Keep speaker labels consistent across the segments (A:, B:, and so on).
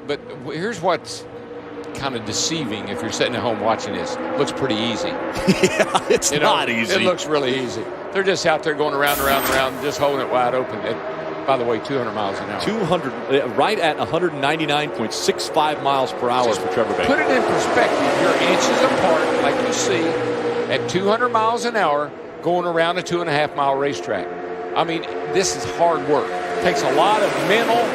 A: But here's what's kind of deceiving if you're sitting at home watching this. Looks pretty easy.
B: Yeah, it's not easy.
A: It looks really easy. They're just out there going around and around and around, just holding it wide open. By the way, 200 miles an hour.
B: 200, right at 199.65 miles per hour for Trevor Bayne.
A: Put it in perspective. You're inches apart, like you see, at 200 miles an hour going around a 2.5-mile racetrack. I mean, this is hard work. It takes a lot of mental,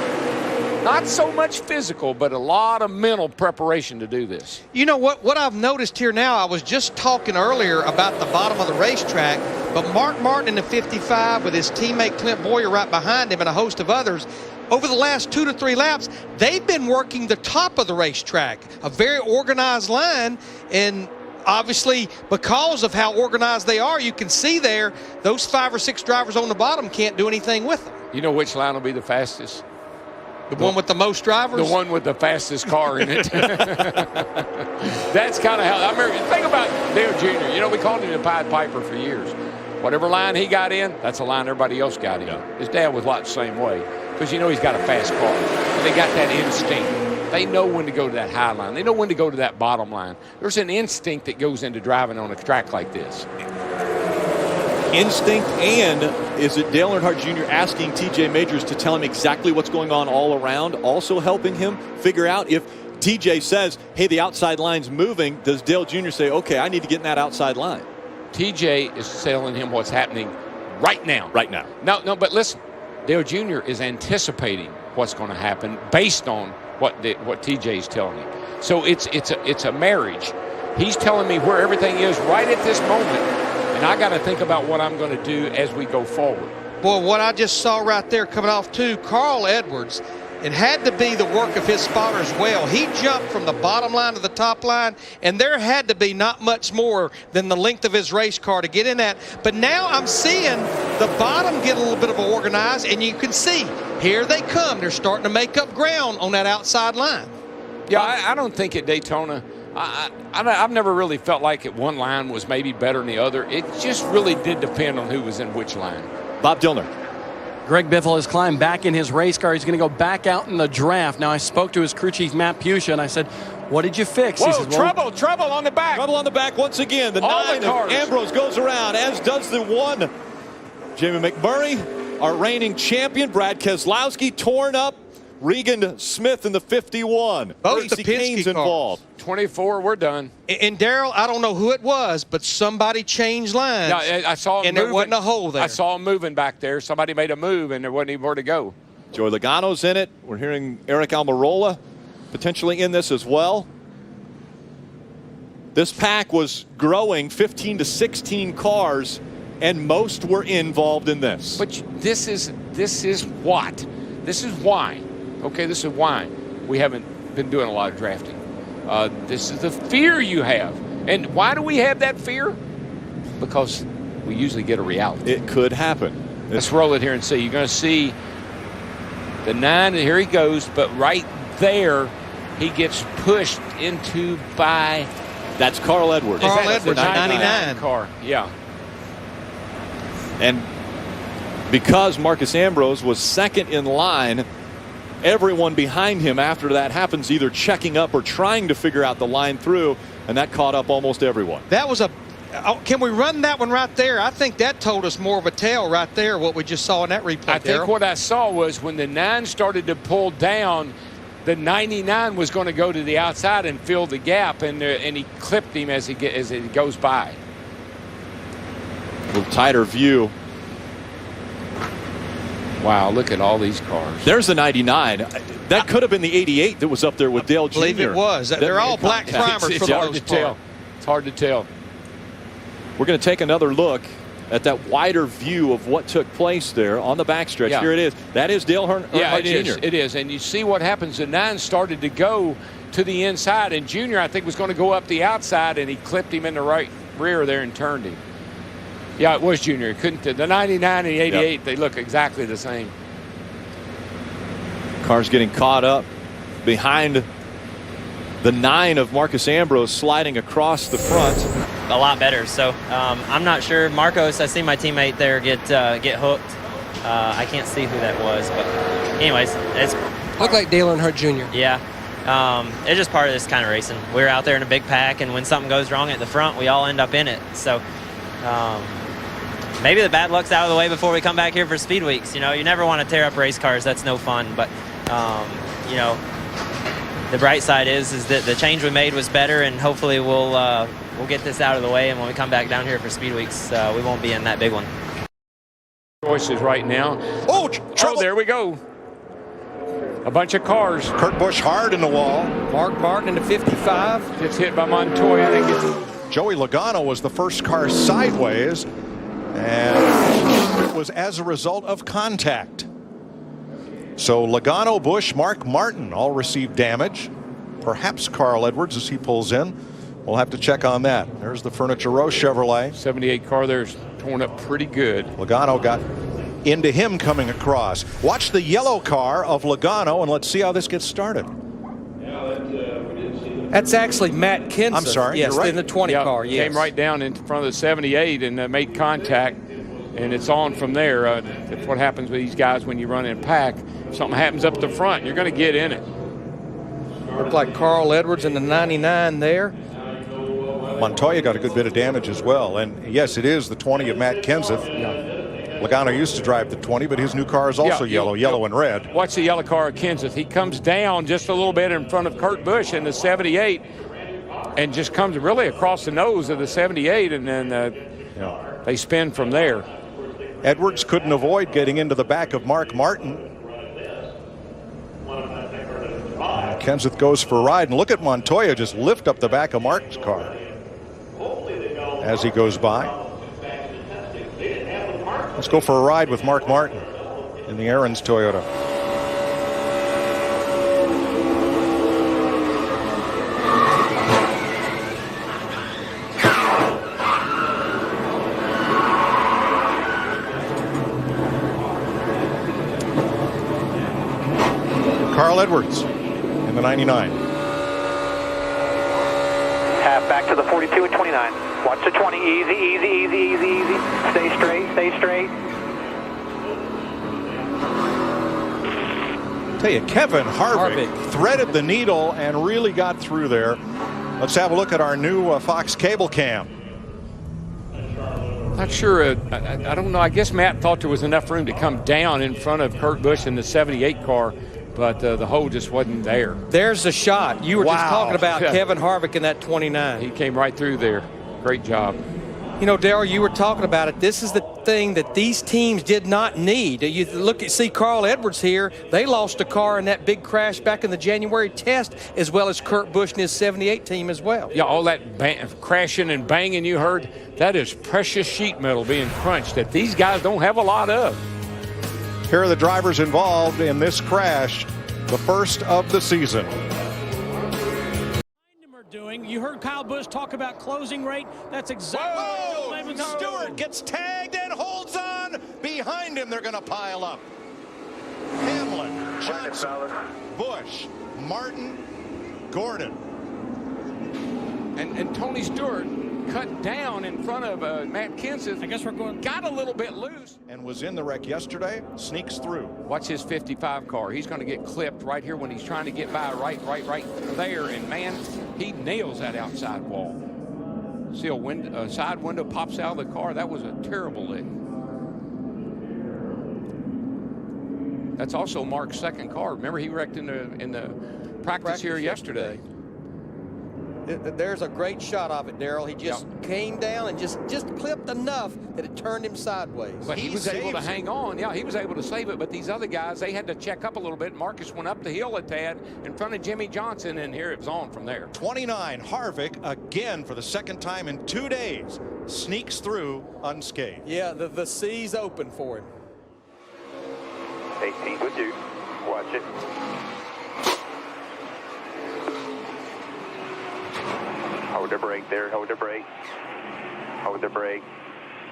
A: not so much physical, but a lot of mental preparation to do this.
C: You know what I've noticed here now, I was just talking earlier about the bottom of the racetrack, but Mark Martin in the 55 with his teammate Clint Boyer right behind him and a host of others, over the last 2 to 3 laps, they've been working the top of the racetrack, a very organized line, and obviously because of how organized they are, you can see there, those 5 or 6 drivers on the bottom can't do anything with them.
A: You know which line will be the fastest?
C: The one with the most drivers?
A: The one with the fastest car in it. That's kind of how, I remember, think about Dale Jr. You know, we called him the Pied Piper for years. Whatever line he got in, that's the line everybody else got in. Yeah. His dad was a lot the same way, because you know he's got a fast car. And they got that instinct. They know when to go to that high line. They know when to go to that bottom line. There's an instinct that goes into driving on a track like this.
B: Instinct, and is it Dale Earnhardt Jr. asking TJ Majors to tell him exactly what's going on all around, also helping him figure out if TJ says, hey, the outside line's moving, does Dale Jr. say, okay, I need to get in that outside line?
A: TJ is telling him what's happening right now.
B: Right now.
A: No, but listen, Dale Jr. is anticipating what's going to happen based on what TJ is telling him. So it's a marriage. He's telling me where everything is right at this moment. And I got to think about what I'm going to do as we go forward.
C: Boy, what I just saw right there coming off too, Carl Edwards, it had to be the work of his spotter as well. He jumped from the bottom line to the top line, and there had to be not much more than the length of his race car to get in that. But now I'm seeing the bottom get a little bit of organized, and you can see, here they come. They're starting to make up ground on that outside line.
A: Yeah, I don't think at Daytona, I've never really felt like one line was maybe better than the other. It just really did depend on who was in which line.
B: Bob Dillner.
D: Greg Biffle has climbed back in his race car. He's going to go back out in the draft. Now, I spoke to his crew chief, Matt Pusha, and I said, what did you fix?
A: Whoa,
D: he says, well,
A: trouble on the back.
B: Trouble on the back once again. The 9 of Ambrose goes around, as does the 1. Jamie McMurray, our reigning champion. Brad Keselowski torn up. Regan Smith in the 51.
C: Both the
B: Kasey
C: Penske
B: Kahne's involved.
A: 24, we're done.
C: And Darrell, I don't know who it was, but somebody changed lines.
A: Yeah, I saw him
C: and
A: moving.
C: there wasn't a hole there.
A: I saw him moving back there. Somebody made a move, and there wasn't even where to go.
B: Joey Logano's in it. We're hearing Eric Almirola potentially in this as well. This pack was growing 15 to 16 cars, and most were involved in this.
A: But this is what? This is why. Okay, this is why we haven't been doing a lot of drafting. This is the fear you have. And why do we have that fear? Because we usually get a reality.
B: It could happen.
A: Let's roll it here and see. You're going to see the 9, and here he goes, but right there, he gets pushed into by...
B: That's Carl Edwards.
C: Carl Edwards, 99
A: car. Yeah.
B: And because Marcus Ambrose was second in line, everyone behind him after that happens either checking up or trying to figure out the line through, and that caught up almost everyone.
C: That was a... can we run that one right there? I think that told us more of a tale right there, what we just saw in that replay.
A: I think what I saw was when the 9 started to pull down, the 99 was going to go to the outside and fill the gap, and he clipped him as he goes by.
B: A little tighter view.
A: Wow, look at all these cars.
B: There's the 99. That could have been the 88 that was up there with Dale Jr.
C: I believe it was. They're all black primers for the most part.
A: It's hard to tell.
B: We're going to take another look at that wider view of what took place there on the backstretch.
A: Yeah.
B: Here it is. That is Dale Earnhardt Jr.
A: It is. And you see what happens. The 9 started to go to the inside, and Jr., I think, was going to go up the outside, and he clipped him in the right rear there and turned him. Yeah, it was Jr. Couldn't the 99 and the 88? Yep. They look exactly the same.
B: Car's getting caught up behind the 9 of Marcus Ambrose, sliding across the front.
E: A lot better. So I'm not sure. Marcos, I see my teammate there get hooked. I can't see who that was, but anyways,
C: Looked like Dale Earnhardt Jr.
E: Yeah. It's just part of this kind of racing. We're out there in a big pack, and when something goes wrong at the front, we all end up in it. So maybe the bad luck's out of the way before we come back here for Speed Weeks. You know, you never want to tear up race cars. That's no fun. But, you know, the bright side is that the change we made was better, and hopefully we'll get this out of the way, and when we come back down here for Speed Weeks, we won't be in that big one.
A: Choices right now.
F: Oh, trouble.
A: Oh, there we go. A bunch of cars.
F: Kurt Busch hard in the wall.
C: Mark Martin in the 55.
A: Gets hit by Montoya.
F: Joey Logano was the first car sideways, and it was as a result of contact. So Logano, Busch, Mark Martin all received damage. Perhaps Carl Edwards as he pulls in. We'll have to check on that. There's the Furniture Row Chevrolet.
A: 78 car there's torn up pretty good.
F: Logano got into him coming across. Watch the yellow car of Logano, and let's see how this gets started.
C: That's actually Matt Kenseth.
F: I'm sorry,
C: yes,
F: you're right.
C: in the 20 car. Yes.
A: Came right down in front of the 78 and made contact, and it's on from there. That's what happens with these guys when you run in pack. If something happens up the front, you're going to get in it.
C: Looked like Carl Edwards in the 99 there.
F: Montoya got a good bit of damage as well. And yes, it is the 20 of Matt Kenseth. Logano used to drive the 20, but his new car is also yellow and red.
A: Watch the yellow car of Kenseth. He comes down just a little bit in front of Kurt Busch in the 78 and just comes really across the nose of the 78, and then they spin from there.
F: Edwards couldn't avoid getting into the back of Mark Martin. And Kenseth goes for a ride, and look at Montoya just lift up the back of Mark's car as he goes by. Let's go for a ride with Mark Martin in the Aaron's Toyota. Carl Edwards in the 99.
G: Half back to the 42 and 29. Watch the 20. Easy, easy, easy, easy, easy. Stay straight, stay straight.
F: Tell you, Kevin Harvick threaded the needle and really got through there. Let's have a look at our new Fox cable cam.
A: Not sure. I don't know. I guess Matt thought there was enough room to come down in front of Kurt Busch in the 78 car, but the hole just wasn't there.
C: There's the shot. You were just talking about
A: Yeah.
C: Kevin Harvick in that 29.
A: He came right through there. Great job.
C: You know, Darrell, you were talking about it. This is the thing that these teams did not need. You see Carl Edwards here. They lost a car in that big crash back in the January test, as well as Kurt Busch and his 78 team as well.
A: Yeah, all that crashing and banging you heard, that is precious sheet metal being crunched that these guys don't have a lot of.
F: Here are the drivers involved in this crash, the first of the season.
H: You heard Kyle Busch talk about closing rate. That's exactly what
F: Stewart gets tagged and holds on. Behind him, they're going to pile up. Hamlin, Johnson, Busch, Martin, Gordon.
A: And Tony Stewart cut down in front of Matt Kenseth.
H: I guess we're going.
A: Got a little bit loose.
F: And was in the wreck yesterday, sneaks through.
A: Watch his 55 car. He's going to get clipped right here when he's trying to get by right there. And, man, he nails that outside wall. See a side window pops out of the car. That was a terrible lick. That's also Mark's second car. Remember, he wrecked in the practice here yesterday.
C: There's a great shot of it, Darrell. He just came down and just clipped enough that it turned him sideways.
A: But he was able to hang on. Yeah, he was able to save it. But these other guys, they had to check up a little bit. Marcus went up the hill a tad in front of Jimmy Johnson, and here it was on from there.
F: 29, Harvick, again for the second time in 2 days, sneaks through unscathed.
C: Yeah, the C's open for him.
G: 18 with you. Watch it. Hold the brake there. Hold the brake. Hold the brake.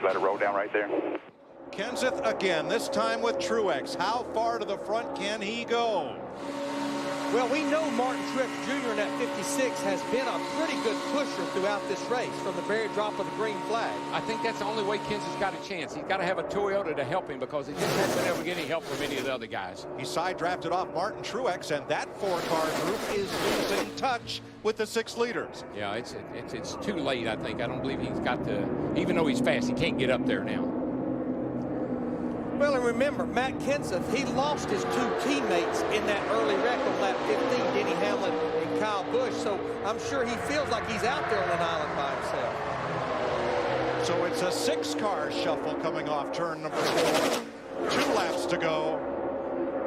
G: Let it roll down right there.
F: Kenseth again, this time with Truex. How far to the front can he go?
C: Well, we know Martin Truex Jr. in that 56 has been a pretty good pusher throughout this race from the very drop of the green flag.
A: I think that's the only way Kenseth's got a chance. He's got to have a Toyota to help him because he just hasn't been able to get any help from any of the other guys.
F: He side drafted off Martin Truex, and that 4-car group is losing touch with the 6 leaders.
A: Yeah, it's too late, I think. I don't believe he's got the, even though he's fast, he can't get up there now.
C: Well, and remember, Matt Kenseth, he lost his 2 teammates in that early wreck on lap 15, Denny Hamlin and Kyle Busch, so I'm sure he feels like he's out there on an island by himself.
F: So it's a 6-car shuffle coming off turn number 4. 2 laps to go.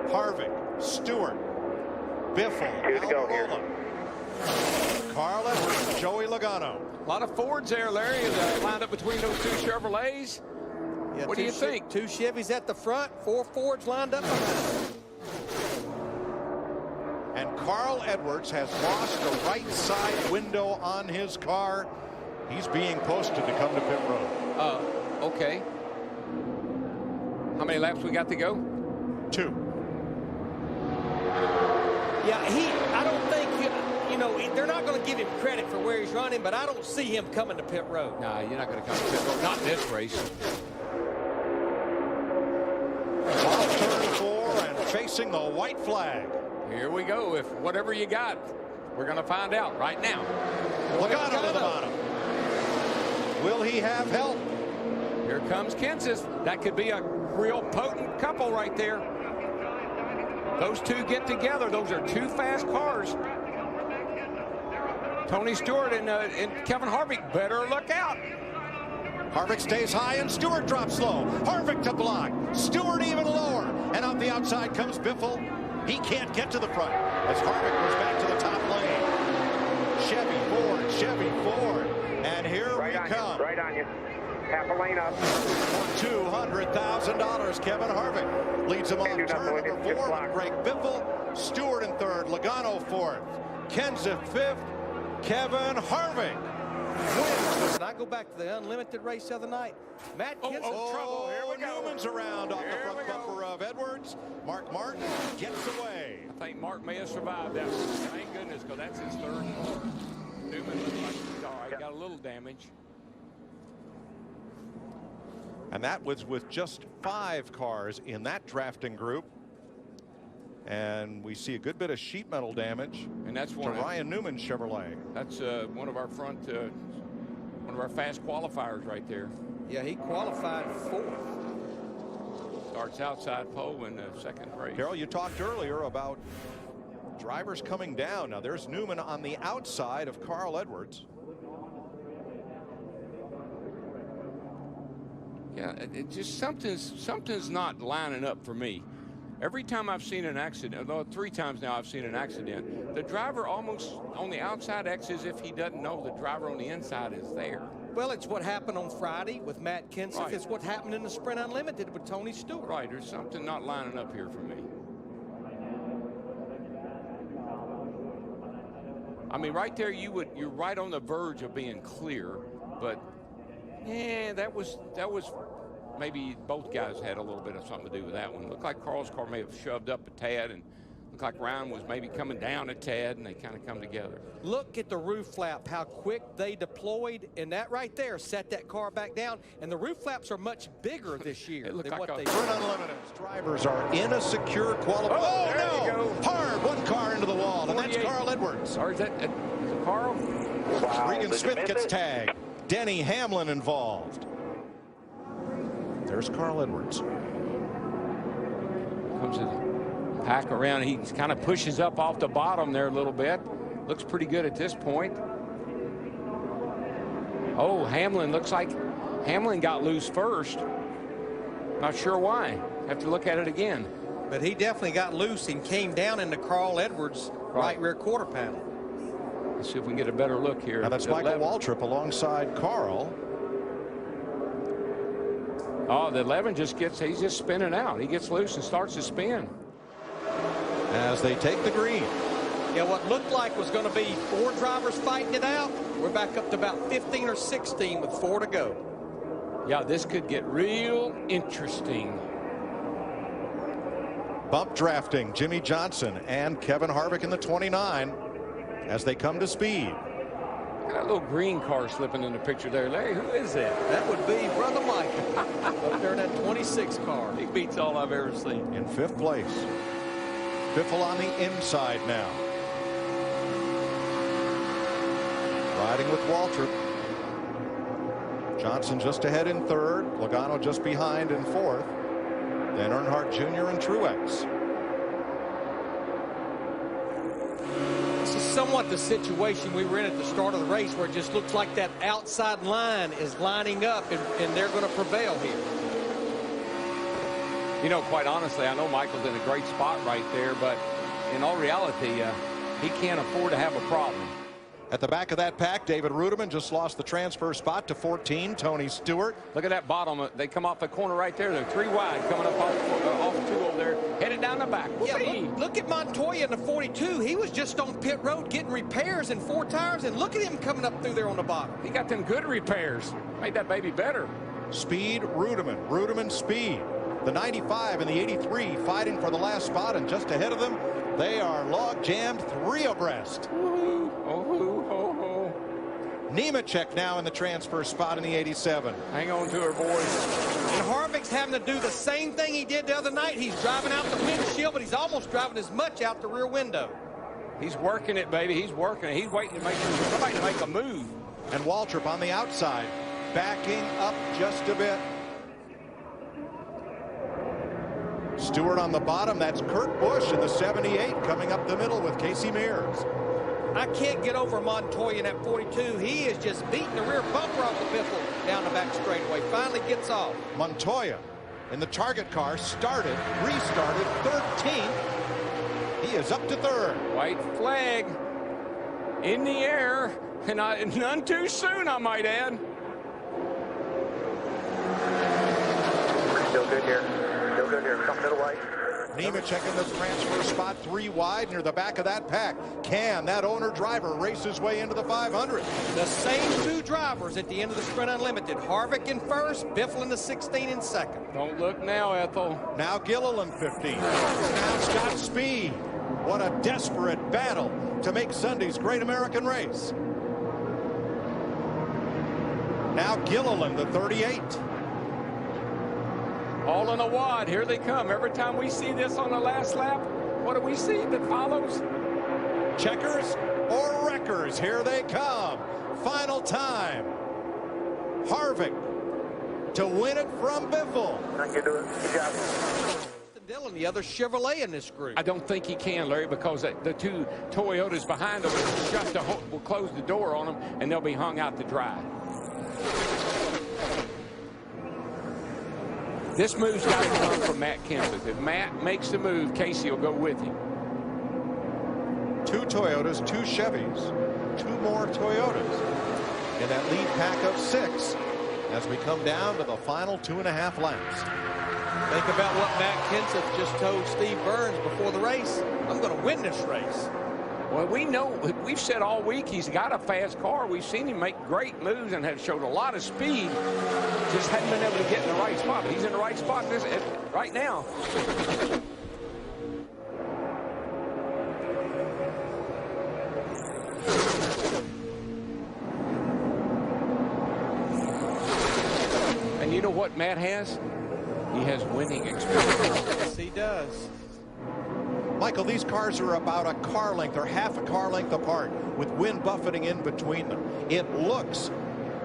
F: Harvick, Stewart, Biffle,
G: 2 to go here.
F: Carl Edwards, Joey Logano.
A: A lot of Fords there, Larry, lined up between those 2 Chevrolets.
C: Yeah,
A: what do you think?
C: 2 Chevys at the front, 4 Fords lined up behind.
F: And Carl Edwards has lost the right side window on his car. He's being posted to come to pit road.
A: Okay. How many laps we got to go?
F: 2.
C: Yeah, I don't think, you know, they're not going to give him credit for where he's running, but I don't see him coming to pit road.
A: Nah, you're not going to come to pit road. Not in this race.
F: Off turn 4 and facing the white flag.
A: Here we go. If whatever you got, we're going to find out right now.
F: Logano to the bottom. Will he have help?
A: Here comes Kenseth. That could be a real potent couple right there. Those 2 get together. Those are 2 fast cars. Tony Stewart and Kevin Harvick better look out.
F: Harvick stays high and Stewart drops low. Harvick to block. Stewart even lower. And out the outside comes Biffle. He can't get to the front as Harvick goes back to the top lane. Chevy Ford. And here we come.
G: Right on you. Half a lane up.
F: $200,000. Kevin Harvick leads him on
G: Can't do
F: turn
G: nothing
F: number
G: with it.
F: 4
G: Just
F: with Greg Biffle. Stewart in 3rd. Logano 4th. Kenseth 5th. Kevin Harvick wins.
C: And I go back to the unlimited race the other night. Matt Kenseth.
A: Trouble. Here we go.
F: Newman's around off the
A: Here
F: front
A: we go.
F: bumper of Edwards. Mark Martin gets away.
A: I think Mark may have survived that one. Thank goodness, because that's his 3rd. Newman looks like he's all right. Got a little damage.
F: And that was with just 5 cars in that drafting group. And we see a good bit of sheet metal damage.
A: And that's
F: to
A: one
F: Ryan Newman's Chevrolet.
A: That's one of our front, one of our fast qualifiers right there.
C: Yeah, he qualified 4th.
A: Starts outside pole in the 2nd race.
F: Carol, you talked earlier about drivers coming down. Now there's Newman on the outside of Carl Edwards.
A: Yeah, it just something's not lining up for me. Every time I've seen an accident, although 3 times now I've seen an accident, the driver almost on the outside acts as if he doesn't know the driver on the inside is there.
C: Well, it's what happened on Friday with Matt Kenseth.
A: Right.
C: It's what happened in the Sprint Unlimited with Tony Stewart.
A: Right, there's something not lining up here for me. I mean, right there, you're right on the verge of being clear, but yeah, that was maybe both guys had a little bit of something to do with that one. Looked like Carl's car may have shoved up a tad, and looked like Ryan was maybe coming down a tad, and they kind of come together.
C: Look at the roof flap, how quick they deployed, and that right there set that car back down. And the roof flaps are much bigger this year than
A: like
C: what
A: a
C: they
F: Sprint Unlimited. Drivers are in a secure qualification.
A: Oh,
F: Oh,
A: there you
F: no!
A: go.
F: Hard, 1 car into the wall, and that's
A: 48.
F: Carl Edwards.
A: Or is it Carl?
G: Wow.
F: Regan
G: Did you
F: Smith
G: miss
F: gets
G: it?
F: tagged. Denny Hamlin involved. There's Carl Edwards.
A: Comes to the pack around. He kind of pushes up off the bottom there a little bit. Looks pretty good at this point. Oh, Hamlin, looks like Hamlin got loose first. Not sure why. Have to look at it again.
C: But he definitely got loose and came down into Carl Edwards' right rear quarter panel.
A: Let's see if we can get a better look here.
F: Now that's Michael Waltrip alongside Carl.
A: Oh, the 11 he's just spinning out. He gets loose and starts to spin.
F: As they take the green.
C: Yeah, what looked like was going to be 4 drivers fighting it out, we're back up to about 15 or 16 with 4 to go.
A: Yeah, this could get real interesting.
F: Bump drafting Jimmy Johnson and Kevin Harvick in the 29 as they come to speed.
A: Look at that little green car slipping in the picture there. Larry, who is that?
C: That would be Brother Michael up there in that 26 car.
A: He beats all I've ever seen.
F: In 5th place. Biffle on the inside now. Riding with Waltrip. Johnson just ahead in 3rd. Logano just behind in 4th. Then Earnhardt Jr. and Truex.
C: This is somewhat the situation we were in at the start of the race, where it just looks like that outside line is lining up, and they're going to prevail here.
A: You know, quite honestly, I know Michael's in a great spot right there, but in all reality, he can't afford to have a problem.
F: At the back of that pack, David Rudiman just lost the transfer spot to 14. Tony Stewart.
A: Look at that bottom. They come off the corner right there. They're 3 wide coming up off 2 over there, headed down the back.
C: Yeah, look at Montoya in the 42. He was just on pit road getting repairs and 4 tires, and look at him coming up through there on the bottom.
A: He got them good repairs. Made that baby better.
F: Speed, Rudiman. Rudiman, speed. The 95 and the 83 fighting for the last spot, and just ahead of them, they are log jammed 3 abreast. Nemechek now in the transfer spot in the 87.
A: Hang on to her, boys.
C: And Harvick's having to do the same thing he did the other night. He's driving out the windshield, but he's almost driving as much out the rear window.
A: He's working it, baby. He's working it. He's waiting to make somebody to make a move.
F: And Waltrip on the outside, backing up just a bit. Stewart on the bottom. That's Kurt Busch in the 78 coming up the middle with Casey Mears.
C: I can't get over Montoya in that 42. He is just beating the rear bumper off the Biffle down the back straightaway. Finally gets off.
F: Montoya in the target car restarted 13th. He is up to 3rd.
A: White flag in the air, and none too soon, I might add.
G: Still good here. Still good here. Come middle white.
F: Nemechek in the transfer spot 3 wide near the back of that pack. Can that owner driver race his way into the 500?
C: The same 2 drivers at the end of the Sprint Unlimited. Harvick in 1st, Biffle in the 16 in 2nd.
A: Don't look now, Ethel.
F: Now Gilliland 15. Now Scott Speed. What a desperate battle to make Sunday's Great American Race. Now Gilliland the 38.
A: All in a wad. Here they come. Every time we see this on the last lap, what do we see that follows?
F: Checkers or wreckers? Here they come. Final time. Harvick to win it from Biffle.
G: Good job.
C: Dillon, the other Chevrolet in this group.
A: I don't think he can, Larry, because the 2 Toyotas behind him will close the door on them, and they'll be hung out to dry. This move's got to come from Matt Kenseth. If Matt makes the move, Casey will go with him.
F: 2 Toyotas, 2 Chevys, 2 more Toyotas in that lead pack of 6 as we come down to the final 2.5 laps.
C: Think about what Matt Kenseth just told Steve Burns before the race. I'm going to win this race.
A: Well, we know, we've said all week he's got a fast car. We've seen him make great moves and have showed a lot of speed. Just hadn't been able to get in the right spot. But he's in the right spot right now. And you know what Matt has? He has winning experience.
C: Yes, he does.
F: Michael, these cars are about a car length or half a car length apart with wind buffeting in between them. It looks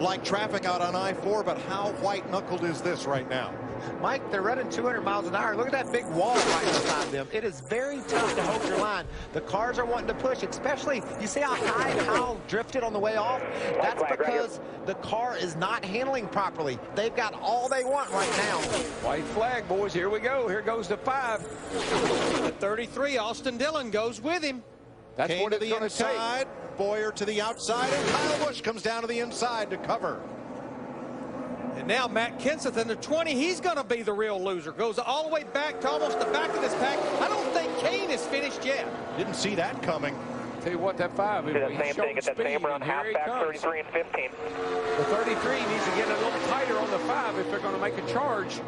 F: like traffic out on I-4, but how white-knuckled is this right now?
I: Mike, they're running 200 miles an hour. Look at that big wall right beside them. It is very tough to hold your line. The cars are wanting to push, especially, you see how high Kyle drifted on the way off? That's because the car is not handling properly. They've got all they want right now.
A: White flag, boys. Here we go. Here goes the 5.
C: The 33, Austin Dillon goes with him.
A: That's
F: Kane
A: what
F: to
A: it's
F: the
A: going to take.
F: inside, Boyer to the outside, and Kyle Busch comes down to the inside to cover.
C: And now Matt Kenseth in the 20, he's going to be the real loser. Goes all the way back to almost the back of this pack. I don't think Kane is finished yet.
F: Didn't see that coming.
A: Tell you what, that 5.
G: Do that same thing at that same run, halfback 33 and 15.
A: The 33 needs to get a little tighter on the 5 if they're going to make a charge.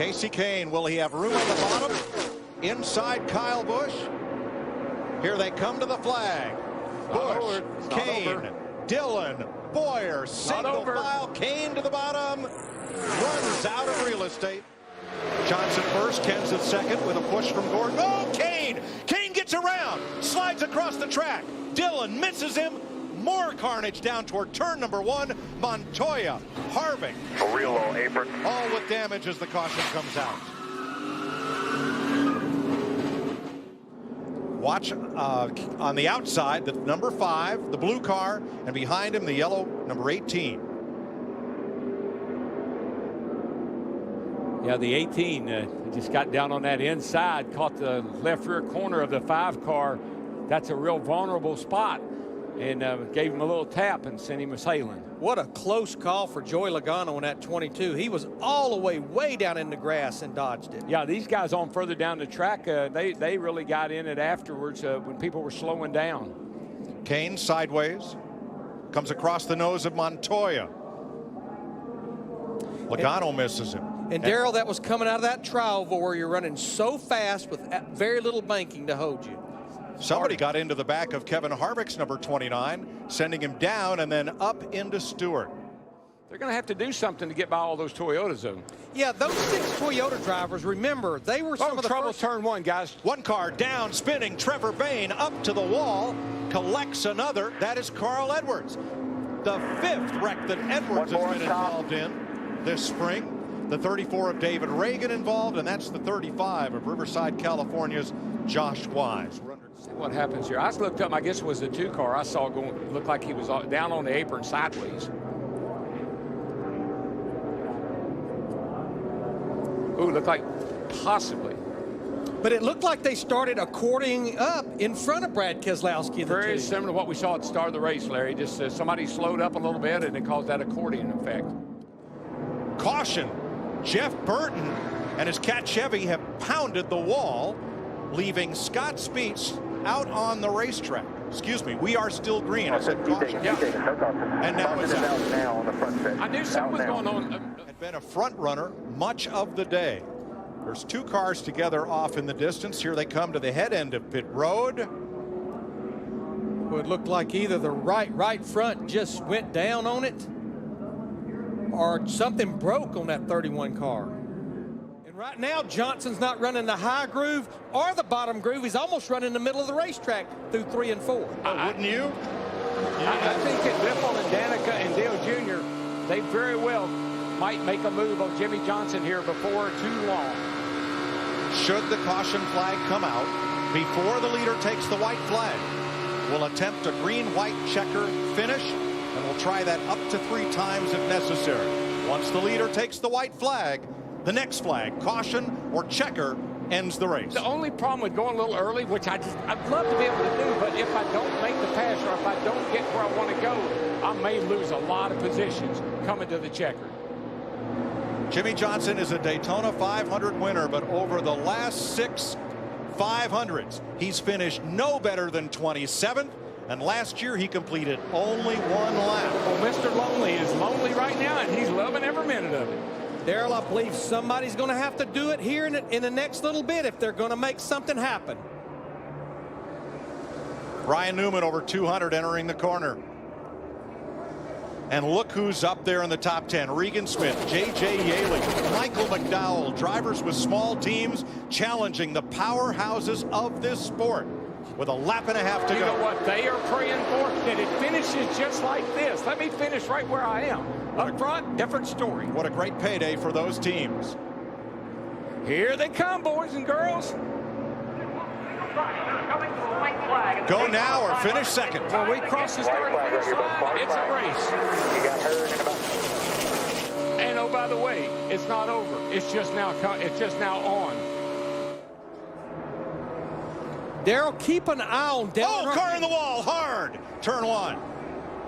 F: Casey Kane, will he have room at the bottom? Inside Kyle Busch. Here they come to the flag. Busch, Kane, Dillon, Boyer, single file, Kane to the bottom, runs out of real estate. Johnson first, Kenseth second with a push from Gordon. Oh, Kane! Kane gets around, slides across the track. Dillon misses him. More carnage down toward turn number 1. Montoya, Harvick.
G: A real low apron.
F: All with damage as the caution comes out. Watch on the outside, the number 5, the blue car, and behind him, the yellow number 18.
A: Yeah, the 18 just got down on that inside, caught the left rear corner of the 5 car. That's a real vulnerable spot, and gave him a little tap and sent him sailing.
C: What a close call for Joey Logano on that 22. He was all the way down in the grass and dodged it.
A: Yeah, these guys on further down the track, they really got in it afterwards when people were slowing down.
F: Kane sideways, comes across the nose of Montoya. Logano misses him.
C: And Darrell, that was coming out of that tri-oval where you're running so fast with very little banking to hold you.
F: Somebody got into the back of Kevin Harvick's number 29, sending him down and then up into Stewart.
A: They're going to have to do something to get by all those Toyotas, though.
C: Yeah, those 6 Toyota drivers, remember, they were some of the
A: trouble
C: first.
A: turn 1, guys.
F: One car down, spinning. Trevor Bayne up to the wall, collects another. That is Carl Edwards. The 5th wreck that Edwards has been involved in this spring. The 34 of David Reagan involved, and that's the 35 of Riverside, California's Josh Wise.
A: See what happens here. I looked up, I guess it was the 2 car I saw going, looked like he was down on the apron sideways. Ooh, looked like possibly.
C: But it looked like they started accordioning up in front of Brad Keselowski.
A: Very similar to what we saw at the start of the race, Larry. Just somebody slowed up a little bit and it caused that accordion effect.
F: Caution. Jeff Burton and his Cat Chevy have pounded the wall, leaving Scott Speets out on the racetrack. Excuse me, we are still green. I said caution.
A: Yeah.
F: And now it's out.
G: Now on the front stretch.
A: I knew something was going on.
F: Had been a front runner much of the day. There's 2 cars together off in the distance. Here they come to the head end of pit road.
C: Well, it looked like either the right front just went down on it, or something broke on that 31 car. And right now, Johnson's not running the high groove or the bottom groove. He's almost running the middle of the racetrack through 3 and 4.
F: Wouldn't you?
A: I think that Biffle and Danica and Dale Jr., they very well might make a move on Jimmy Johnson here before too long.
F: Should the caution flag come out before the leader takes the white flag, we'll attempt a green-white checker finish, and we'll try that up to 3 times if necessary. Once the leader takes the white flag, the next flag, caution or checker, ends the race.
A: The only problem with going a little early, which I'd love to be able to do, but if I don't make the pass or if I don't get where I want to go, I may lose a lot of positions coming to the checker.
F: Jimmy Johnson is a Daytona 500 winner, but over the last 6 500s, he's finished no better than 27th. And last year, he completed only 1 lap.
A: Well, Mr. Lonely is lonely right now, and he's loving every minute of it.
C: Darrell, I believe somebody's going to have to do it here in the next little bit if they're going to make something happen.
F: Ryan Newman over 200 entering the corner. And look who's up there in the top 10. Regan Smith, J.J. Yaley, Michael McDowell. Drivers with small teams challenging the powerhouses of this sport. With a lap and a half to go.
A: You know what they are praying for? That it finishes just like this. Let me finish right where I am. Up front, different story.
F: What a great payday for those teams.
A: Here they come, boys and girls.
F: Go now or finish second.
A: When we cross the start finish line, it's a race.
G: You got her in about.
A: And oh, by the way, it's not over. It's just now on.
C: Darrell, keep an eye on Dale.
F: Oh, car in the wall, hard. Turn 1.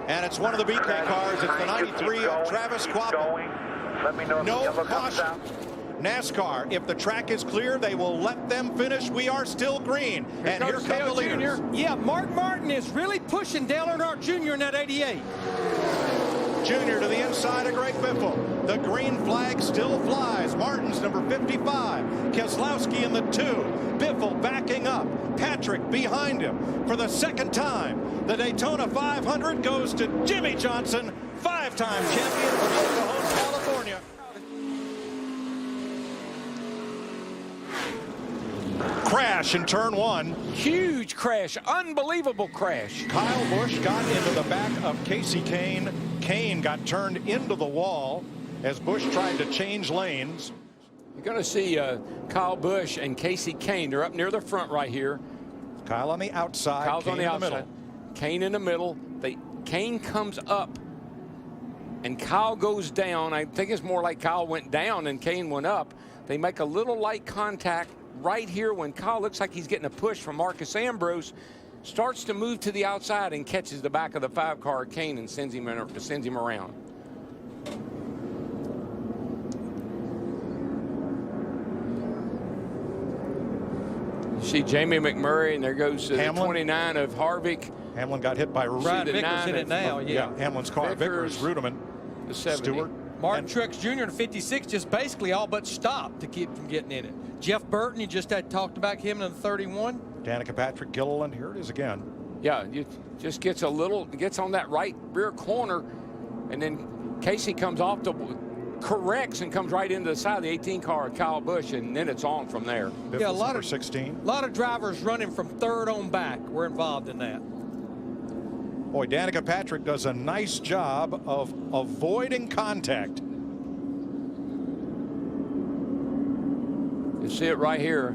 F: And it's one of the BK cars. It's the 93 of Travis Quapple.
G: Let me know if
F: No
G: the yellow comes
F: caution.
G: out.
F: NASCAR, if the track is clear, they will let them finish. We are still green. And here come the leaders.
C: Yeah, Mark Martin is really pushing Dale Earnhardt Jr. in that 88.
F: Jr. to the inside of Greg Biffle. The green flag still flies. Martin's number 55. Keselowski in the 2. Biffle backing up. Patrick behind him. For the second time, the Daytona 500 goes to Jimmy Johnson, 5-time champion from El Cajon, California. Crash in turn 1.
A: Huge crash, unbelievable crash.
F: Kyle Busch got into the back of Casey Kane. Kane got turned into the wall as Busch tried to change lanes.
A: You're going to see Kyle Busch and Casey Kane. They're up near the front right here.
F: Kyle on the outside.
A: Kyle's
F: Kane
A: on the outside.
F: middle.
A: Kane in the middle. Kane comes up, and Kyle goes down. I think it's more like Kyle went down and Kane went up. They make a little light contact right here when Kyle looks like he's getting a push from Marcus Ambrose, starts to move to the outside and catches the back of the 5-car Kane and sends him around. You see Jamie McMurray, and there goes the 29 of Harvick.
F: Hamlin got hit by
C: Ryan Vickers in it now, yeah.
F: Hamlin's car. Vickers, Ruderman,
A: the 70.
F: Stewart.
C: Martin Truex Jr. in 56 just basically all but stopped to keep from getting in it. Jeff Burton, you just had talked about him in the 31.
F: Danica Patrick, Gilliland, here it is again.
A: Yeah, you just gets on that right rear corner, and then Casey comes off corrects and comes right into the side of the 18 car of Kyle Busch, and then it's on from there.
C: Yeah, a lot of
F: 16.
C: A lot of drivers running from third on back were involved in that.
F: Boy, Danica Patrick does a nice job of avoiding contact.
A: You see it right here.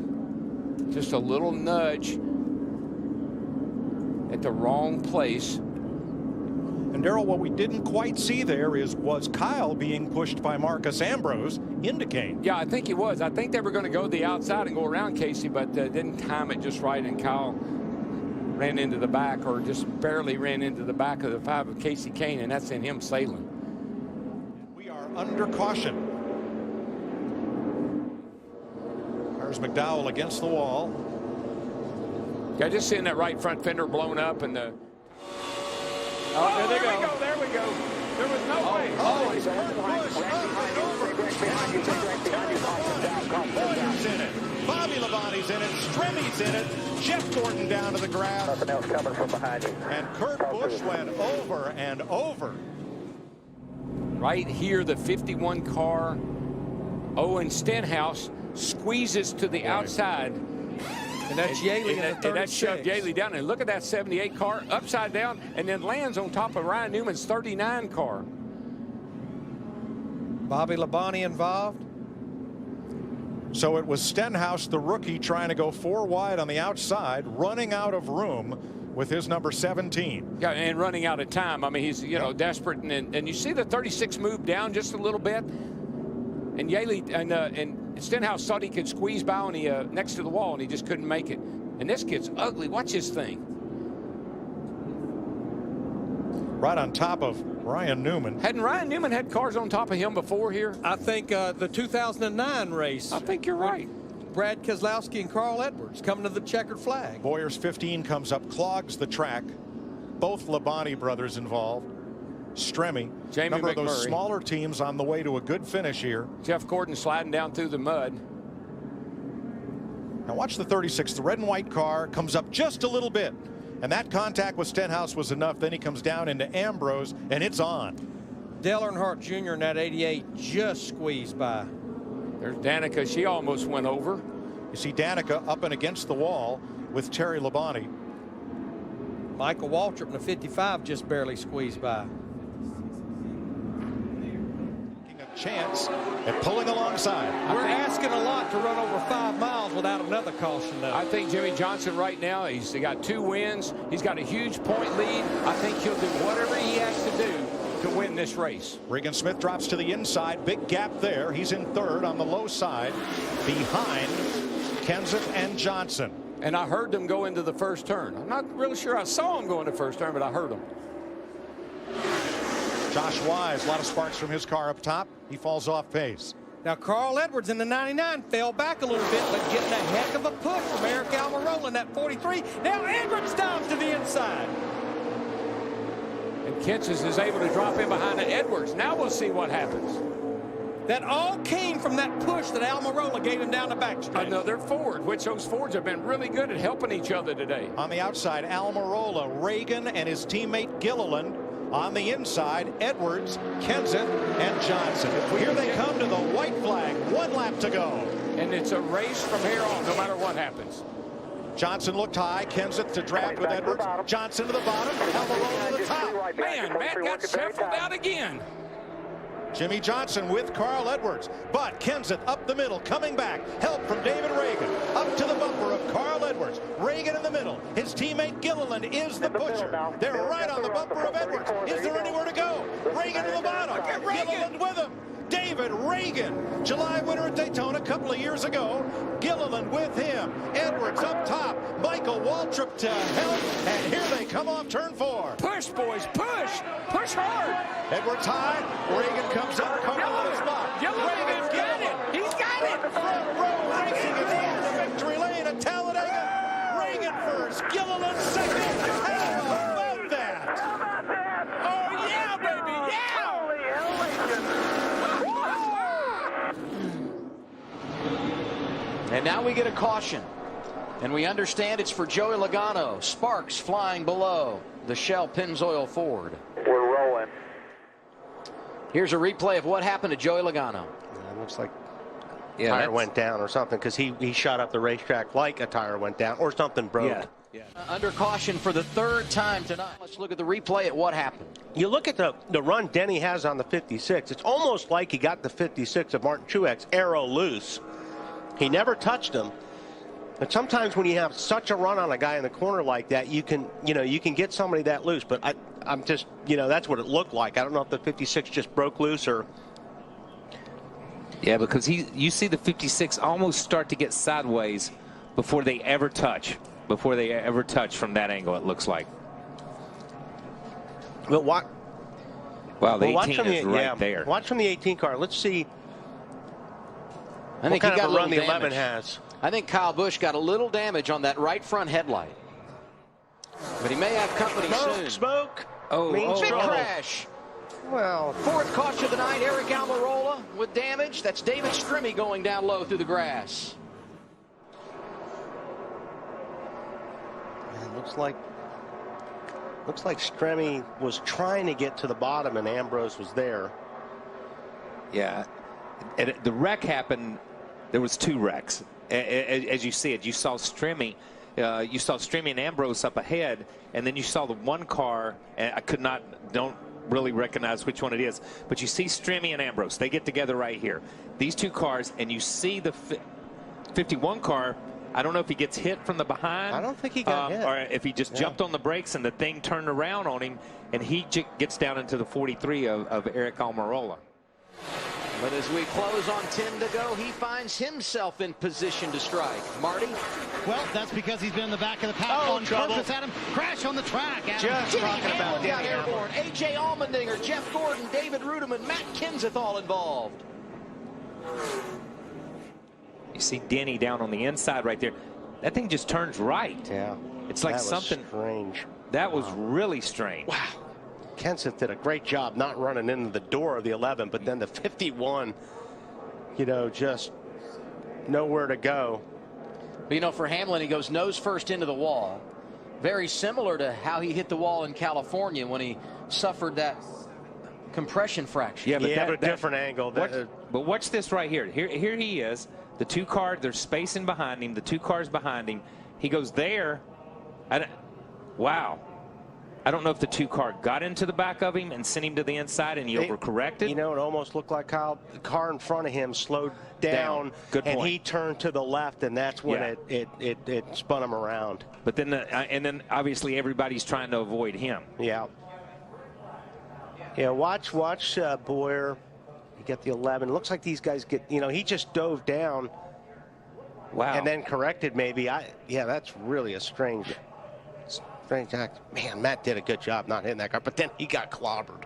A: Just a little nudge at the wrong place.
F: And Darrell, what we didn't quite see there was Kyle being pushed by Marcus Ambrose into Kane.
A: Yeah, I think he was. I think they were going to go to the outside and go around Casey, but didn't time it just right, and Kyle ran into the back, or just barely ran into the back of the 5 of Casey Kane, and that sent him sailing.
F: We are under caution. There's McDowell against the wall.
A: Yeah, just seeing that right front fender blown up, and the...
C: Oh, there they
A: go. There we go. There was no way.
F: Oh, he's Kurt Busch up and over. Boyer's in it. Bobby Labonte's in it. Stremmy's in it. Jeff Gordon down to the grass.
G: Nothing else coming from behind you.
F: And Kurt Busch went over and over.
A: Right here, the 51 car, Owen Stenhouse, squeezes to the outside.
C: And that's Yaley in the 36.
A: And that shoved Yaley down. And look at that 78 car upside down, and then lands on top of Ryan Newman's 39 car.
C: Bobby Labonte involved.
F: So it was Stenhouse, the rookie, trying to go 4 wide on the outside, running out of room with his number 17.
A: Yeah, and running out of time. I mean, he's, desperate. And you see the 36 move down just a little bit. And Yaley and Stenhouse thought he could squeeze by on the next to the wall, and he just couldn't make it. And this gets ugly. Watch this thing.
F: Right on top of Ryan Newman.
A: Hadn't Ryan Newman had cars on top of him before here?
C: I think the 2009 race.
A: I think you're right.
C: Brad Keselowski and Carl Edwards coming to the checkered flag.
F: Boyer's 15 comes up, clogs the track. Both Labonte brothers involved. Stremme.
A: Jamie
F: Number of
A: McMurray.
F: those smaller teams on the way to a good finish here.
A: Jeff Gordon sliding down through the mud.
F: Now watch the 36. The red and white car comes up just a little bit. And that contact with Stenhouse was enough. Then he comes down into Ambrose, and it's on.
C: Dale Earnhardt Jr. in that 88 just squeezed by.
A: There's Danica. She almost went over.
F: You see Danica up and against the wall with Terry Labonte.
C: Michael Waltrip in the 55 just barely squeezed by.
F: Taking a chance at pulling alongside.
C: We're asking a lot to run over 5 miles without another caution, though.
A: I think Jimmy Johnson right now, he's got 2 wins. He's got a huge point lead. I think he'll do whatever he has to do to win this race.
F: Regan Smith drops to the inside. Big gap there. He's in third on the low side behind Kenseth and Johnson.
A: And I heard them go into the first turn. I'm not really sure I saw them go into the first turn, but I heard them.
F: Josh Wise, a lot of sparks from his car up top. He falls off pace.
C: Now, Carl Edwards in the 99 fell back a little bit, but getting a heck of a push from Eric Almirola in that 43. Now Edwards down to the inside.
A: And Kenseth is able to drop in behind Edwards. Now we'll see what happens.
H: That all came from that push that Almirola gave him down the backstretch.
A: Another Ford, which those Fords have been really good at helping each other today.
F: On the outside, Almirola, Reagan, and his teammate Gilliland. On the inside, Edwards, Kenseth, and Johnson. Here they come to the white flag. 1 lap to go.
A: And it's a race from here on, no matter what happens.
F: Johnson looked high. Kenseth to draft with Edwards. Johnson to the bottom. Almirola to the top.
A: Man, Matt got shuffled out again.
F: Jimmy Johnson with Carl Edwards, but Kenseth up the middle, coming back. Help from David Reagan. Up to the bumper of Carl Edwards. Reagan in the middle. His teammate Gilliland is the pusher. They're right on the bumper of Edwards. Is there anywhere to go? Reagan to the bottom. Gilliland with him. David Reagan, July winner at Daytona a couple of years ago. Gilliland with him. Edwards up top. Michael Waltrip to help. And here they come off turn 4.
A: Push, boys, push. Push hard.
F: Edwards high. Reagan comes up. Comes on the spot.
A: Reagan's got it. He's got it.
F: Front row racing is in the victory lane at Talladega. Reagan first. Gilliland second. How about that?
A: Oh, yeah, baby. Yeah.
J: And now we get a caution. And we understand it's for Joey Logano. Sparks flying below the Shell Pennzoil Ford.
G: We're rolling.
J: Here's a replay of what happened to Joey Logano.
K: It looks like a tire went down or something, because he shot up the racetrack like a tire went down or something broke.
J: Yeah. Under caution for the 3rd time tonight. Let's look at the replay at what happened.
K: You look at the run Denny has on the 56. It's almost like he got the 56 of Martin Truex arrow loose. He never touched him. But sometimes when you have such a run on a guy in the corner like that, you can get somebody that loose. But I'm just, that's what it looked like. I don't know if the 56 just broke loose or.
L: Yeah, because you see the 56 almost start to get sideways before they ever touch. Before they ever touch from that angle, it looks like.
K: But what?
L: Wow, the 18 is right there.
K: Watch from the 18 car. Let's see.
J: I think
K: what
J: he
K: kind
J: got
K: of a run the
J: damage.
K: 11 has.
J: I think Kyle Busch got a little damage on that right front headlight. But he may have company soon.
K: Smoke.
J: Big crash.
K: Well,
J: 4th caution of the night, Eric Almirola with damage. That's David Strimmy going down low through the grass.
K: Man, looks like Strimmy was trying to get to the bottom and Ambrose was there.
L: Yeah. And the wreck happened. There was 2 wrecks. As you see it, you saw Strimmy and Ambrose up ahead, and then you saw the one car, and don't really recognize which one it is, but you see Strimmy and Ambrose. They get together right here. These 2 cars, and you see the 51 car. I don't know if he gets hit from the behind.
K: I don't think he got hit.
L: Or if he just jumped on the brakes and the thing turned around on him, and he gets down into the 43 of Eric Almirola.
J: But as we close on 10 to go, he finds himself in position to strike. Marty?
H: Well, that's because he's been in the back of the pack on purpose, Adam. Crash on the track, Adam.
K: Just
J: Jimmy
K: talking about
J: Hamlin got
K: Danny
J: airborne. A.J. Allmendinger, Jeff Gordon, David Ruderman, Matt Kenseth all involved.
L: You see Denny down on the inside right there. That thing just turns right.
K: Yeah.
L: It's like
K: that was
L: something
K: strange.
L: That was really strange.
K: Wow. Kenseth did a great job not running into the door of the 11, but then the 51, just nowhere to go.
J: But for Hamlin, he goes nose first into the wall. Very similar to how he hit the wall in California when he suffered that compression fracture.
L: Yeah, but
K: but a different angle.
L: But watch this right here. Here he is. The 2 cars, they're spacing behind him. The 2 cars behind him. He goes there. Wow. I don't know if the 2 car got into the back of him and sent him to the inside and he overcorrected.
K: It almost looked like the car in front of him slowed down.
L: Good point.
K: And he turned to the left, and that's when it spun him around.
L: But then, and then obviously everybody's trying to avoid him.
K: Yeah. Yeah, watch Boyer. You get the 11. It looks like these guys get, he just dove down.
L: Wow.
K: And then corrected maybe. That's really a strange act. Man, Matt did a good job not hitting that car, but then he got clobbered.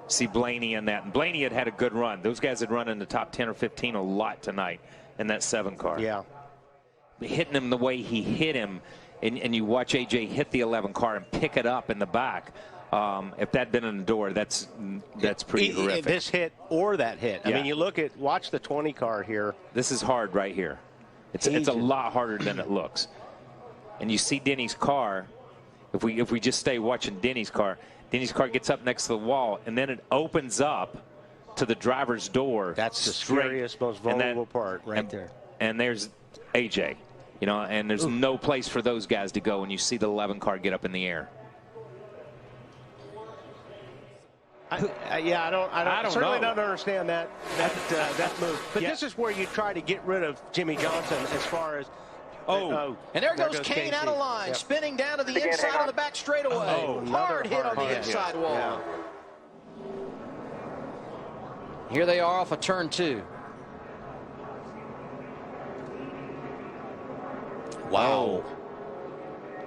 L: See Blaney in that. And Blaney had a good run. Those guys had run in the top 10 or 15 a lot tonight in that 7 car.
K: Yeah.
L: Hitting him the way he hit him, and you watch AJ hit the 11 car and pick it up in the back. If that'd been in the door, that's pretty horrific.
K: This hit or that hit.
L: Yeah.
K: I mean, watch the 20 car here.
L: This is hard right here. It's a lot harder than it looks. And you see Denny's car. If we just stay watching Denny's car gets up next to the wall, and then it opens up to the driver's door.
K: That's the scariest, most vulnerable part right there.
L: And there's AJ, you know, and there's no place for those guys to go, and you see the 11 car get up in the air.
K: I certainly don't understand that move. But this is where you try to get rid of Jimmy Johnson as far as.
J: And there goes Kane out of line, spinning down to the inside of the back straightaway. Hard hit on the inside wall.
K: Yeah.
J: Here they are off of turn 2.
L: Wow.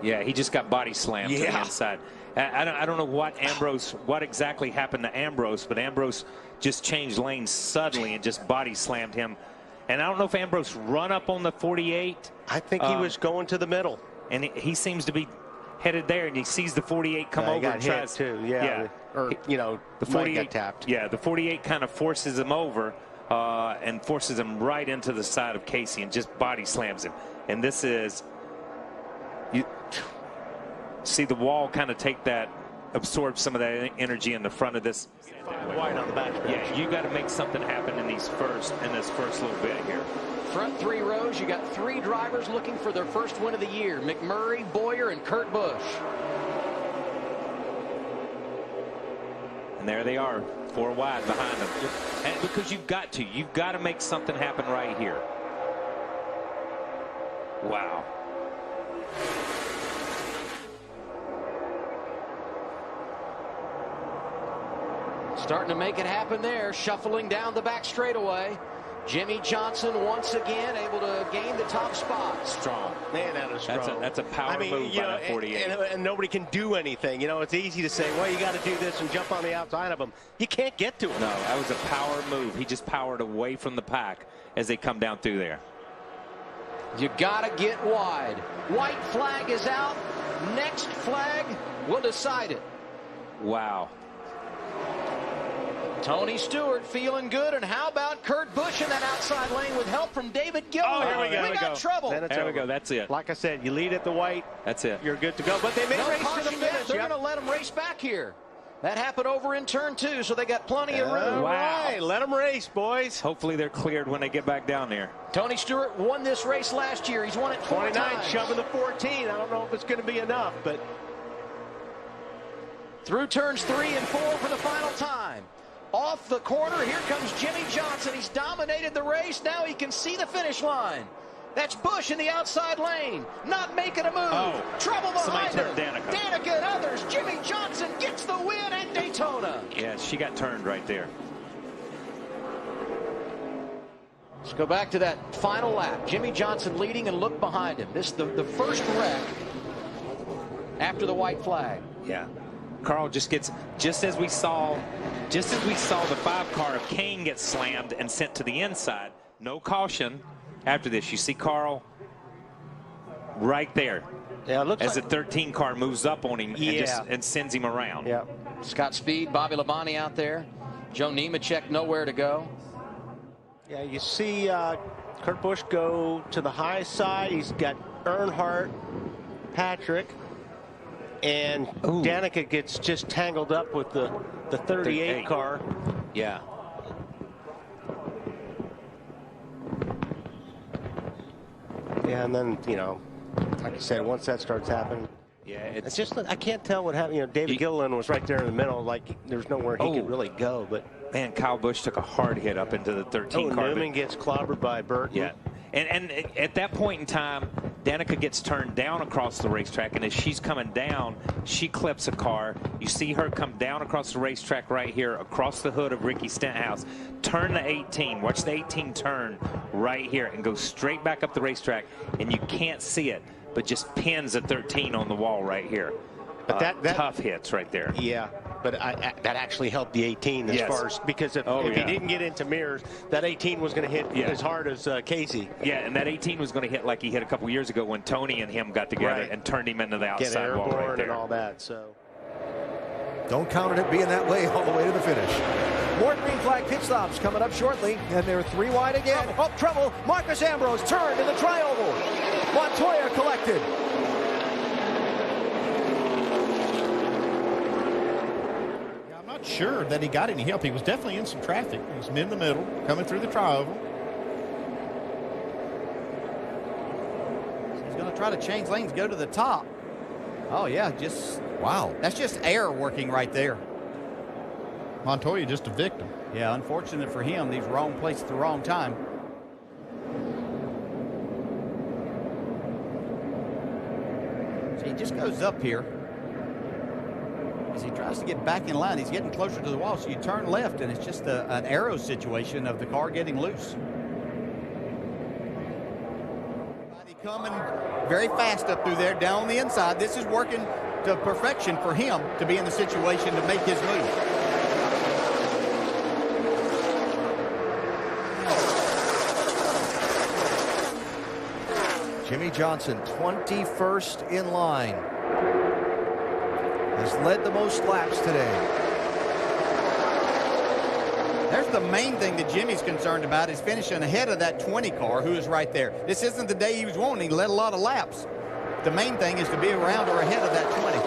L: Yeah, he just got body slammed to the inside. I don't know what exactly happened to Ambrose, but Ambrose just changed lanes suddenly and just body slammed him. And I don't know if Ambrose run up on the 48.
K: I think he was going to the middle.
L: And he seems to be headed there, and he sees the 48 come over and tries
K: to. Yeah. Or, you know, the 48 got tapped.
L: Yeah, the 48 kind of forces him over and forces him right into the side of Casey and just body slams him. And this is, you see the wall kind of absorb some of that energy in the front of this.
K: Wide on the back stretch.
L: Yeah, you got to make something happen in this first little bit here.
J: Front 3 rows, you got 3 drivers looking for their first win of the year: McMurray, Boyer, and Kurt Busch.
L: And there they are, 4 wide behind them. And because you've got to make something happen right here. Wow.
J: Starting to make it happen there, shuffling down the back straightaway. Jimmy Johnson once again able to gain the top spot.
L: Strong.
K: Man, that is strong.
L: That's a power move by that 48.
K: And nobody can do anything. You know, it's easy to say, well, you got to do this and jump on the outside of them. You can't get to him.
L: No, that was a power move. He just powered away from the pack as they come down through there.
J: You got to get wide. White flag is out. Next flag will decide it.
L: Wow.
J: Tony Stewart feeling good, and how about Kurt Busch in that outside lane with help from David Gilliland?
K: Oh, here we go.
J: We got trouble.
L: There we go. That's it.
K: Like I said, you lead at the white.
L: That's it.
K: You're good to go. But they may race to the finish.
J: They're going to let them race back here. That happened over in turn 2, so they got plenty of room.
K: Wow. Let them race, boys.
L: Hopefully they're cleared when they get back down there.
J: Tony Stewart won this race last year. He's won it 4 times.
K: Shoving the 14. I don't know if it's going to be enough, but
J: through turns 3 and 4 for the final time. Off the corner, here comes Jimmy Johnson. He's dominated the race. Now he can see the finish line. That's Busch in the outside lane, not making a move. Trouble behind him. Danica and others. Jimmy Johnson gets the win at Daytona.
L: Yeah, she got turned right there.
J: Let's go back to that final lap. Jimmy Johnson leading, and look behind him. This is the first wreck after the white flag.
L: Yeah. Carl just as we saw the 5 car of Kane get slammed and sent to the inside. No caution after this. You see Carl right there.
K: Yeah, it looks
L: as
K: like
L: the 13 car moves up on him and sends him around.
K: Yeah.
J: Scott Speed, Bobby Labonte out there. Joe Nemechek nowhere to go.
K: Yeah, you see Kurt Busch go to the high side. He's got Earnhardt, Patrick, and Danica gets just tangled up with the 38 car.
L: Yeah.
K: Yeah, and then, you know, like I said, once that starts happening.
L: Yeah,
K: it's just, I can't tell what happened. You know, David Gilliland was right there in the middle, like there's nowhere he could really go. But
L: man, Kyle Busch took a hard hit up into the 13 car.
K: Newman gets clobbered by Burton.
L: Yeah. And at that point in time, Danica gets turned down across the racetrack, and as she's coming down, she clips a car. You see her come down across the racetrack right here, across the hood of Ricky Stenhouse, turn the 18. Watch the 18 turn right here and go straight back up the racetrack, and you can't see it, but just pins a 13 on the wall right here.
K: But that
L: tough hits right there.
K: Yeah. but that actually helped the 18 as far as, because if he didn't get into mirrors, that 18 was going to hit as hard as Casey.
L: Yeah, and that 18 was going to hit like he hit a couple years ago when Tony and him got together and turned him into the outside wall right there.
K: And all that. So
M: don't count on it being that way all the way to the finish. More green flag pit stops coming up shortly, and they're 3 wide again. Oh, trouble! Marcus Ambrose turned in the tri-oval. Montoya collected.
N: Sure that he got any help. He was definitely in some traffic. He was in the middle, coming through the tri-oval.
O: He's going to try to change lanes, go to the top. Oh, yeah, just...
M: Wow.
O: That's just air working right there.
N: Montoya just a victim.
O: Yeah, unfortunate for him. He's wrong place at the wrong time. So he just goes up here. As he tries to get back in line, he's getting closer to the wall, so you turn left, and it's just an arrow situation of the car getting loose. Coming very fast up through there, down the inside. This is working to perfection for him to be in the situation to make his move.
M: Jimmy Johnson, 21st in line. Has led the most laps today.
O: There's the main thing that Jimmy's concerned about is finishing ahead of that 20 car who is right there. This isn't the day he was wanting. He led a lot of laps. The main thing is to be around or ahead of that 20.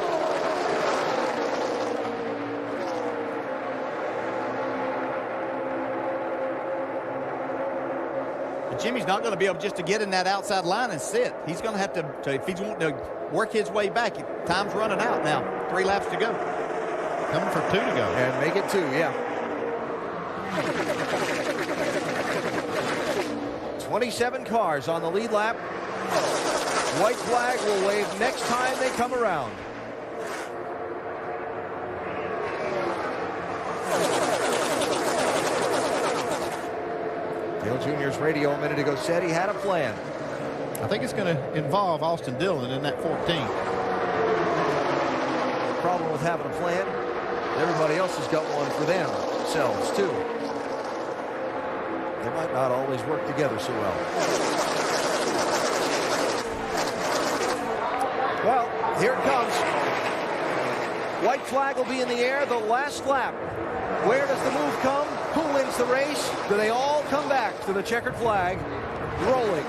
O: But Jimmy's not going to be able just to get in that outside line and sit. He's going to have to if he's wanting to work his way back, time's running out now. 3 laps to go.
N: Coming for 2 to go.
M: And make it 2, yeah. 27 cars on the lead lap. White flag will wave next time they come around. Dale Jr.'s radio a minute ago said he had a plan.
N: I think it's going to involve Austin Dillon in that 14.
M: The problem with having a plan, everybody else has got one for themselves too. They might not always work together so well. Well, here it comes. White flag will be in the air the last lap. Where does the move come? Who wins the race? Do they all come back to the checkered flag? Rolling.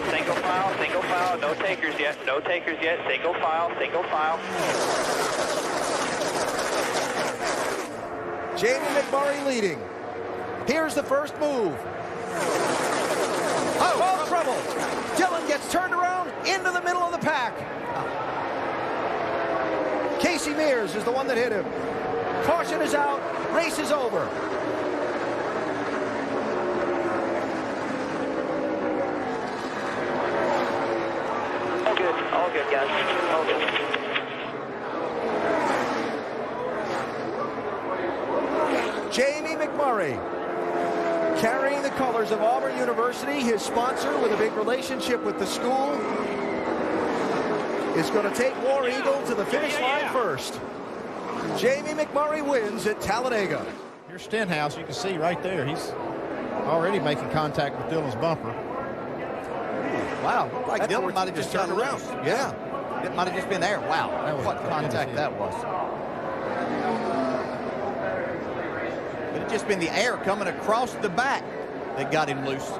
G: Single file, no takers yet, single file.
M: Jamie McMurray leading. Here's the first move. Oh, trouble. Dillon gets turned around into the middle of the pack. Casey Mears is the one that hit him. Caution is out. Race is over.
G: All good, guys. All good.
M: Jamie McMurray, carrying the colors of Auburn University, his sponsor with a big relationship with the school, is going to take War Eagle to the finish line first. Jamie McMurray wins at Talladega.
N: Here's Stenhouse. You can see right there. He's already making contact with Dillon's bumper.
O: Wow, looked like Dillon might have just turned around.
M: Yeah.
O: It might have just been there. Wow, what contact that was. It had just been the air coming across the back that got him loose.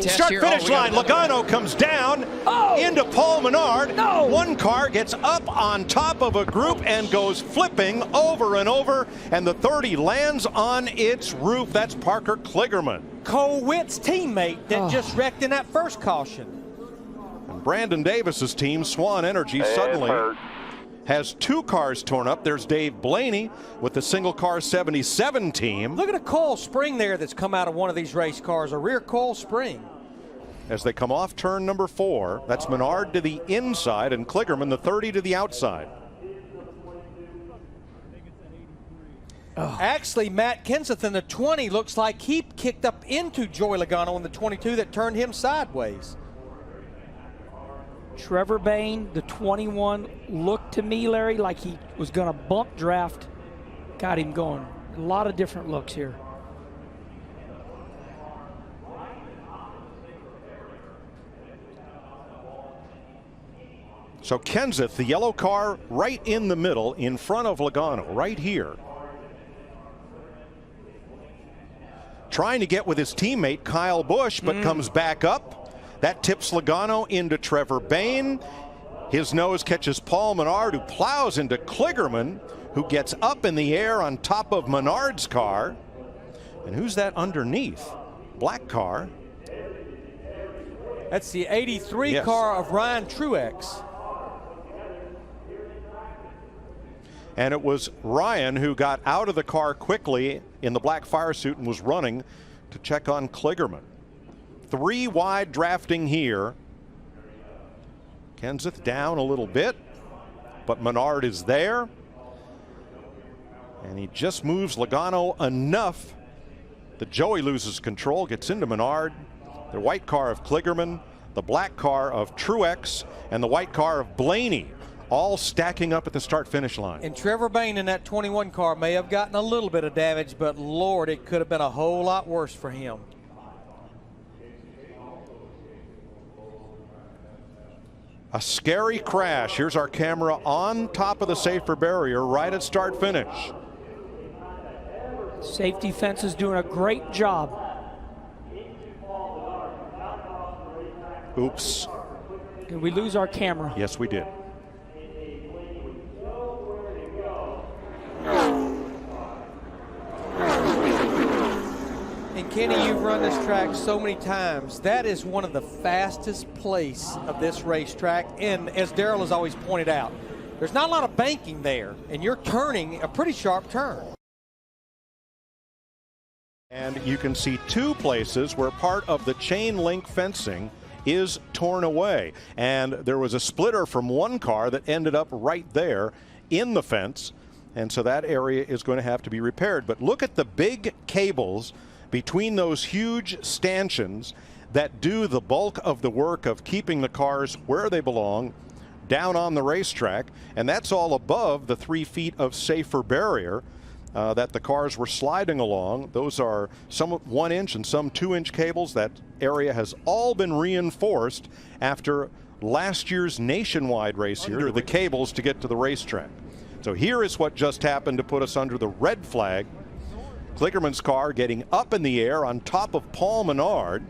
F: Start-finish line. Logano comes down into Paul Menard. One car gets up on top of a group and goes flipping over and over, and the 30 lands on its roof. That's Parker Kligerman.
P: Cole Witt's teammate that just wrecked in that first caution.
F: And Brandon Davis's team, Swan Energy, suddenly has 2 cars torn up. There's Dave Blaney with the single car 77 team.
P: Look at a coil spring there that's come out of one of these race cars, a rear coil spring.
F: As they come off turn number 4, that's Menard to the inside and Kligerman, the 30, to the outside.
P: Actually, Matt Kenseth in the 20 looks like he kicked up into Joey Logano in the 22 that turned him sideways.
H: Trevor Bayne, the 21, looked to me, Larry, like he was going to bump draft. Got him going. A lot of different looks here.
F: So Kenseth, the yellow car, right in the middle, in front of Logano, right here. Trying to get with his teammate Kyle Busch, but comes back up. That tips Logano into Trevor Bayne. His nose catches Paul Menard, who plows into Kligerman, who gets up in the air on top of Menard's car. And who's that underneath? Black car.
P: That's the 83 car of Ryan Truex.
F: And it was Ryan who got out of the car quickly in the black fire suit and was running to check on Kligerman. 3 wide drafting here. Kenseth down a little bit, but Menard is there. And he just moves Logano enough that Joey loses control, gets into Menard. The white car of Kligerman, the black car of Truex, and the white car of Blaney, all stacking up at the start-finish line.
P: And Trevor Bayne in that 21 car may have gotten a little bit of damage, but Lord, it could have been a whole lot worse for him.
F: A scary crash. Here's our camera on top of the safer barrier right at start-finish.
H: Safety fence is doing a great job.
F: Oops.
H: Did we lose our camera?
F: Yes, we did.
P: And Kenny, you've run this track so many times. That is one of the fastest places of this racetrack. And as Darrell has always pointed out, there's not a lot of banking there, and you're turning a pretty sharp turn.
F: And you can see 2 places where part of the chain link fencing is torn away. And there was a splitter from one car that ended up right there in the fence. And so that area is going to have to be repaired. But look at the big cables between those huge stanchions that do the bulk of the work of keeping the cars where they belong down on the racetrack. And that's all above the 3 feet of safer barrier that the cars were sliding along. Those are some 1-inch and some 2-inch cables. That area has all been reinforced after last year's nationwide race here, under the cables to get to the racetrack. So here is what just happened to put us under the red flag. Kligerman's car getting up in the air on top of Paul Menard,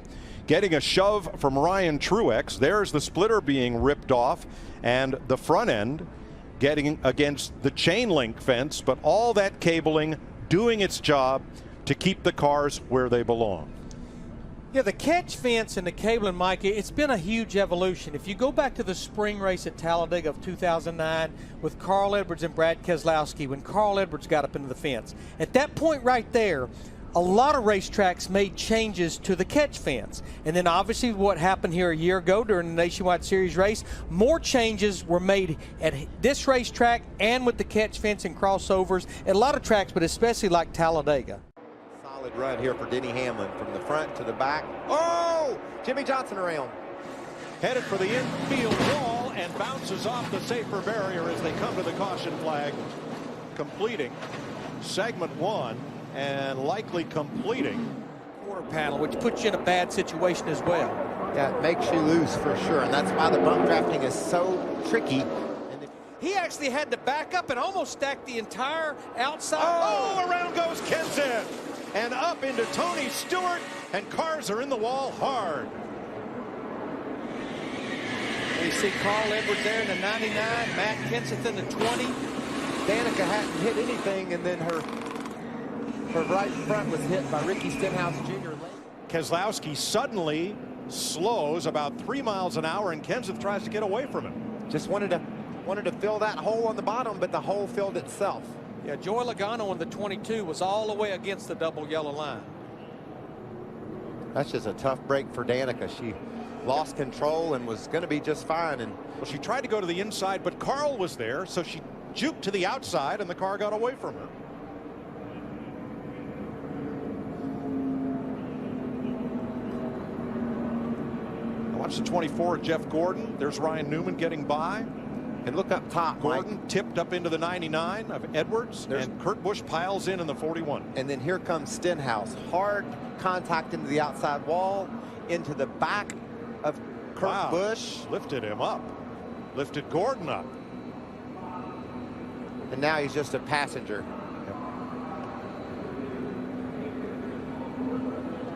F: getting a shove from Ryan Truex. There's the splitter being ripped off, and the front end getting against the chain link fence, but all that cabling doing its job to keep the cars where they belong.
P: Yeah, the catch fence and the cabling, Mike, it's been a huge evolution. If you go back to the spring race at Talladega of 2009 with Carl Edwards and Brad Keselowski, when Carl Edwards got up into the fence, at that point right there, a lot of racetracks made changes to the catch fence. And then obviously what happened here a year ago during the Nationwide Series race, more changes were made at this racetrack and with the catch fence and crossovers at a lot of tracks, but especially like Talladega.
M: Solid run here for Denny Hamlin from the front to the back. Oh, Jimmy Johnson around.
F: Headed for the infield wall and bounces off the safer barrier as they come to the caution flag, completing segment 1 and likely completing
P: quarter panel, which puts you in a bad situation as well.
M: Yeah, it makes you lose for sure, and that's why the bump drafting is so tricky.
P: He actually had to back up and almost stack the entire outside.
F: Oh, around goes Kenseth. and up into Tony Stewart, and cars are in the wall hard.
C: You see Carl Edwards there in the 99, Matt Kenseth in the 20.
I: Danica hadn't hit anything, and then her right front was hit by Ricky Stenhouse Jr.
F: Keselowski suddenly slows about 3 miles an hour, and Kenseth tries to get away from him.
I: Just wanted to fill that hole on the bottom, but the hole filled itself.
P: Yeah, Joey Logano in the 22 was all the way against the double yellow line.
I: That's just a tough break for Danica. She lost control and was going to be just fine. And
F: well, she tried to go to the inside, but Carl was there, so she juked to the outside, and the car got away from her. Watch the 24, Jeff Gordon. There's Ryan Newman getting by.
I: And look up top,
F: Gordon
I: Mike.
F: Tipped up into the 99 of Edwards, and Kurt Busch piles in the 41.
I: And then here comes Stenhouse. Hard contact into the outside wall, into the back of Kurt Busch.
F: Lifted him up. Lifted Gordon up.
I: And now he's just a passenger.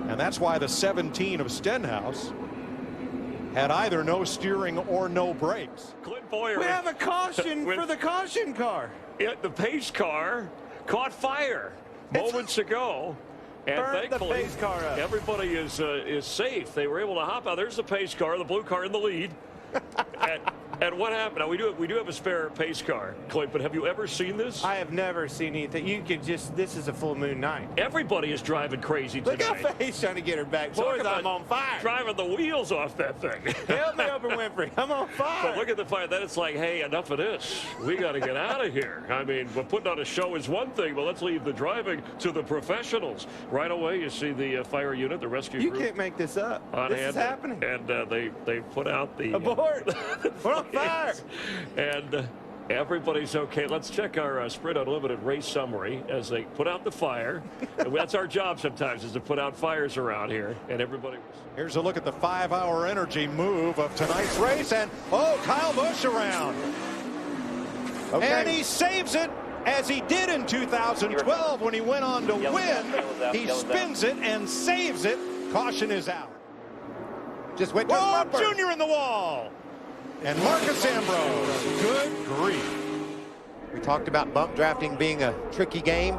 F: And that's why the 17 of Stenhouse had either no steering or no brakes.
Q: Clint Boyer.
R: We have a caution for the caution car.
Q: The pace car caught fire moments ago. And
R: Burned the
Q: thankfully,
R: pace car up.
Q: everybody is safe. They were able to hop out. There's the pace car, the blue car in the lead. And what happened? Now, we do have a spare pace car, Clint, but have you ever seen this?
R: I have never seen anything. You could just, this is a full moon night.
Q: Everybody is driving crazy
R: Look
Q: tonight.
R: how Faye's trying to get her back.
Q: Talk
R: Boys,
Q: about
R: I'm on fire.
Q: Driving the wheels off that thing.
R: Help me, Oprah Winfrey. I'm on fire.
Q: But look at the fire. Then it's like, hey, enough of this. We got to get out of here. I mean, but putting on a show is one thing, but let's leave the driving to the professionals. Right away, you see the fire unit, the rescue
R: You
Q: group.
R: can't make this up.
Q: On
R: This
Q: hand,
R: is happening.
Q: And they put out the
R: Abort. We're on fire.
Q: And everybody's okay. Let's check our Sprint Unlimited race summary as they put out the fire. And that's our job sometimes, is to put out fires around here. And everybody.
F: Here's a look at the 5-hour energy move of tonight's race. And, oh, Kyle Busch around.
I: Okay.
F: And he saves it, as he did in 2012 when he went on to win. He spins it and saves it. Caution is out.
I: Just went to
F: Whoa,
I: bumper.
F: Junior in the wall. And Marcus Ambrose. Good grief.
I: We talked about bump drafting being a tricky game.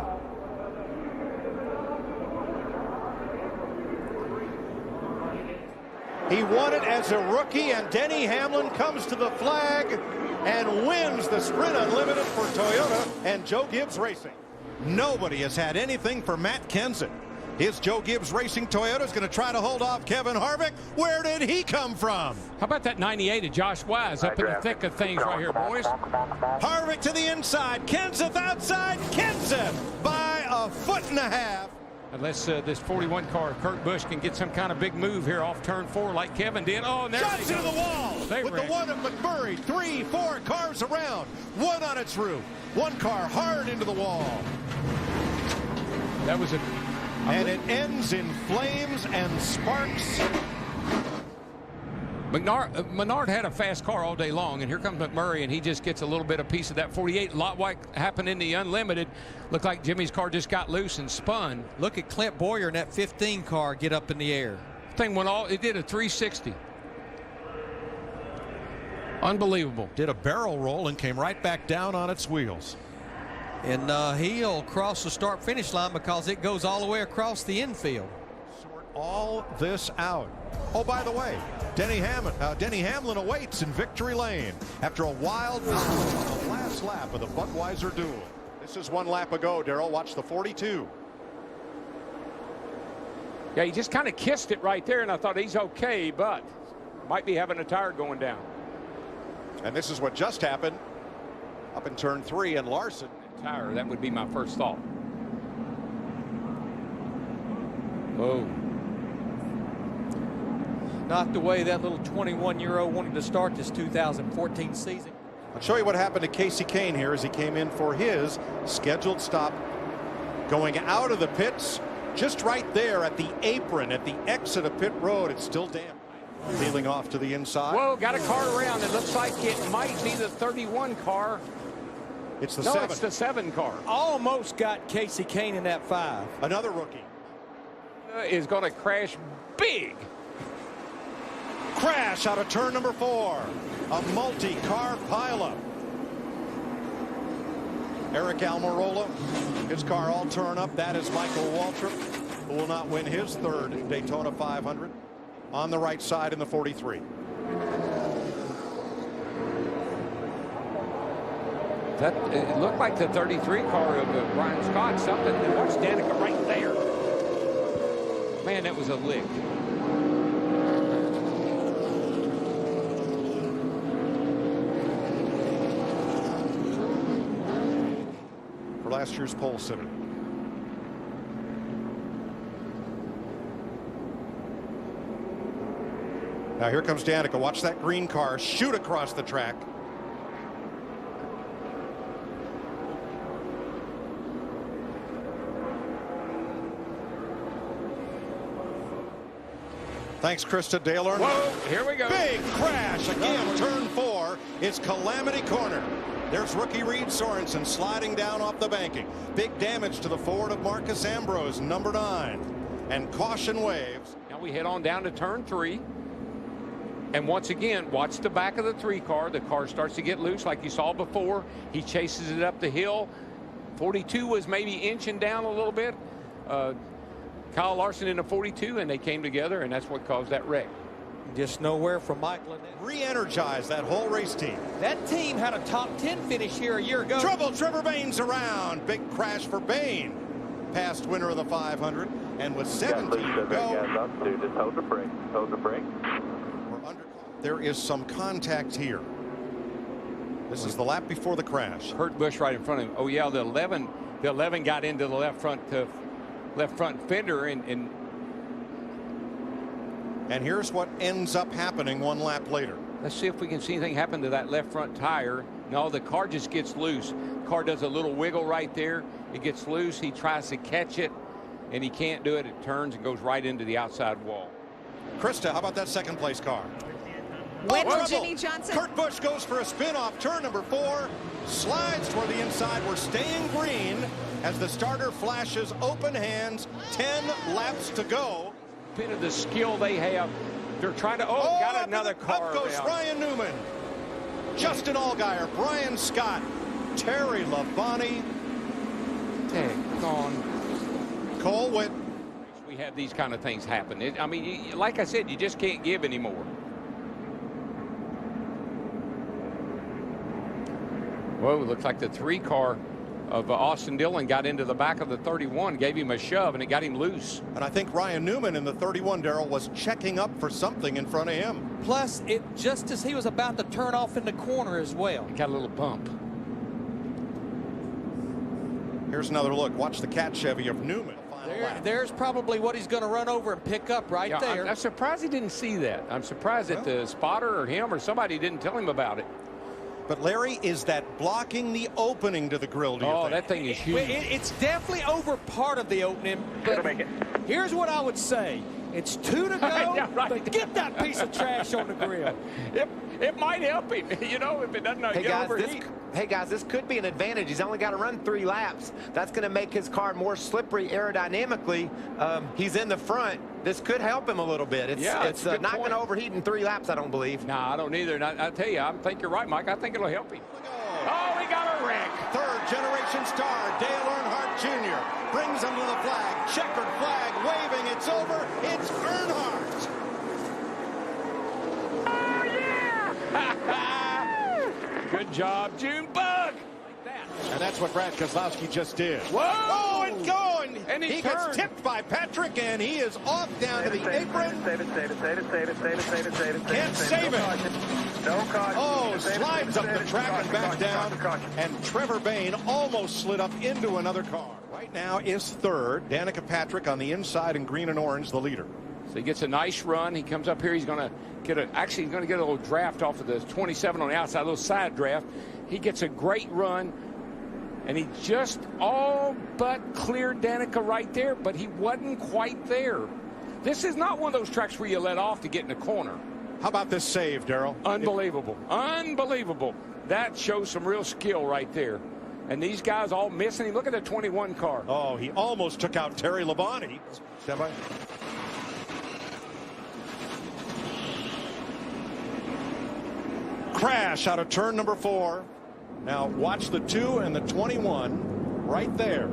F: He won it as a rookie, and Denny Hamlin comes to the flag and wins the Sprint Unlimited for Toyota and Joe Gibbs Racing. Nobody has had anything for Matt Kenseth. His Joe Gibbs Racing Toyota is going to try to hold off Kevin Harvick. Where did he come from?
A: How about that 98 of Josh Wise up in the thick of things right here, boys?
F: Harvick to the inside. Kenseth outside. Kenseth by 1.5 feet.
A: Unless this 41 car, Kurt Busch, can get some kind of big move here off turn 4 like Kevin did. Oh, and there
F: Shots into the wall
A: They
F: with
A: wrecked.
F: the one of McMurray. 3, 4 cars around. One on its roof. One car hard into the wall.
A: That was a...
F: And it ends in flames and sparks.
A: Menard had a fast car all day long, and here comes McMurray, and he just gets a little bit of piece of that 48. A lot like happened in the Unlimited. Looked like Jimmy's car just got loose and spun.
C: Look at Clint Boyer in that 15 car get up in the air.
A: Thing went all, it did a 360. Unbelievable.
F: Did a barrel roll and came right back down on its wheels.
C: And he'll cross the start-finish line because it goes all the way across the infield.
F: Sort all this out. Oh, by the way, Denny Hamlin awaits in victory lane after a wild pursuit on the last lap of the Budweiser duel. This is 1 lap ago, Darrell. Watch the 42.
A: Yeah, he just kind of kissed it right there, and I thought he's okay, but might be having a tire going down.
F: And this is what just happened up in turn 3, and Larson.
A: Tire, that would be my first thought. Oh.
P: Not the way that little 21-year-old wanted to start this 2014 season.
F: I'll show you what happened to Casey Kane here as he came in for his scheduled stop. Going out of the pits, just right there at the apron, at the exit of pit road. It's still damp. Peeling off to the inside.
A: Whoa, got a car around. It looks like it might be the 31 car.
F: It's the
A: no,
F: 7.
A: it's the 7 car.
P: Almost got Casey Kane in that 5.
F: Another rookie.
A: Is going to crash big.
F: Crash out of turn number 4. A multi-car pileup. Eric Almirola, his car all torn up. That is Michael Waltrip, who will not win his 3rd Daytona 500. On the right side in the 43.
A: It looked like the 33 car of Brian Scott. Something. And watch Danica right there. Man, that was a lick.
F: For last year's pole sitter. Now here comes Danica. Watch that green car shoot across the track. Thanks, Krista. Dale Earnhardt.
A: Whoa, here we go.
F: Big crash again. Turn 4. It's Calamity Corner. There's rookie Reed Sorensen sliding down off the banking. Big damage to the forward of Marcus Ambrose, number 9. And caution waves.
A: Now we head on down to turn 3. And once again, watch the back of the 3 car. The car starts to get loose like you saw before. He chases it up the hill. 42 was maybe inching down a little bit. Kyle Larson in the 42, and they came together, and that's what caused that wreck.
P: Just nowhere from Michael.
F: Re-energized that whole race team.
P: That team had a top 10 finish here a year ago.
F: Trouble. Trevor Bayne's around. Big crash for Bayne. Past winner of the 500, and with 17 to go.
G: Just hold the brake. Hold the brake.
F: There is some contact here. This is the lap before the crash.
A: Kurt Busch right in front of him. Oh yeah, the 11 got into the left front fender, and
F: here's what ends up happening one lap later.
A: Let's see if we can see anything happen to that left front tire. No, the car just gets loose. Car does a little wiggle right there. It gets loose. He tries to catch it, and he can't do it. It turns and goes right into the outside wall.
F: Krista, how about that second place car?
S: Wendell Jimmy Johnson.
F: Kurt Busch goes for a spin off turn number 4. Slides toward the inside. We're staying green as the starter flashes open hands. 10 laps to go.
A: Bit of the skill they have. They're trying to. Oh, got another car.
F: Up goes Ryan Newman. Justin Allgaier, Brian Scott, Terry Labonte. Cole Witt.
A: We have these kind of things happen. I mean, like I said, you just can't give anymore. Well, it looks like the 3 car of Austin Dillon got into the back of the 31, gave him a shove, and it got him loose.
F: And I think Ryan Newman in the 31, Darrell, was checking up for something in front of him.
P: Plus, it just as he was about to turn off in the corner as well.
A: He got a little bump.
F: Here's another look. Watch the cat Chevy of Newman.
P: There's probably what he's going to run over and pick up right there.
A: I'm surprised he didn't see that. I'm surprised that the spotter or him or somebody didn't tell him about it.
F: But Larry, is that blocking the opening to the grill, do you think?
A: That thing is huge.
P: It's definitely over part of the opening. But here's what I would say. It's 2 to go,
A: Yeah, right.
P: but get that piece of trash on the grill.
A: It might help him, you know, if it doesn't get overheat.
I: Hey guys, this could be an advantage. He's only got to run 3 laps. That's going to make his car more slippery aerodynamically. He's in the front. This could help him a little bit. It's not going to overheat in 3 laps, I don't believe.
A: No, I don't either. And I tell you, I think you're right, Mike. I think it'll help him. Oh, he got a wreck.
F: 3rd generation star, Dale Earnhardt Jr. brings him to the flag. Checkered flag waving. It's over. It's Earnhardt.
A: Oh, yeah. Good job, Junebug.
F: And that's what Brad Keselowski just did.
A: Whoa!
F: Oh, and going!
A: And he
F: gets tipped by Patrick, and he is off down to the apron.
G: Save it.
F: Can't save it.
G: No caution.
F: Oh, slides up the track and back down. And Trevor Bayne almost slid up into another car. Right now is 3rd. Danica Patrick on the inside in green and orange, the leader.
A: So he gets a nice run. He comes up here. He's going to get a little draft off of the 27 on the outside, a little side draft. He gets a great run. And he just all but cleared Danica right there, but he wasn't quite there. This is not one of those tracks where you let off to get in the corner.
F: How about this save, Darrell?
A: Unbelievable. Unbelievable. That shows some real skill right there. And these guys all missing him. Look at the 21 car.
F: Oh, he almost took out Terry Labonte. Stand by. Crash out of turn number 4. Now watch the 2 and the 21 right there.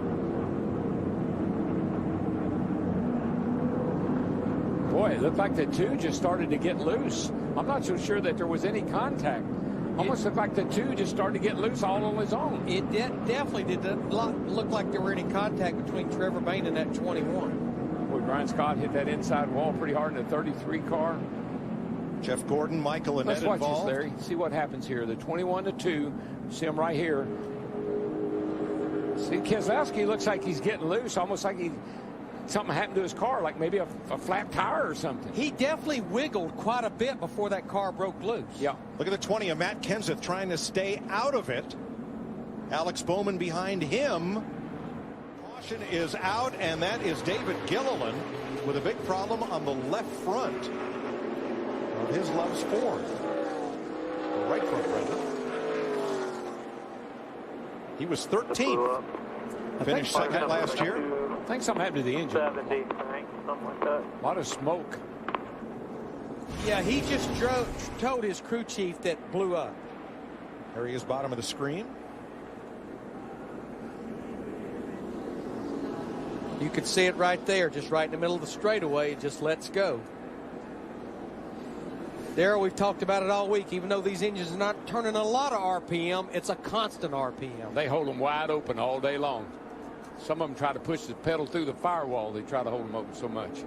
A: Boy, it looked like the 2 just started to get loose. I'm not so sure that there was any contact. Almost looked like the 2 just started to get loose all on his own.
C: It definitely did not look like there were any contact between Trevor Bayne and that 21.
A: Boy, Brian Scott hit that inside wall pretty hard in the 33 car.
F: Jeff Gordon, Michael Annette
A: Let's watch
F: involved.
A: this, Larry. See what happens here. The 21 to 2. See him right here. See, Keselowski looks like he's getting loose, almost like something happened to his car, like maybe a flat tire or something.
C: He definitely wiggled quite a bit before that car broke loose.
A: Yeah.
F: Look at the 20 of Matt Kenseth trying to stay out of it. Alex Bowman behind him. Caution is out, and that is David Gilliland with a big problem on the left front of his Love's Ford. The right front, rather. He was 13th. Finished second last year.
A: I think something happened to the engine.
G: 70, I think, something like that.
A: A lot of smoke.
C: Yeah, he just told his crew chief that blew up.
F: There he is, bottom of the screen.
C: You could see it right there, just right in the middle of the straightaway. It just lets go. Darrell, we've talked about it all week. Even though these engines are not turning a lot of RPM, it's a constant RPM.
A: They hold them wide open all day long. Some of them try to push the pedal through the firewall. They try to hold them open so much.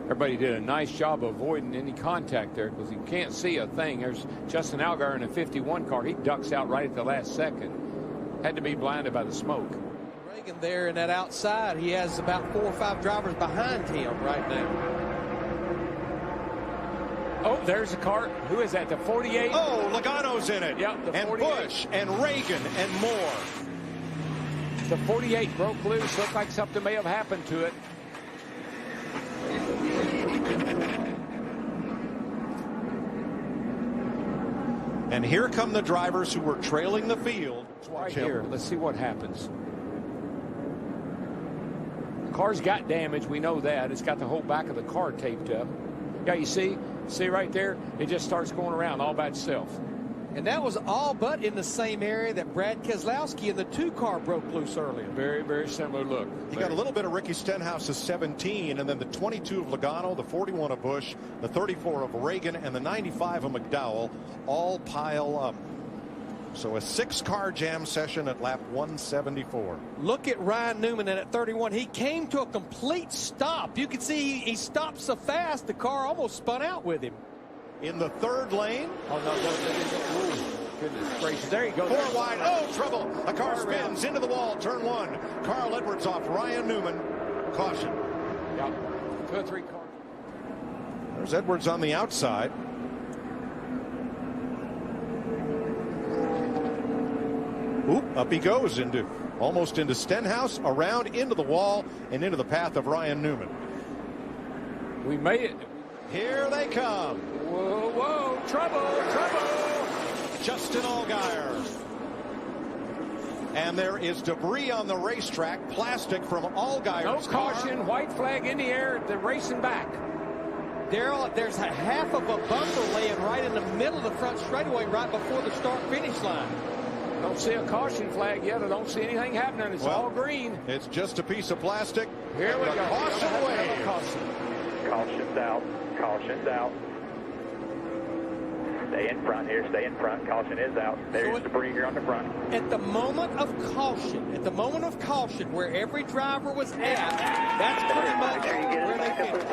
A: Everybody did a nice job of avoiding any contact there because you can't see a thing. There's Justin Allgaier in a 51 car. He ducks out right at the last second. Had to be blinded by the smoke.
C: Reagan there in that outside, he has about 4 or 5 drivers behind him right now.
A: Oh, there's a car. Who is that? The 48?
F: Oh, Logano's in it.
A: Yep, the
F: and
A: 48.
F: Bush and Reagan and more.
A: The 48 broke loose. Looked like something may have happened to it.
F: And here come the drivers who were trailing the field.
A: Right here. Let's see what happens. The car's got damage. We know that. It's got the whole back of the car taped up. Yeah, you see? See right there? It just starts going around all by itself.
C: And that was all but in the same area that Brad Keselowski in the 2 car broke loose earlier.
A: Very, very similar look.
F: You got a little bit of Ricky Stenhouse's 17, and then the 22 of Logano, the 41 of Bush, the 34 of Reagan, and the 95 of McDowell all pile up. So a 6-car jam session at lap 174.
C: Look at Ryan Newman at 31. He came to a complete stop. You can see he stopped so fast the car almost spun out with him.
F: In the 3rd lane.
A: Oh, no. Goodness gracious. There you go.
F: 4 wide. Oh, trouble. A car spins into the wall. Turn 1. Carl Edwards off Ryan Newman. Caution.
A: Yep. 2 or 3 cars.
F: There's Edwards on the outside. Oop, up he goes almost into Stenhouse, around into the wall and into the path of Ryan Newman.
A: We made it.
F: Here they come.
A: Whoa, whoa, trouble.
F: Justin Allgaier. And there is debris on the racetrack, plastic from Allgaier's
A: No caution, white flag in the air, they're racing back.
C: Darrell, there's a half of a bumper laying right in the middle of the front straightaway right before the start-finish line.
A: Don't see a caution flag yet. I don't see anything happening. It's all green.
F: It's just a piece of plastic.
A: Here we go.
F: Caution wave.
G: Caution's out. Caution's out. Stay in front here. Stay in front. Caution is out. There's debris here on the front.
C: At the moment of caution, where every driver was at, that's pretty much where they finished.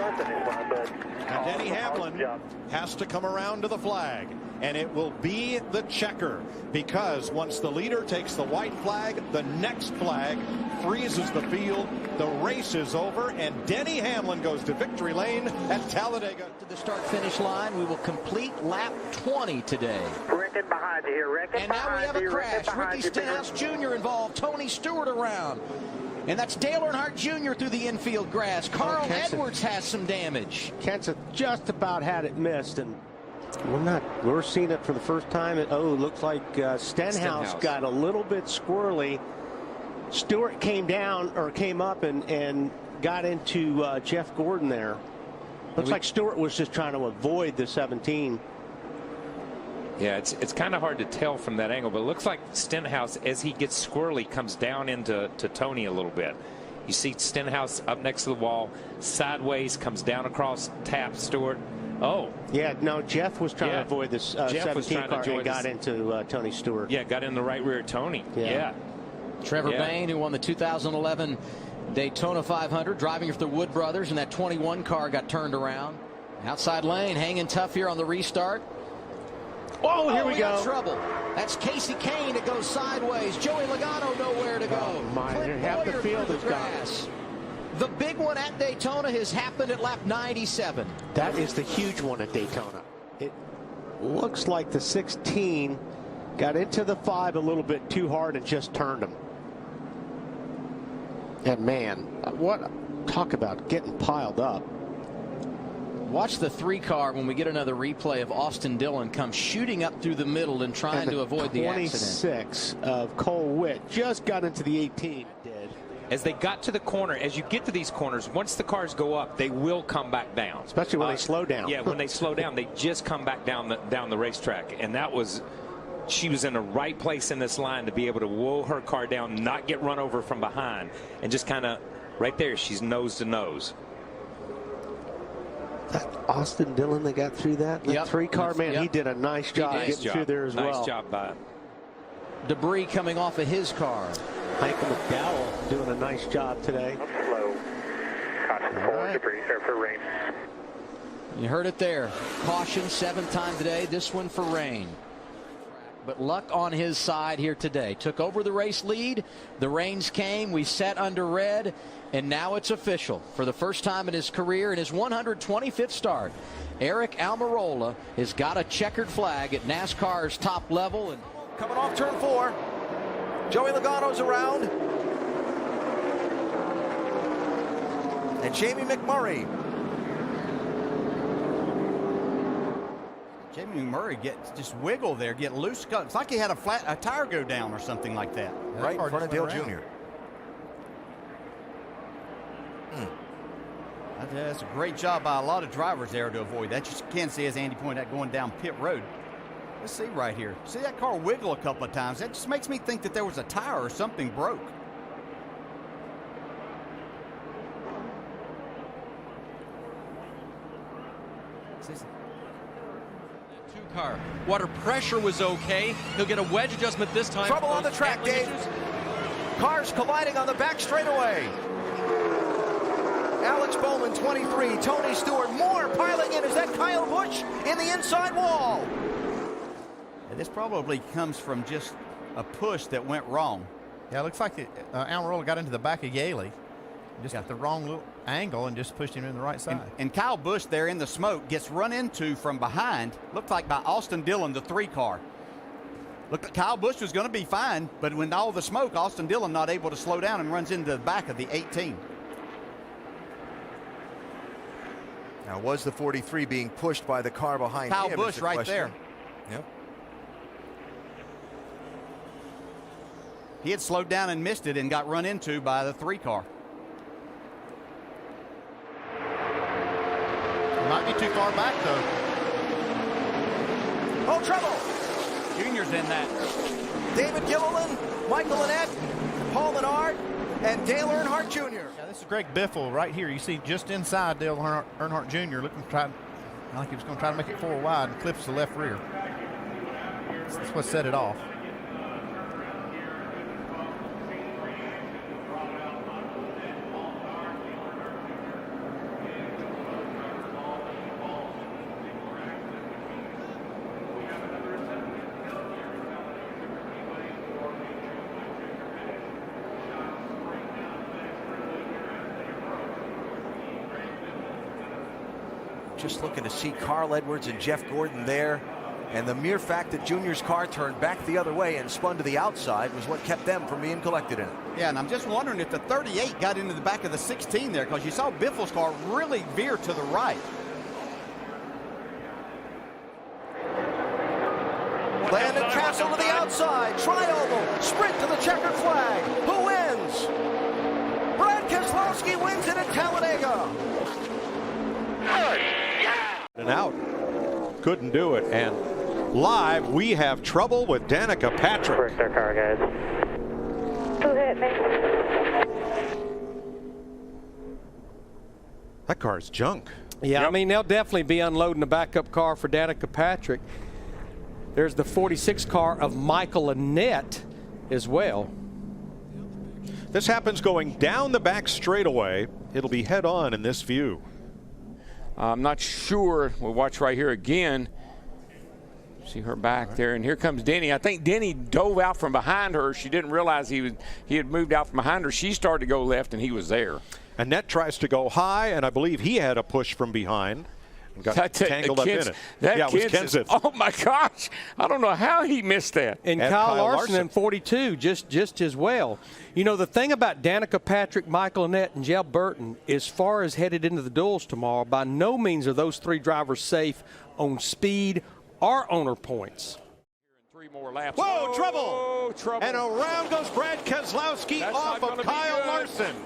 F: And Denny Hamlin has to come around to the flag. And it will be the checker, because once the leader takes the white flag, the next flag freezes the field. The race is over, and Denny Hamlin goes to victory lane at Talladega.
J: To the start-finish line, we will complete lap 20 today.
G: Rickon behind you here, Rickon.
J: And now we have a crash. Ricky Stenhouse Jr. involved. Tony Stewart around. And that's Dale Earnhardt Jr. through the infield grass. Carl Edwards has some damage.
K: Kenseth just about had it missed, and We're seeing it for the first time. It looks like Stenhouse got a little bit squirrely. Stewart came up and got into Jeff Gordon there. Looks like Stewart was just trying to avoid the 17.
L: Yeah, it's kind of hard to tell from that angle, but it looks like Stenhouse, as he gets squirrely, comes down into Tony a little bit. You see Stenhouse up next to the wall, sideways, comes down across, taps Stewart. Oh.
K: Yeah, no, Jeff was trying to avoid this 17 car and got into Tony Stewart.
L: Yeah, got in the right rear of Tony. Yeah.
T: Trevor Bayne, who won the 2011 Daytona 500, driving for the Wood brothers, and that 21 car got turned around. Outside lane, hanging tough here on the restart.
K: Oh, here we go.
T: Got trouble. That's Casey Kane that goes sideways. Joey Logano nowhere to go.
K: Oh, my. Half the field is gone.
T: The big one at Daytona has happened at lap 97.
K: That is the huge one at Daytona. It looks like the 16 got into the 5 a little bit too hard and just turned him. And man, talk about getting piled up.
T: Watch the 3 car when we get another replay of Austin Dillon come shooting up through the middle and trying to avoid the accident.
K: 26 of Cole Witt just got into the 18. Did.
L: As they got to the corner, as you get to these corners, once the cars go up, they will come back down.
K: Especially when they slow down.
L: Yeah, when they slow down, they just come back down the racetrack. And that was, she was in the right place in this line to be able to whoa her car down, not get run over from behind, and just kind of right there, she's nose to nose.
K: That Austin Dillon that got through that? That 3 car, man, he did a nice job getting through there as well.
L: Nice job by him.
T: Debris coming off of his car.
K: Michael McDowell doing a nice job today.
G: Slow. Caution for debris for rain.
T: You heard it there. Caution, 7th time today. This one for rain. But luck on his side here today. Took over the race lead. The rains came. We sat under red. And now it's official. For the first time in his career, in his 125th start, Eric Almirola has got a checkered flag at NASCAR's top level. And
M: coming off turn 4. Joey Logano's around. And Jamie McMurray. Jamie McMurray just wiggle there, get loose. It's like he had a tire go down or something like that. Right in front of Dale Jr. That's a great job by a lot of drivers there to avoid that. You can see, as Andy pointed out, going down pit road. Let's see right here. See that car wiggle a couple of times. That just makes me think that there was a tire or something broke.
D: Car. Water pressure was okay. He'll get a wedge adjustment this time.
M: Trouble on the track, Dave. Cars colliding on the back straightaway. Alex Bowman, 23. Tony Stewart, more piling in. Is that Kyle Busch in the inside wall? And this probably comes from just a push that went wrong.
N: Yeah, it looks like Almirola got into the back of Yaley. Just got the wrong little angle and just pushed him in the right side.
M: And Kyle Busch there in the smoke gets run into from behind, looked like by Austin Dillon, the 3 car. Looked like Kyle Busch was going to be fine, but when all the smoke, Austin Dillon not able to slow down and runs into the back of the 18.
U: Now, was the 43 being pushed by the car behind
M: Kyle
U: him?
M: Busch right there.
U: Yep.
M: He had slowed down and missed it and got run into by the 3 car.
N: Might be too far back, though.
M: Oh, trouble! Junior's in that. David Gilliland, Michael Annette, Paul Menard, and Dale Earnhardt Jr.
N: Yeah, this is Greg Biffle right here. You see just inside Dale Earnhardt Jr. looking to try, like he was going to try to make it 4 wide and clips the left rear. That's what set it off.
U: Just looking to see Carl Edwards and Jeff Gordon there. And the mere fact that Junior's car turned back the other way and spun to the outside was what kept them from being collected in it.
M: Yeah, and I'm just wondering if the 38 got into the back of the 16 there, because you saw Biffle's car really veer to the right. Landon Castle to the outside. Tri-oval. Sprint to the checkered flag. Who wins? Brad Keselowski wins it at Talladega.
F: And out. Couldn't do it. And live, we have trouble with Danica Patrick.
G: Where's their car, guys? Who hit me?
F: That car's junk.
C: Yeah, I mean, they'll definitely be unloading the backup car for Danica Patrick. There's the 46 car of Michael Annett as well.
F: This happens going down the back straightaway. It'll be head on in this view.
A: I'm not sure. We'll watch right here again. See her back there, and here comes Denny. I think Denny dove out from behind her. She didn't realize he had moved out from behind her. She started to go left, and he was there.
F: Annett tries to go high, and I believe he had a push from behind. And got tangled up in it.
A: That
F: it was Kenseth.
A: Oh, my gosh. I don't know how he missed that.
C: And Kyle Larson in 42 just as well. You know, the thing about Danica Patrick, Michael Annett, and Jeb Burton, as far as headed into the duels tomorrow, by no means are those three drivers safe on speed or owner points.
A: 3 more laps.
F: Whoa, trouble!
A: Oh, trouble.
F: And around goes Brad Keselowski off of Kyle Larson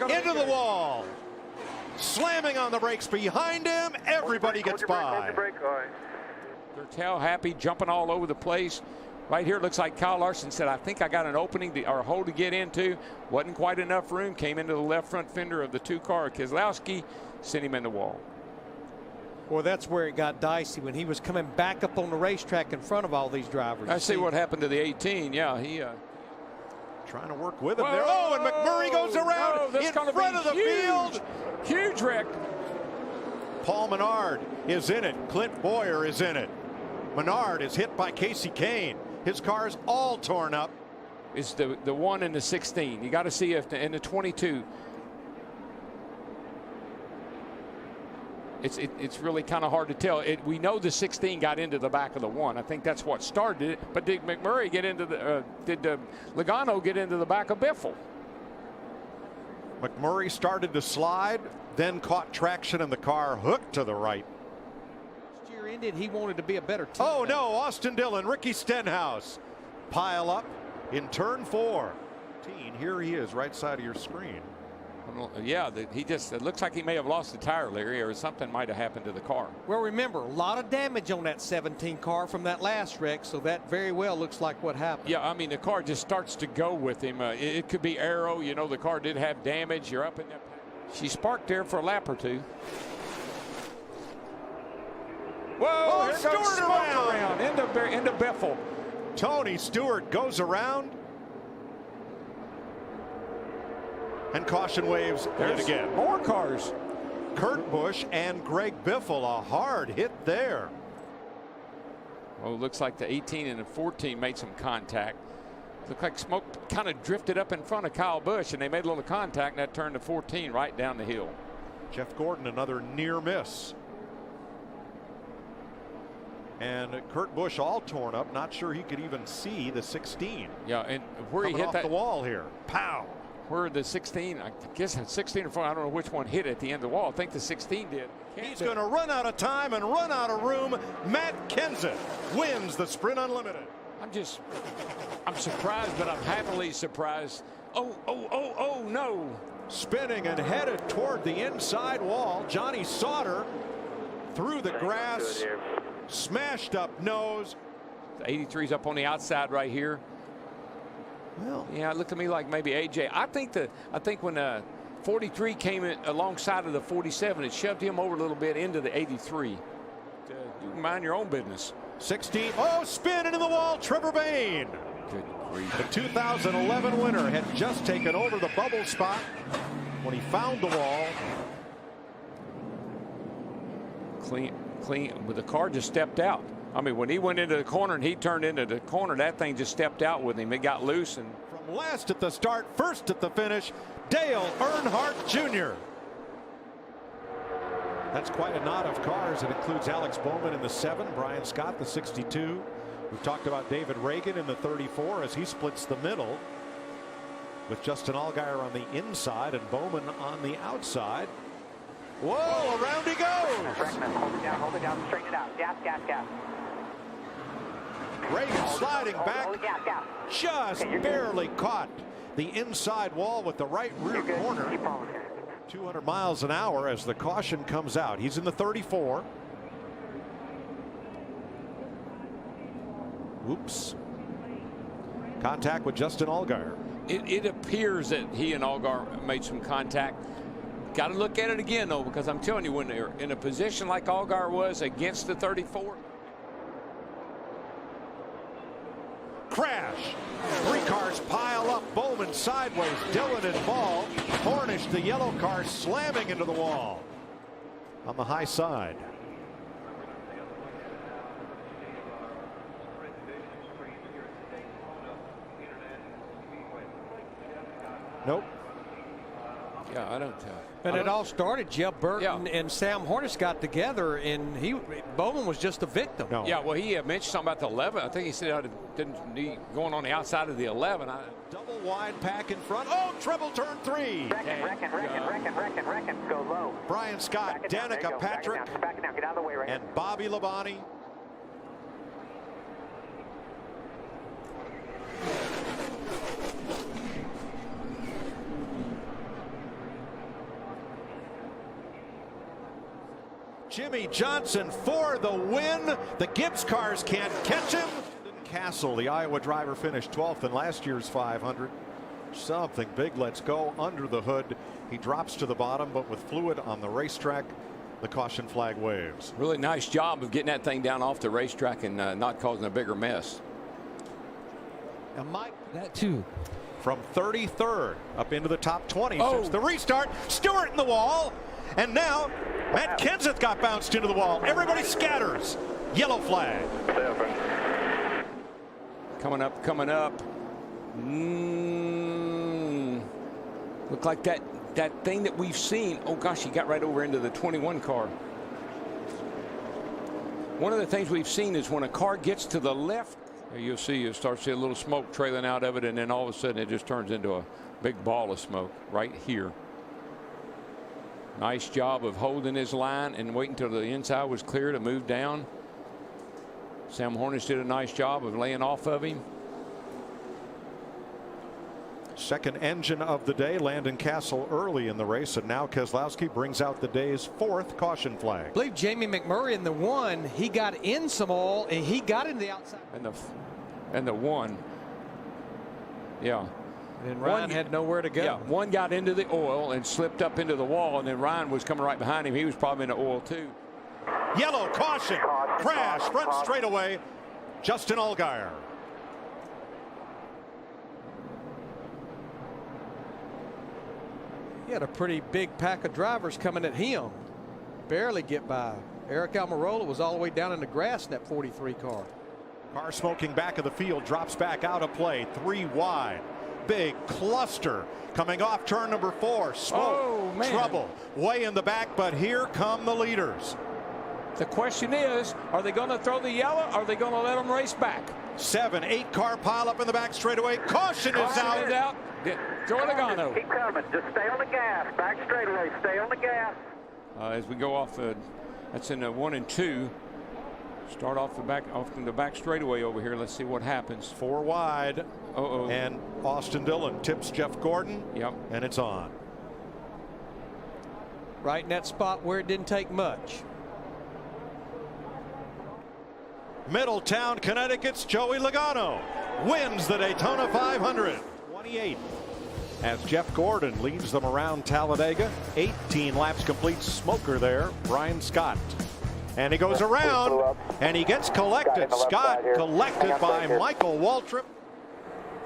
F: into the wall. Slamming on the brakes behind him. Everybody gets by.
A: They're tail happy, jumping all over the place. Right here, it looks like Kyle Larson said, I think I got an opening or a hole to get into. Wasn't quite enough room. Came into the left front fender of the 2-car. Keselowski sent him in the wall.
C: Well, that's where it got dicey when he was coming back up on the racetrack in front of all these drivers.
A: I see what happened to the 18. Yeah, he
F: trying to work with him there. Oh, and McMurray goes around in front of the field.
A: Huge wreck.
F: Paul Menard is in it. Clint Boyer is in it. Menard is hit by Casey Kane. His car's all torn up.
A: It's the 1 and the 16. You got to see if in the 22. It's really kind of hard to tell. We know the 16 got into the back of the 1. I think that's what started it. But did McMurray get into the? Did Logano get into the back of Biffle?
F: McMurray started to slide, then caught traction, and the car hooked to the right.
C: Last year ended, he wanted to be a better team.
F: Oh no! Austin Dillon, Ricky Stenhouse, pile up in turn 4. Here he is, right side of your screen.
A: Yeah, it looks like he may have lost the tire, Larry, or something might have happened to the car.
C: Well, remember, a lot of damage on that 17 car from that last wreck, so that very well looks like what happened.
A: Yeah, I mean, the car just starts to go with him. It could be aero. You know, the car did have damage. You're up in that. She sparked there for a lap or 2. Whoa, here goes Stewart around into Biffle.
F: Tony Stewart goes around. And caution waves yet again.
A: More cars.
F: Kurt Busch and Greg Biffle, a hard hit there.
A: Well, it looks like the 18 and the 14 made some contact. Looked like smoke kind of drifted up in front of Kyle Busch, and they made a little contact, and that turned the 14 right down the hill.
F: Jeff Gordon, another near miss. And Kurt Busch all torn up. Not sure he could even see the 16.
A: Yeah, and where he hit
F: off the wall here. Pow.
A: Where the 16, I guess 16 or 4, I don't know which one hit at the end of the wall. I think the 16 did.
F: He's going to run out of time and run out of room. Matt Kenseth wins the Sprint Unlimited.
A: I'm surprised, but I'm happily surprised. Oh, no.
F: Spinning and headed toward the inside wall. Johnny Sauter through the grass. Smashed up nose.
A: The 83's up on the outside right here.
F: Well,
A: yeah, it looked to me like maybe AJ. I think when 43 came in alongside of the 47, it shoved him over a little bit into the 83. You mind your own business.
F: 16. Oh, spin into the wall. Trevor Bayne.
A: Good grief.
F: The 2011 winner had just taken over the bubble spot when he found the wall.
A: Clean. But the car just stepped out. I mean, when he went into the corner and he turned into the corner, that thing just stepped out with him. It got loose. And
F: from last at the start, first at the finish, Dale Earnhardt Jr. That's quite a knot of cars. It includes Alex Bowman in the 7, Brian Scott the 62. We've talked about David Reagan in the 34 as he splits the middle with Justin Allgaier on the inside and Bowman on the outside. Whoa, around he goes.
G: Hold it down, straighten it out. Gas.
F: Reagan sliding back, just barely caught the inside wall with the right rear corner. 200 miles an hour as the caution comes out. He's in the 34. Oops. Contact with Justin Allgaier.
A: It appears that he and Allgaier made some contact. Got to look at it again, though, because I'm telling you, when they're in a position like Allgaier was against the 34.
F: Crash. 3 cars pile up. Bowman sideways. Dillon involved. Hornish, the yellow car, slamming into the wall on the high side. Nope.
A: Yeah, I don't tell.
C: And it all started, Jeff Burton and Sam Hornish got together, and Bowman was just a victim.
F: No.
A: Yeah, well, he mentioned something about the 11. I think he said I didn't need going on the outside of the 11.
F: Double wide pack in front. Oh, treble turn 3.
G: Reckon. Go low.
F: Brian Scott, Danica Patrick,
G: Back it down. Get out of the way right
F: and Bobby Labonte. Jimmy Johnson for the win. The Gibbs cars can't catch him. Castle, the Iowa driver, finished 12th in last year's 500. Something big. Let's go under the hood. He drops to the bottom, but with fluid on the racetrack, the caution flag waves.
A: Really nice job of getting that thing down off the racetrack and not causing a bigger mess.
C: And Mike,
O: that too.
F: From 33rd up into the top 20 since the restart. Stewart in the wall. And now Matt Kenseth got bounced into the wall. Everybody scatters. Yellow flag.
A: Coming up. Look like that thing that we've seen. Oh gosh, he got right over into the 21 car. One of the things we've seen is when a car gets to the left, you'll start to see a little smoke trailing out of it, and then all of a sudden it just turns into a big ball of smoke right here. Nice job of holding his line and waiting until the inside was clear to move down. Sam Hornish did a nice job of laying off of him.
F: Second engine of the day, Landon Castle early in the race, and now Keselowski brings out the day's 4th caution flag.
C: I believe Jamie McMurray in the 1, he got in some oil and he got into the outside.
A: And the 1. Yeah.
C: And Ryan had nowhere to go.
A: Yeah, 1 got into the oil and slipped up into the wall, and then Ryan was coming right behind him. He was probably in the oil too.
F: Yellow caution. Crash front straightaway. Justin Allgaier.
C: He had a pretty big pack of drivers coming at him. Barely get by. Eric Almirola was all the way down in the grass in that 43 car.
F: Car smoking back of the field, drops back out of play. 3 wide. Big cluster coming off turn number 4. Smoke, trouble, way in the back, but here come the leaders.
A: The question is, are they going to throw the yellow? Or are they going to let them race back?
F: 7, 8 car pile up in the back straightaway. Caution is out.
A: Joe Logano.
G: Keep coming. Just stay on the gas. Back straightaway. Stay on the gas.
A: As we go off, that's in the 1 and 2. Start off in the back straightaway over here. Let's see what happens.
F: 4 wide. And Austin Dillon tips Jeff Gordon.
A: Yep.
F: And it's on.
C: Right in that spot where it didn't take much.
F: Middletown, Connecticut's Joey Logano wins the Daytona 500. 28. As Jeff Gordon leads them around Talladega. 18 laps complete. Smoker there, Brian Scott. And he goes around and he gets collected. Scott collected by Michael Waltrip.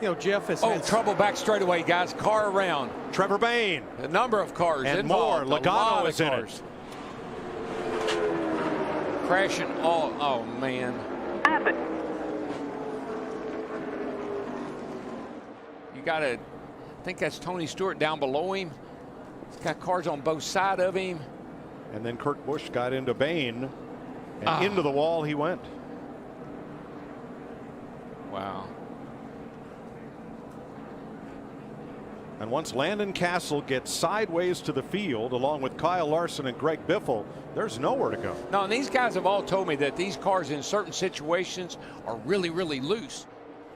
C: You know, Jeff has
A: trouble back straightaway, guys. Car around.
F: Trevor Bayne.
A: A number of cars
F: and
A: involved.
F: more. Logano is in it.
A: Crashing all. Oh man. You got to. I think that's Tony Stewart down below him. He's got cars on both sides of him.
F: And then Kurt Busch got into Bayne, and into the wall he went.
A: Wow.
F: And once Landon Castle gets sideways to the field, along with Kyle Larson and Greg Biffle, there's nowhere to go.
A: No, and these guys have all told me that these cars in certain situations are really, really loose.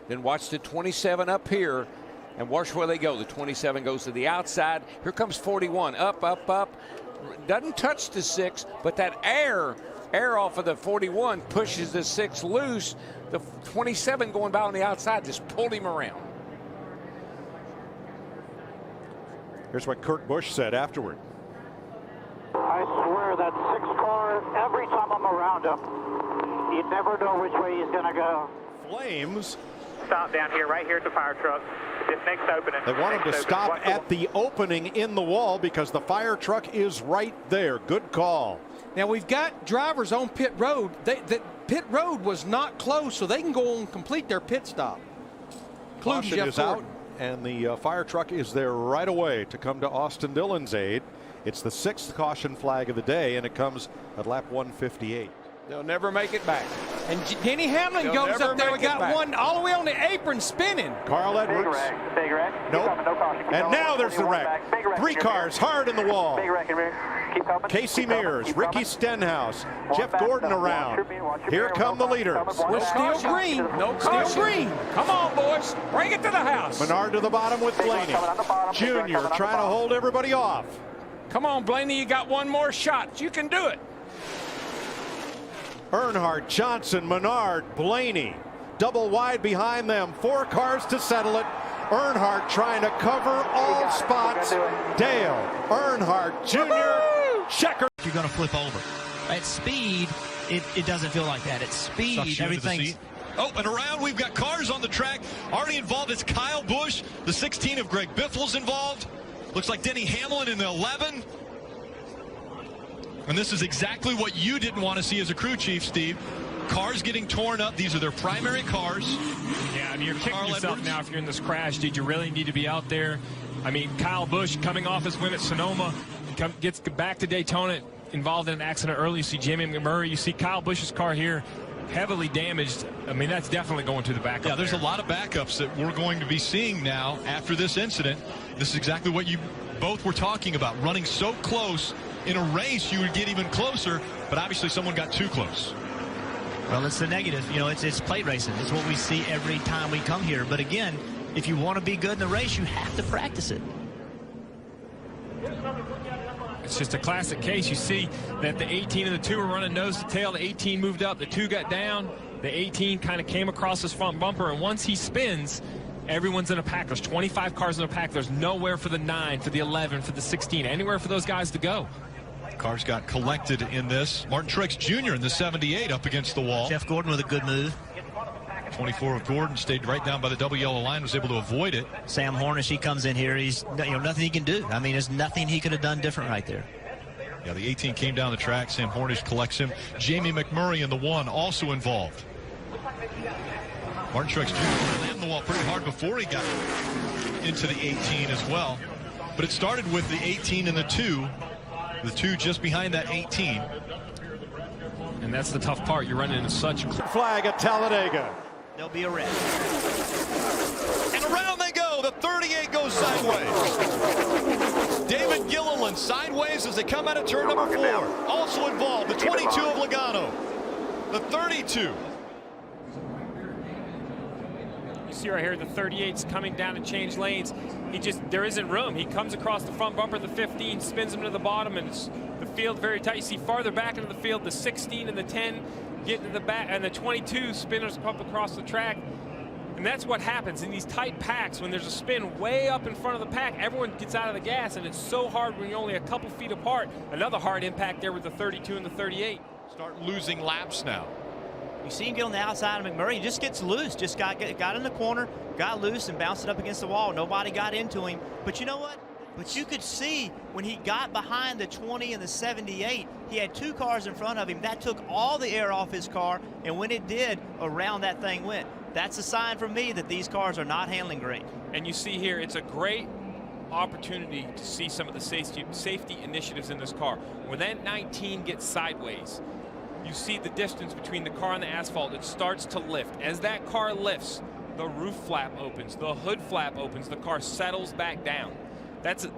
A: Then watch the 27 up here and watch where they go. The 27 goes to the outside. Here comes 41. Up, up, up. Doesn't touch the 6, but that air off of the 41 pushes the 6 loose. The 27 going by on the outside just pulled him around.
F: Here's what Kurt Busch said afterward.
G: I swear that 6 car, every time I'm around him, you never know which way he's going to go.
F: Flames.
G: Stop down here, right here at the fire truck. This next opening.
F: They want him to stop at the opening in the wall because the fire truck is right there. Good call.
C: Now we've got drivers on pit road. The pit road was not closed, so they can go on complete their pit stop.
F: Caution is out, and the fire truck is there right away to come to Austin Dillon's aid. It's the 6th caution flag of the day, and it comes at lap 158.
A: They'll never make it back.
C: And Denny Hamlin goes up there. We got one all the way on the apron spinning.
F: Carl Edwards.
G: Big wreck.
F: Nope. And now there's the wreck. 3 cars hard in the wall.
G: Big wreck in rear. Keep coming.
F: Casey Mears, Ricky Stenhouse, Jeff Gordon around. Here come the leaders.
C: We're still green.
A: No caution.
C: Still green.
A: Come on, boys. Bring it to the house.
F: Menard to the bottom with Blaney. Junior trying to hold everybody off.
A: Come on, Blaney. You got one more shot. You can do it.
F: Earnhardt, Johnson, Menard, Blaney. Double wide behind them. 4 cars to settle it. Earnhardt trying to cover all spots. Dale Earnhardt Jr. Checker.
B: You're going to flip over. At speed, it doesn't feel like that. At speed, everything's...
V: Oh, and around we've got cars on the track. Already involved is Kyle Busch. The 16 of Greg Biffle's involved. Looks like Denny Hamlin in the 11. And this is exactly what you didn't want to see as a crew chief, Steve. Cars getting torn up. These are their primary cars.
W: Yeah, I mean, you're kicking yourself now if you're in this crash. Did you really need to be out there? I mean, Kyle Busch coming off his win at Sonoma, gets back to Daytona, involved in an accident early. You see Jamie McMurray. You see Kyle Busch's car here, heavily damaged. I mean, that's definitely going to the backup.
V: Yeah, there's a lot of backups that we're going to be seeing now after this incident. This is exactly what you both were talking about. Running so close. In a race, you would get even closer, but obviously someone got too close.
B: Well, it's the negative. You know, it's plate racing. It's what we see every time we come here. But again, if you want to be good in the race, you have to practice it.
W: It's just a classic case. You see that the 18 and the 2 were running nose to tail. The 18 moved up. The 2 got down. The 18 kind of came across his front bumper, and once he spins, everyone's in a pack. There's 25 cars in a pack. There's nowhere for the 9, for the 11, for the 16, anywhere for those guys to go.
V: Cars got collected in this. Martin Truex Jr. in the 78 up against the wall.
B: Jeff Gordon with a good move.
V: 24 of Gordon stayed right down by the double yellow line, was able to avoid it.
B: Sam Hornish, he comes in here. He's, nothing he can do. I mean, there's nothing he could have done different right there.
V: Yeah, the 18 came down the track. Sam Hornish collects him. Jamie McMurray in the 1 also involved. Martin Truex Jr. landed the wall pretty hard before he got into the 18 as well. But it started with the 18 and the 2. The 2 just behind that 18.
W: And that's the tough part. You're running into such...
F: Flag at Talladega.
B: There'll be a wreck.
V: And around they go. The 38 goes sideways. David Gilliland sideways as they come out of turn number 4. Also involved, the 22 of Logano. The 32.
W: You see right here, the 38's coming down to change lanes. There isn't room. He comes across the front bumper, the 15, spins him to the bottom, and it's the field very tight. You see farther back into the field, the 16 and the 10 get to the back, and the 22 spinners up across the track. And that's what happens in these tight packs. When there's a spin way up in front of the pack, everyone gets out of the gas, and it's so hard when you're only a couple feet apart. Another hard impact there with the 32 and the 38.
V: Start losing laps now.
B: You see him get on the outside of McMurray. He just gets loose. Just got in the corner, got loose, and bounced it up against the wall. Nobody got into him. But you know what? But you could see when he got behind the 20 and the 78, he had 2 cars in front of him. That took all the air off his car, and when it did, around that thing went. That's a sign for me that these cars are not handling great.
W: And you see here, it's a great opportunity to see some of the safety initiatives in this car. When that 19 gets sideways, you see the distance between the car and the asphalt. It starts to lift. As that car lifts, the roof flap opens, the hood flap opens, the car settles back down. That's.
V: You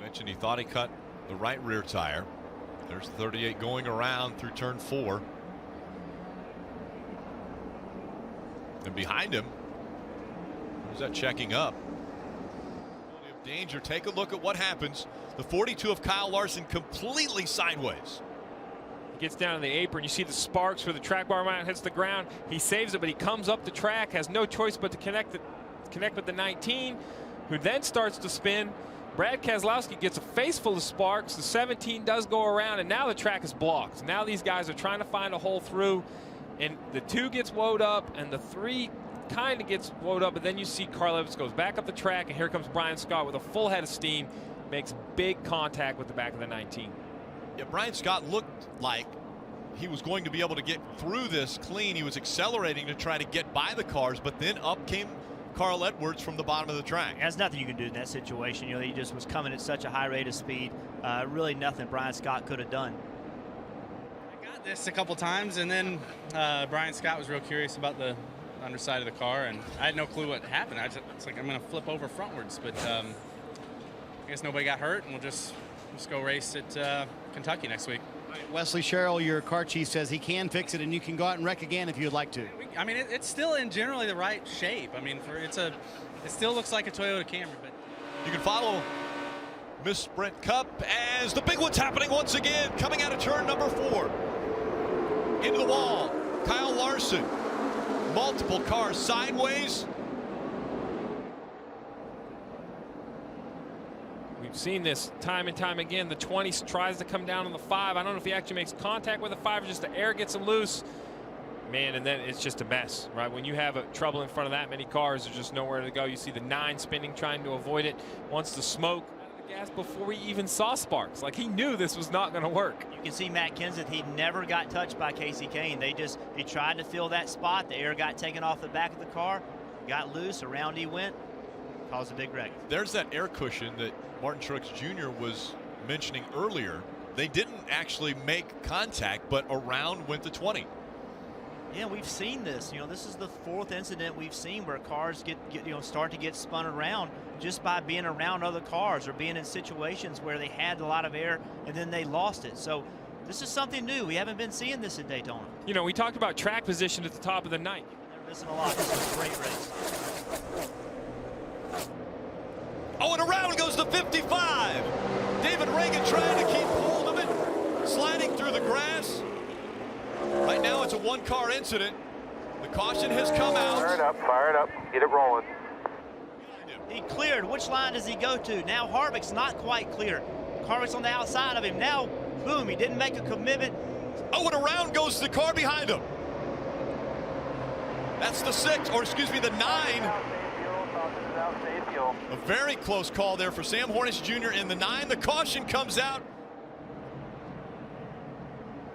V: mentioned he thought he cut the right rear tire. There's 38 going around through turn 4. And behind him, who's that checking up? Danger. Take a look at what happens. The 42 of Kyle Larson completely sideways.
W: He gets down to the apron. You see the sparks where the track bar mount hits the ground. He saves it, but he comes up the track, has no choice but to connect with the 19, who then starts to spin. Brad Keselowski gets a face full of sparks. The 17 does go around, and now the track is blocked. Now these guys are trying to find a hole through, and the 2 gets woed up, and the 3 kind of gets woed up, but then you see Carl Edwards goes back up the track, and here comes Brian Scott with a full head of steam, makes big contact with the back of the 19.
V: Yeah, Brian Scott looked like he was going to be able to get through this clean. He was accelerating to try to get by the cars, but then up came Carl Edwards from the bottom of the track.
B: There's nothing you can do in that situation. You know, he just was coming at such a high rate of speed. Really nothing Brian Scott could have done.
E: I got this a couple times, and then Brian Scott was real curious about the underside of the car, and I had no clue what happened. It's like I'm going to flip over frontwards, but I guess nobody got hurt, and we'll just go race at Kentucky next week.
H: Wesley Sherrill, your car chief, says he can fix it, and you can go out and wreck again if you'd like to.
E: I mean, it's still in generally the right shape. I mean, it still looks like a Toyota Camry, but
V: you can follow Miss Sprint Cup as the big one's happening once again, coming out of turn number 4. Into the wall, Kyle Larson. Multiple cars sideways.
W: We've seen this time and time again. The 20 tries to come down on the 5. I don't know if he actually makes contact with the 5 or just the air gets him loose. Man, and then it's just a mess, right? When you have trouble in front of that many cars, there's just nowhere to go. You see the 9 spinning, trying to avoid it. Wants to smoke out of the gas before we even saw sparks. Like, he knew this was not going to work.
B: You can see Matt Kenseth, he never got touched by Casey Kane. He tried to fill that spot. The air got taken off the back of the car, got loose, around he went, caused a big wreck.
V: There's that air cushion that Martin Truex Jr. was mentioning earlier. They didn't actually make contact, but around went the 20.
B: Yeah, we've seen this. You know, this is the 4th incident we've seen where cars start to get spun around just by being around other cars or being in situations where they had a lot of air and then they lost it. So this is something new. We haven't been seeing this at Daytona.
W: You know, we talked about track position at the top of the night.
B: They're missing a lot. This is a great race.
V: Oh, and around goes the 55. David Reagan trying to keep hold of it, sliding through the grass. Right now it's a 1-car incident. The caution has come out.
G: Fire it up, get it rolling.
B: He cleared. Which line does he go to? Now Harvick's not quite clear. Harvick's on the outside of him. Now, boom, he didn't make a commitment.
V: Oh, and around goes the car behind him. That's the 6, or excuse me, the 9. A very close call there for Sam Hornish Jr. in the 9. The caution comes out.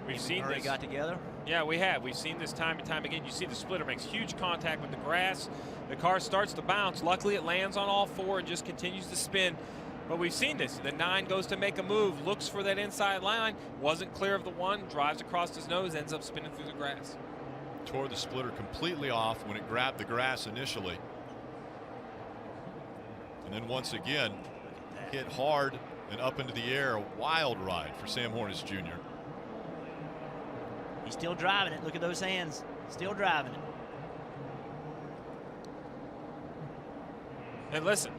W: We've seen
B: this. Got together?
W: Yeah, we have. We've seen this time and time again. You see the splitter makes huge contact with the grass. The car starts to bounce. Luckily, it lands on all 4 and just continues to spin. But we've seen this. The 9 goes to make a move, looks for that inside line, wasn't clear of the 1, drives across his nose, ends up spinning through the grass.
V: Tore the splitter completely off when it grabbed the grass initially. And then once again, hit hard and up into the air. A wild ride for Sam Hornish Jr.
B: He's still driving it. Look at those hands. Still driving it.
W: And listen,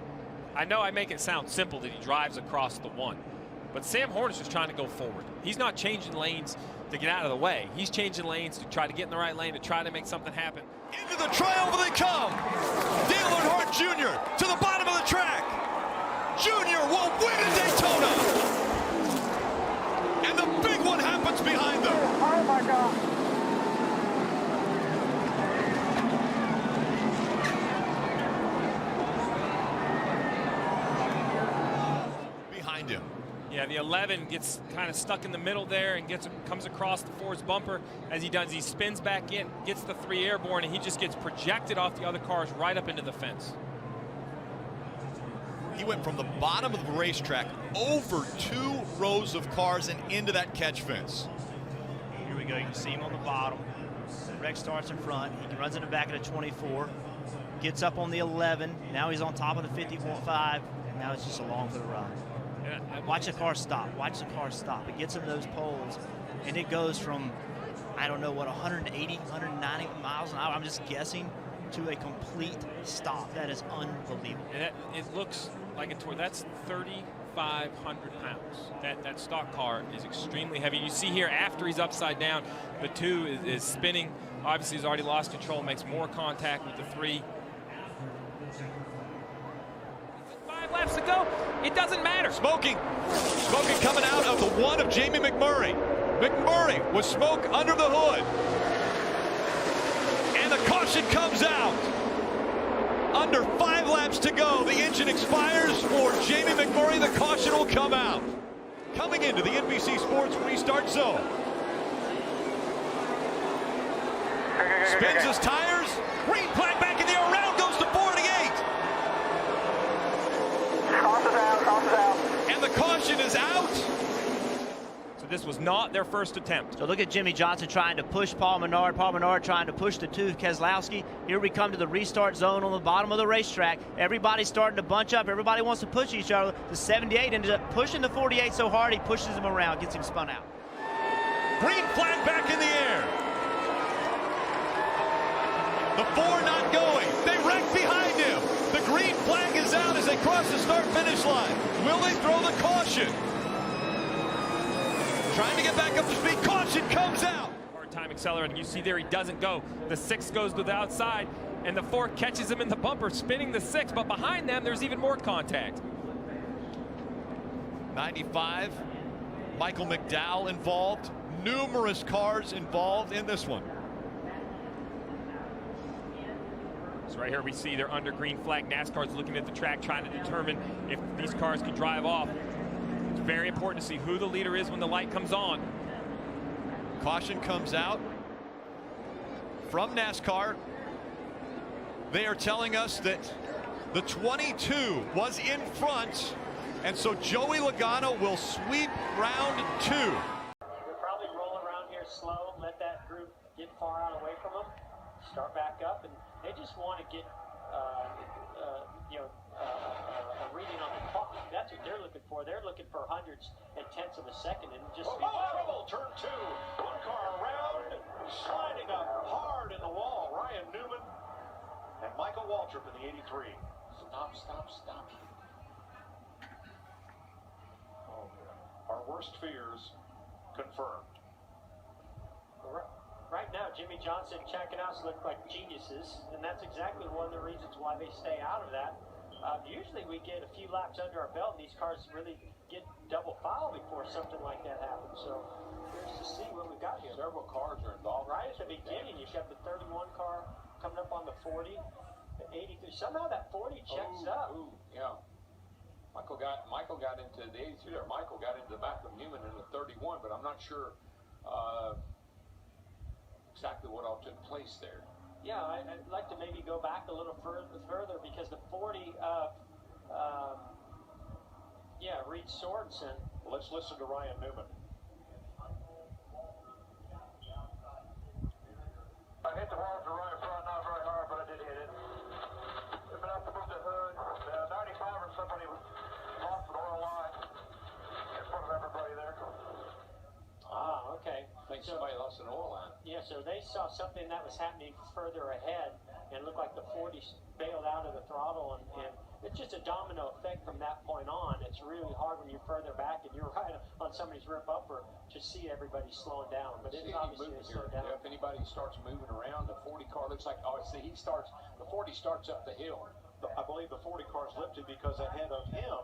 W: I know I make it sound simple that he drives across the 1, but Sam Hornish is trying to go forward. He's not changing lanes to get out of the way. He's changing lanes to try to get in the right lane, to try to make something happen.
V: Into the triumph they come. Dale Earnhardt Jr. to the bottom of the track. Jr. will win at Daytona. And the big one happens behind them.
G: Oh my God.
V: Behind him.
W: Yeah, the 11 gets kind of stuck in the middle there and comes across the Ford's bumper. As he does, he spins back in, gets the 3 airborne, and he just gets projected off the other cars right up into the fence.
V: He went from the bottom of the racetrack over 2 rows of cars and into that catch fence.
B: Here we go. You can see him on the bottom. Rex starts in front. He runs in the back of the 24. gets up on the 11. Now he's on top of the 55. And now it's just along for the ride.
W: Yeah,
B: Watch the car stop. Watch the car stop. It gets him those poles, and it goes from, I don't know what, 180, 190 miles an hour, I'm just guessing, to a complete stop. That is unbelievable.
W: And it looks like a tour. That's 3,500 pounds. That stock car is extremely heavy. You see here after he's upside down, the 2 is spinning. Obviously, he's already lost control, makes more contact with the 3. 5 laps to go. It doesn't matter.
Q: Smoking coming out of the 1 of Jamie McMurray. McMurray with smoke under the hood. And the caution comes out. Under 5 laps to go. The engine expires for Jamie McMurray. The caution will come out. Coming into the NBC Sports restart zone. Spins his tires. Green flag back in the air. Around goes to 48. And the caution is out.
W: So this was not their first attempt.
B: So look at Jimmy Johnson trying to push Paul Menard. Paul Menard trying to push the 2, Keselowski. Here we come to the restart zone on the bottom of the racetrack. Everybody's starting to bunch up. Everybody wants to push each other. The 78 ended up pushing the 48 so hard he pushes him around, gets him spun out.
Q: Green flag back in the air. The 4 not going. They wreck behind him. The green flag is out as they cross the start-finish line. Will they throw the caution? Trying to get back up to speed. Caution comes out.
W: Hard time accelerating. You see there he doesn't go. The 6 goes to the outside, and the 4 catches him in the bumper, spinning the 6. But behind them, there's even more contact.
Q: 95. Michael McDowell involved. Numerous cars involved in this one.
W: So right here we see they're under green flag. NASCAR's looking at the track, trying to determine if these cars can drive off. It's very important to see who the leader is when the light comes on.
Q: Caution comes out from NASCAR. They are telling us that the 22 was in front, and so Joey Logano will sweep round 2.
R: We'll probably roll around here slow, let that group get far out away from them, start back up, and they just want to get a reading on the clock. That's what they're looking for. They're looking for hundreds and tenths of a second, and just
F: trouble. Turn 2. 1 car around, sliding up hard in the wall. Ryan Newman and Michael Waltrip in the 83. Stop. Our worst fears confirmed.
R: Right now, Jimmy Johnson and Chad Canals look like geniuses, and that's exactly one of the reasons why they stay out of that. Usually we get a few laps under our belt, and these cars really get double foul before something like that happens. So here's to see what we got here.
A: Several cars are involved.
R: Right at the beginning, you've got the 31 car coming up on the 40, the 83. Somehow that 40 checks up.
A: Yeah. Michael got into the 82 there. Michael got into the back of Newman in the 31, but I'm not sure exactly what all took place there.
R: Yeah, I'd like to maybe go back a little further because the 40 of Reed Sorensen.
F: Well, let's listen to Ryan Newman.
G: I hit the wall to right front, not very hard, but I did hit it. If it up to move the hood, 95 or somebody lost the oil line in front of everybody there.
R: Ah, okay.
A: I think somebody lost an oil line.
R: Yeah, so they saw something that was happening further ahead, and it looked like the 40 bailed out of the throttle, and it's just a domino effect from that point on. It's really hard when you're further back and you're right on somebody's rip upper to see everybody slowing down. But it's obviously they slowed down.
A: If anybody starts moving around, the 40 car looks like, the 40 starts up the hill.
F: I believe the 40 car's lifted because ahead of him,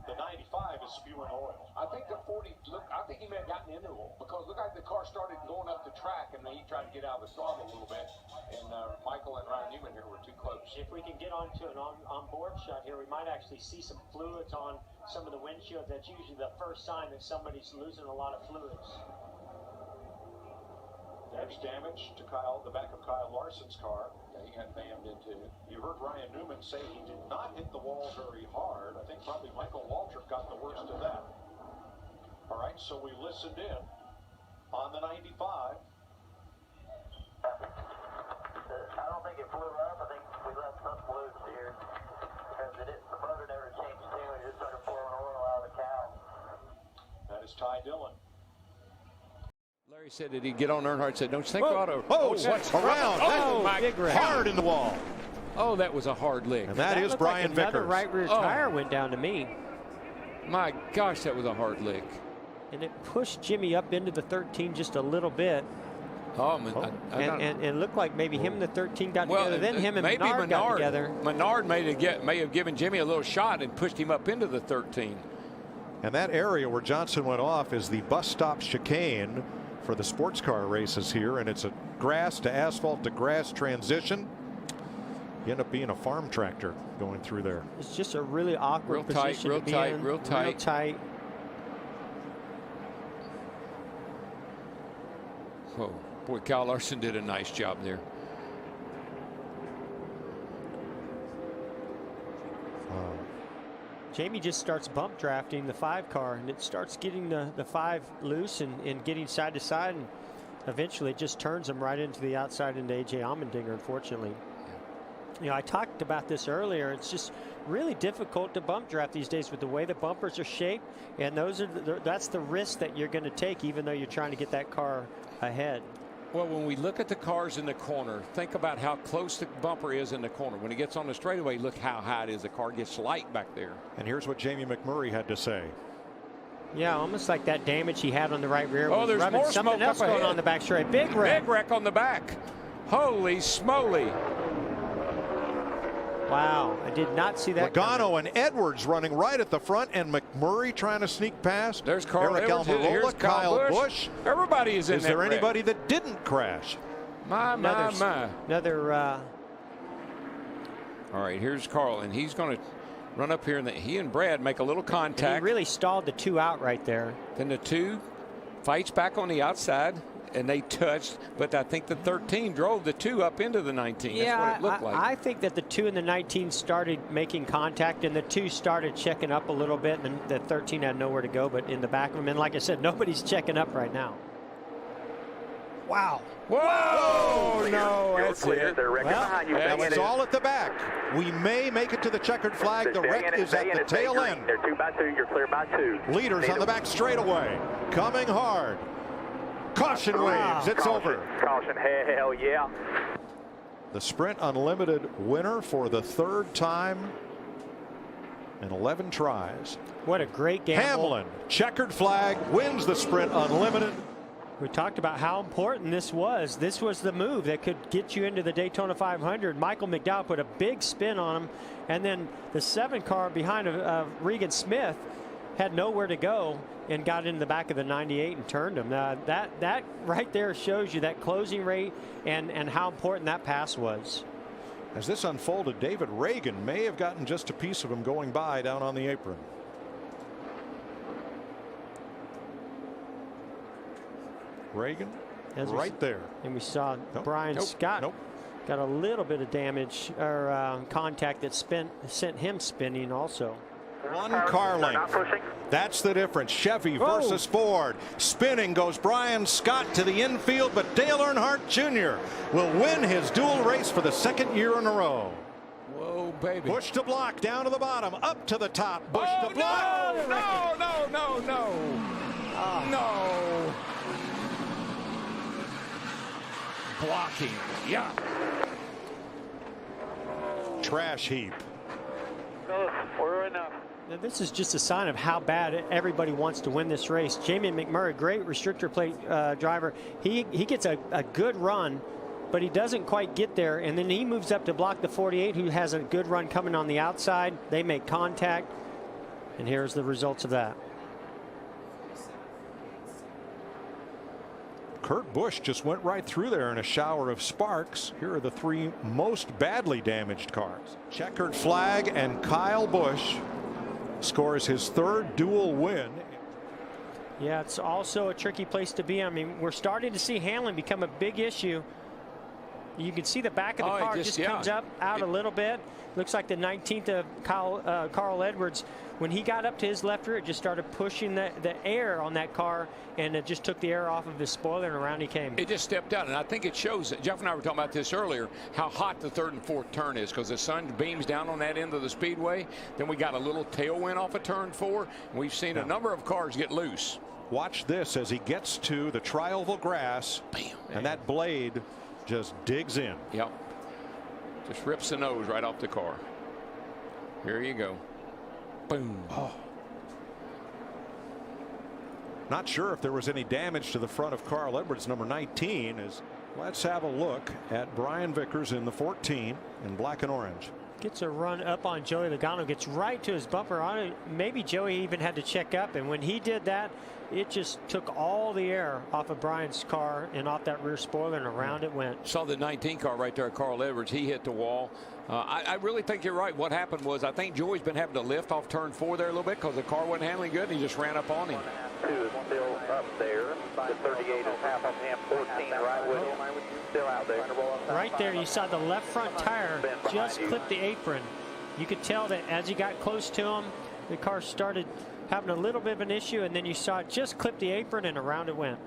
F: the 95 is spewing oil.
A: I think the 40, I think he may have gotten into it because it looked like the car started going up the track and then he tried to get out of the throttle a little bit. And Michael and Ryan Newman here were too close.
R: If we can get onto an on-board shot here, we might actually see some fluids on some of the windshields. That's usually the first sign that somebody's losing a lot of fluids.
F: There's damage to the back of Kyle Larson's car.
A: Yeah, he got bammed into.
F: You heard Ryan Newman say he did not hit the wall very hard. I think probably Michael Waltrip got the worst of that. All right, so we listened in on the 95.
G: I don't think it flew up. I think we left something was Ty Dillon.
A: Larry said that he'd get on Earnhardt. Said, "Don't you think about it?"
F: Oh, what's around?
A: Oh, my
F: Big hard in the wall.
A: Oh, that was a hard lick.
F: And that is Brian
I: like another
F: Vickers.
I: right rear tire went down to me.
A: My gosh, that was a hard lick.
I: And it pushed Jimmy up into the 13 just a little bit.
A: Oh, man,
I: and it looked like maybe him and the 13 got together. Then him and
A: maybe
I: Menard got together.
A: Menard may have given Jimmy a little shot and pushed him up into the 13.
F: And that area where Johnson went off is the bus stop chicane for the sports car races here, and it's a grass to asphalt to grass transition. You end up being a farm tractor going through there.
I: It's just a really awkward position to be in.
A: Real tight. Oh, boy, Kyle Larson did a nice job there.
I: Jamie just starts bump drafting the 5 car, and it starts getting the 5 loose and getting side to side, and eventually it just turns them right into the outside into A.J. Allmendinger, unfortunately. You know, I talked about this earlier. It's just really difficult to bump draft these days with the way the bumpers are shaped, and that's the risk that you're going to take, even though you're trying to get that car ahead.
A: Well, when we look at the cars in the corner, think about how close the bumper is in the corner. When it gets on the straightaway, look how high it is. The car gets light back there.
F: And here's what Jamie McMurray had to say.
I: Yeah, almost like that damage he had on the right rear.
A: Oh, there's more
I: something
A: smoke
I: else
A: up
I: going
A: ahead.
I: on the back straight. Big wreck.
A: Big wreck on the back. Holy smoly.
I: Wow, I did not see that.
F: Logano and Edwards running right at the front, and McMurray trying to sneak past.
A: There's Carl
F: Eric
A: Edwards.
F: Almirola,
A: Here's
F: Kyle Busch.
A: Everybody is in
F: Is
A: that
F: there
A: wreck.
F: anybody that didn't crash?
I: Another.
A: All right, here's Carl, and he's going to run up here, and he and Brad make a little contact.
I: And he really stalled the 2 out right there.
A: Then the 2 fights back on the outside, and they touched, but I think the 13 drove the 2 up into the 19.
I: Yeah,
A: that's what it looked like.
I: I think that the 2 and the 19 started making contact, and the 2 started checking up a little bit, and the 13 had nowhere to go but in the back of him. And like I said, nobody's checking up right now. Wow.
A: Whoa! No, that's it.
F: That was all at the back. We may make it to the checkered flag. The wreck is at the tail end.
G: They're 2 by 2. You're clear by 2.
F: Leaders on the back straightaway. Coming hard. Caution waves. It's over.
G: Caution. Hell yeah.
F: The Sprint Unlimited winner for the 3rd time in 11 tries.
I: What a great gamble.
F: Hamlin, checkered flag, wins the Sprint Unlimited.
I: We talked about how important this was. This was the move that could get you into the Daytona 500. Michael McDowell put a big spin on him, and then the 7 car behind Regan Smith had nowhere to go and got into the back of the 98 and turned him. That right there shows you that closing rate and how important that pass was.
F: As this unfolded, David Reagan may have gotten just a piece of him going by down on the apron. Reagan right there.
I: And we saw Brian Scott got a little bit of damage or contact that sent him spinning also.
F: 1 car length. That's the difference. Chevy versus Ford. Spinning goes Brian Scott to the infield, but Dale Earnhardt Jr. will win his dual race for the 2nd year in a row.
A: Whoa, baby.
F: Busch to block, down to the bottom, up to the top. Busch to block.
A: No. Blocking. Yeah.
F: Trash heap.
G: We're enough.
I: Now, this is just a sign of how bad everybody wants to win this race. Jamie McMurray, great restrictor plate driver. He gets a good run, but he doesn't quite get there. And then he moves up to block the 48, who has a good run coming on the outside. They make contact. And here's the results of that.
F: Kurt Busch just went right through there in a shower of sparks. Here are the 3 most badly damaged cars. Checkered flag, and Kyle Busch scores his 3rd dual win.
I: Yeah, it's also a tricky place to be. I mean, we're starting to see Hamlin become a big issue. You can see the back of the car just comes out a little bit. Looks like the 19th of Carl Edwards. When he got up to his left rear, it just started pushing the air on that car, and it just took the air off of his spoiler, and around he came.
A: It just stepped out, and I think it shows that Jeff and I were talking about this earlier, how hot the 3rd and 4th turn is, because the sun beams down on that end of the speedway. Then we got a little tailwind off of turn 4, and we've seen a number of cars get loose.
F: Watch this as he gets to the tri-oval grass.
A: Bam.
F: And that blade just digs in.
A: Yep. Just rips the nose right off the car. Here you go. Boom.
F: Oh. Not sure if there was any damage to the front of Carl Edwards, number 19. Let's have a look at Brian Vickers in the 14 in black and orange.
I: Gets a run up on Joey Logano, gets right to his bumper on it. Maybe Joey even had to check up, and when he did that, it just took all the air off of Brian's car and off that rear spoiler, and around it went.
A: Saw the 19 car right there, Carl Edwards. He hit the wall. I really think you're right. What happened was I think Joey's been having to lift off turn 4 there a little bit because the car wasn't handling good, and he just ran up on him.
G: 2 is still up there. The 38 is half of him. 14 right with him. Still out there.
I: Right there, you saw the left front tire just clip the apron. You could tell that as he got close to him, the car started having a little bit of an issue, and then you saw it just clip the apron, and around it went.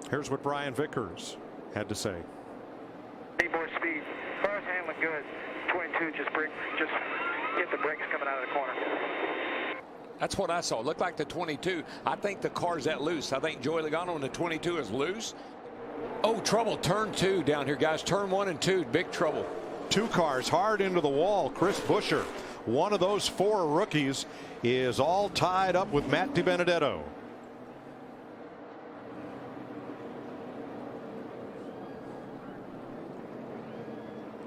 F: Here's what Brian Vickers had to say.
G: More speed. Car's handling good. 22 just get the brakes coming out of the corner.
A: That's what I saw. It looked like the 22. I think the car's that loose. I think Joey Logano in the 22 is loose. Oh, trouble. Turn 2 down here, guys. Turn 1 and 2. Big trouble.
F: 2 cars hard into the wall. Chris Buescher, one of those 4 rookies, is all tied up with Matt DiBenedetto.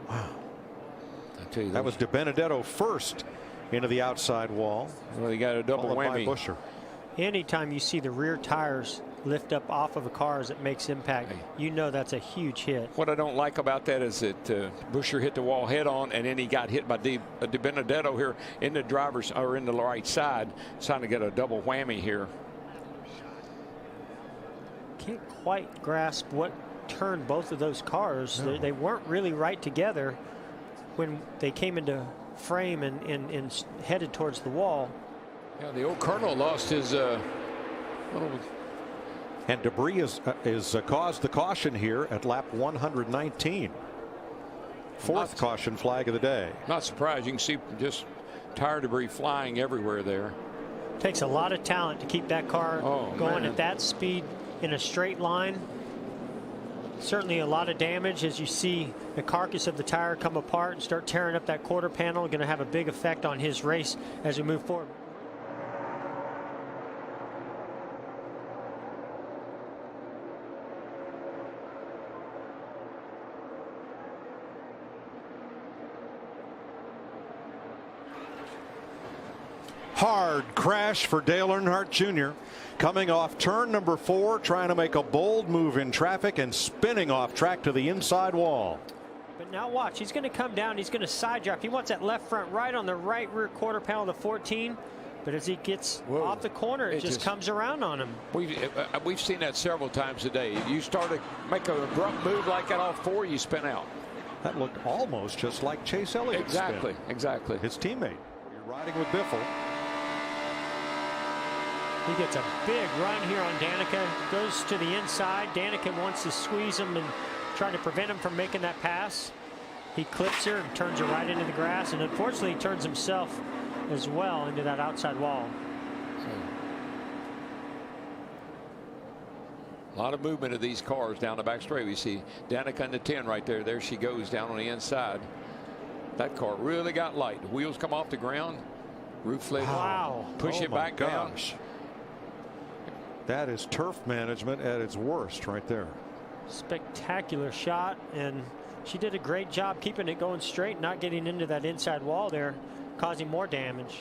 F: Wow. That was DiBenedetto first into the outside wall.
A: Well, he got a double whammy.
F: Buescher.
I: Anytime you see the rear tires lift up off of a car as it makes impact, you know that's a huge hit.
A: What I don't like about that is that Buescher hit the wall head on, and then he got hit by DiBenedetto here in the driver's or in the right side, trying to get a double whammy here.
I: Can't quite grasp what turned both of those cars.
A: No.
I: They weren't really right together when they came into frame and headed towards the wall.
A: Yeah, the old Colonel lost his little.
F: And debris is caused the caution here at lap 119. Fourth caution flag of the day.
A: Not surprised. You can see just tire debris flying everywhere there.
I: Takes a lot of talent to keep that car going at that speed in a straight line. Certainly a lot of damage as you see the carcass of the tire come apart and start tearing up that quarter panel. Going to have a big effect on his race as we move forward.
F: Hard crash for Dale Earnhardt Jr. coming off turn number 4, trying to make a bold move in traffic and spinning off track to the inside wall.
I: But now watch, he's going to come down, he's going to side drive. He wants that left front right on the right rear quarter panel of the 14. But as he gets off the corner, it just comes around on him.
A: We've seen that several times today. You start to make an abrupt move like that off 4, you spin out.
F: That looked almost just like Chase Elliott's spin.
A: Exactly.
F: His teammate. You're riding with Biffle.
I: He gets a big run here on Danica, goes to the inside. Danica wants to squeeze him and try to prevent him from making that pass. He clips her and turns her right into the grass, and unfortunately he turns himself as well into that outside wall.
A: A lot of movement of these cars down the back straight. We see Danica in the 10 right there. There she goes down on the inside. That car really got light. The wheels come off the ground. Roof lid.
I: Wow.
A: Push it back down.
F: That is turf management at its worst right there.
I: Spectacular shot, and she did a great job keeping it going straight, not getting into that inside wall there, causing more damage.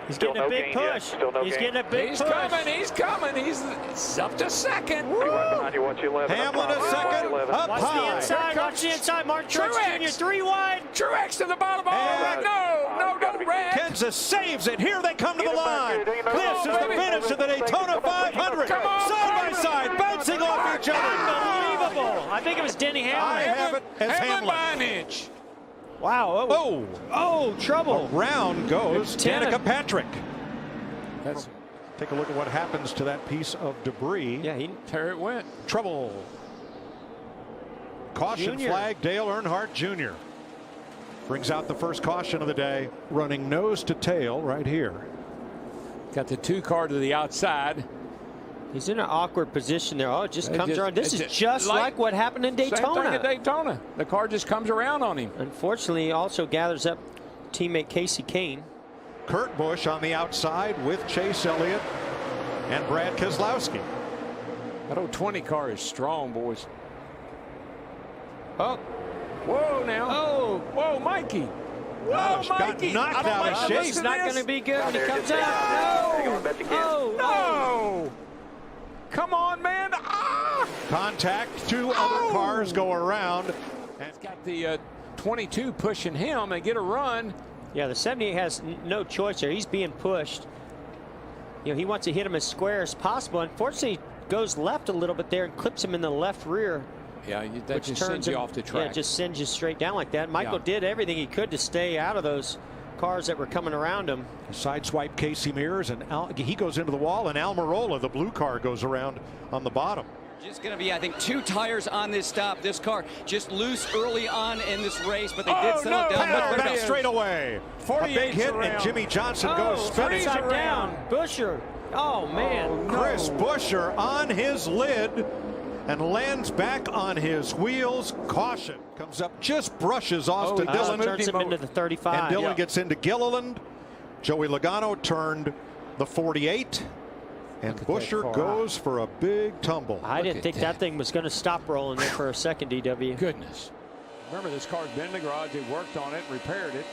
I: He's getting a big push. He's getting a big push.
A: He's coming. He's up to second.
F: Hamlin a second. Up
I: watch
F: high.
I: The inside. Watch the inside. Martin Truex Jr. 3 wide.
A: Truex to the bottom. No, don't wreck.
F: Kansas saves it. Here they come to the line. This is the finish of the Daytona 500. Side by side, bouncing off each other.
I: Unbelievable. I think it was Denny Hamlin.
F: I have it as Hamlin.
A: By an inch.
I: Wow. Oh, trouble.
F: Around goes Danica Patrick.
A: That's.
F: Take a look at what happens to that piece of debris.
I: Yeah,
A: there it went.
F: Trouble. Caution flag, Dale Earnhardt Jr. Brings out the first caution of the day, running nose to tail right here.
A: Got the 2 car to the outside.
I: He's in an awkward position there. Oh, it just comes around. This is just like what happened in Daytona.
A: Same thing at Daytona. The car just comes around on him.
I: Unfortunately, he also gathers up teammate Casey Kane.
F: Kurt Busch on the outside with Chase Elliott and Brad Keselowski.
A: That 20 car is strong, boys.
I: Oh.
A: Whoa, now.
I: Oh.
A: Whoa, Mikey. Whoa, Mikey.
F: Got knocked out of shape.
I: It's not going to be good when he comes out. No.
A: No. Come on, man. Ah!
F: Contact. 2 other cars go around.
A: And it's got the 22 pushing him and get a run.
I: Yeah, the 78 has no choice there. He's being pushed. You know, he wants to hit him as square as possible. Unfortunately, he goes left a little bit there and clips him in the left rear.
A: Yeah, that just sends you off the track.
I: Yeah, it just sends you straight down like that. Michael did everything he could to stay out of those cars that were coming around him.
F: Sideswipe Casey Mears, and he goes into the wall, and Almirola, the blue car, goes around on the bottom.
J: Just going to be, I think, 2 tires on this stop. This car just loose early on in this race, but they did settle it down much better.
F: Straight away. A big hit, and Jimmy Johnson goes spinning.
I: Upside down. Buscher. Oh, man.
F: Chris Buscher on his lid and lands back on his wheels. Caution. Comes up, just brushes Austin Dillon.
I: Turns him into the 35.
F: And Dillon gets into Gilliland. Joey Logano turned the 48. And Buscher goes for a big tumble.
I: I didn't think that thing was going to stop rolling there for a second, DW.
A: Goodness. Remember, this car's been in the garage. They worked on it, repaired it.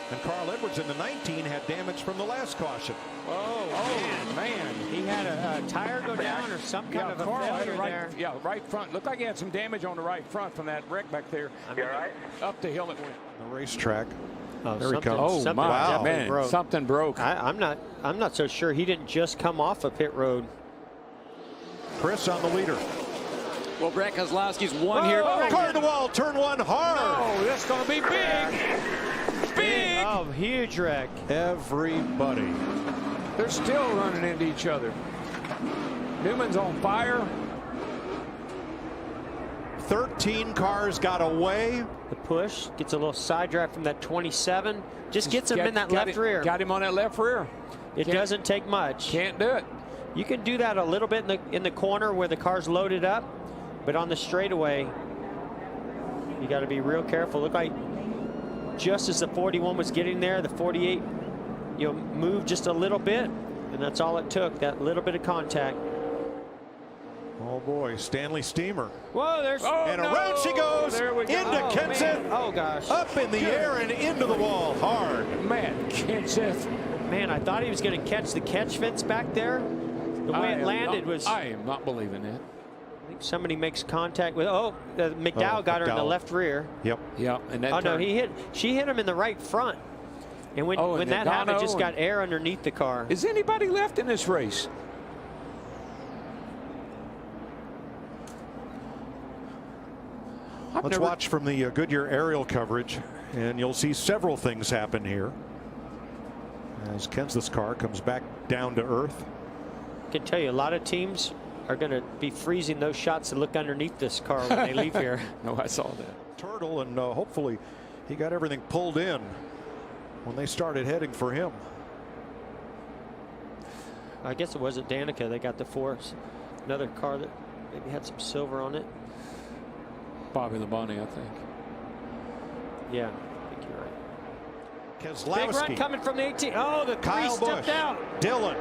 F: And Carl Edwards in the 19 had damage from the last caution.
I: Oh, man. He had a tire go down or some kind of a failure there.
A: Yeah, right front. Looked like he had some damage on the right front from that wreck back there.
G: You all right?
A: Up the hill it went.
F: The racetrack.
I: There
F: he comes.
A: Oh, my man.
I: Broke.
A: Something broke.
I: I'm not so sure he didn't just come off a pit road.
F: Chris on the leader.
J: Well, Brad Keselowski's won here.
F: Car to the wall, turn 1 hard.
A: Oh, that's going to be big. Big.
I: Oh, huge wreck.
F: Everybody.
A: They're still running into each other. Newman's on fire.
F: 13 cars got away.
I: The push gets a little side drive from that 27. Just gets him in that left rear.
A: Got him on that left rear.
I: It doesn't take much.
A: Can't do it.
I: You can do that a little bit in the corner where the car's loaded up, but on the straightaway, you got to be real careful. Look like just as the 41 was getting there, the 48, moved just a little bit, and that's all it took. That little bit of contact.
F: Oh boy, Stanley Steamer.
I: Whoa, there's
F: and around she goes into Kenseth.
I: Oh gosh.
F: Up in the air and into the wall hard.
A: Man, Kenseth.
I: Man, I thought he was going to catch the catch fence back there. The way it landed was.
A: I am not believing that.
I: I think somebody makes contact with. McDowell got her in the left rear.
F: Yep.
A: Yeah. And that
I: no, she hit him in the right front. And when that happened, just got air underneath the car.
A: Is anybody left in this race?
F: Let's watch from the Goodyear aerial coverage, and you'll see several things happen here. As Kenseth's car comes back down to earth.
I: I can tell you, a lot of teams are going to be freezing those shots to look underneath this car when they leave here.
A: No, I saw that.
F: Turtle, and hopefully he got everything pulled in when they started heading for him.
I: I guess it wasn't Danica. They got the Force. Another car that maybe had some silver on it.
A: Bobby Labonte, I think.
I: Yeah, I think you're right.
F: Keselowski.
I: Big run coming from the 18. Oh, the
F: Kyle
I: three stepped
F: Busch.
I: out.
F: Dillon.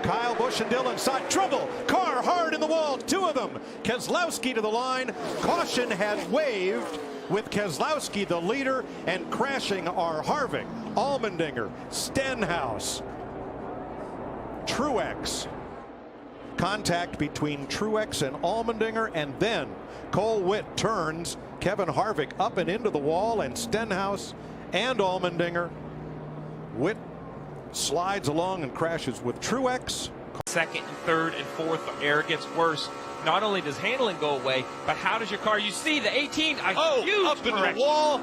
F: Kyle Busch and Dillon side trouble. Car hard in the wall. 2 of them. Keselowski to the line. Caution had waved with Keselowski the leader, and crashing are Harvick, Allmendinger, Stenhouse, Truex. Contact between Truex and Allmendinger, and then Cole Witt turns Kevin Harvick up and into the wall, and Stenhouse and Allmendinger. Witt slides along and crashes with Truex.
P: Second and third and fourth, air gets worse. Not only does handling go away, but how does your car? You see the 18, huge
Q: up in the wall.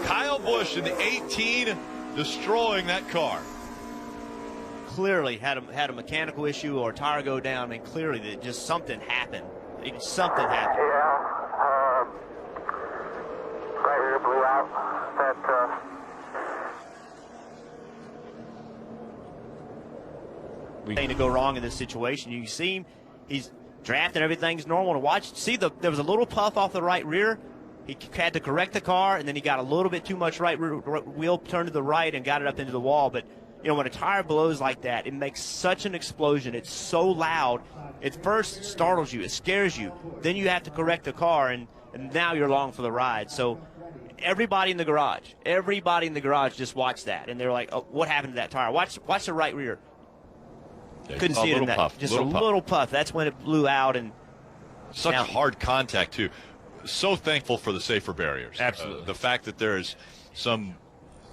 Q: Kyle Busch in the 18 destroying that car.
B: Clearly had a mechanical issue or a tire go down, and clearly that just something happened. Something happened.
G: Yeah, right here blew out. That
B: to go wrong in this situation. You see him, he's drafting, everything's normal to watch. See, there was a little puff off the right rear. He had to correct the car, and then he got a little bit too much right rear wheel turned to the right and got it up into the wall. But, you know, when a tire blows like that, it makes such an explosion. It's so loud. It first startles you. It scares you. Then you have to correct the car, and now you're along for the ride. So everybody in the garage just watched that, and they're like, oh, what happened to that tire? Watch the right rear. Couldn't see it in that.
Q: Puff,
B: just a little puff. That's when it blew out. And
Q: such hard contact, too. So thankful for the safer barriers.
P: Absolutely.
Q: The fact that there's some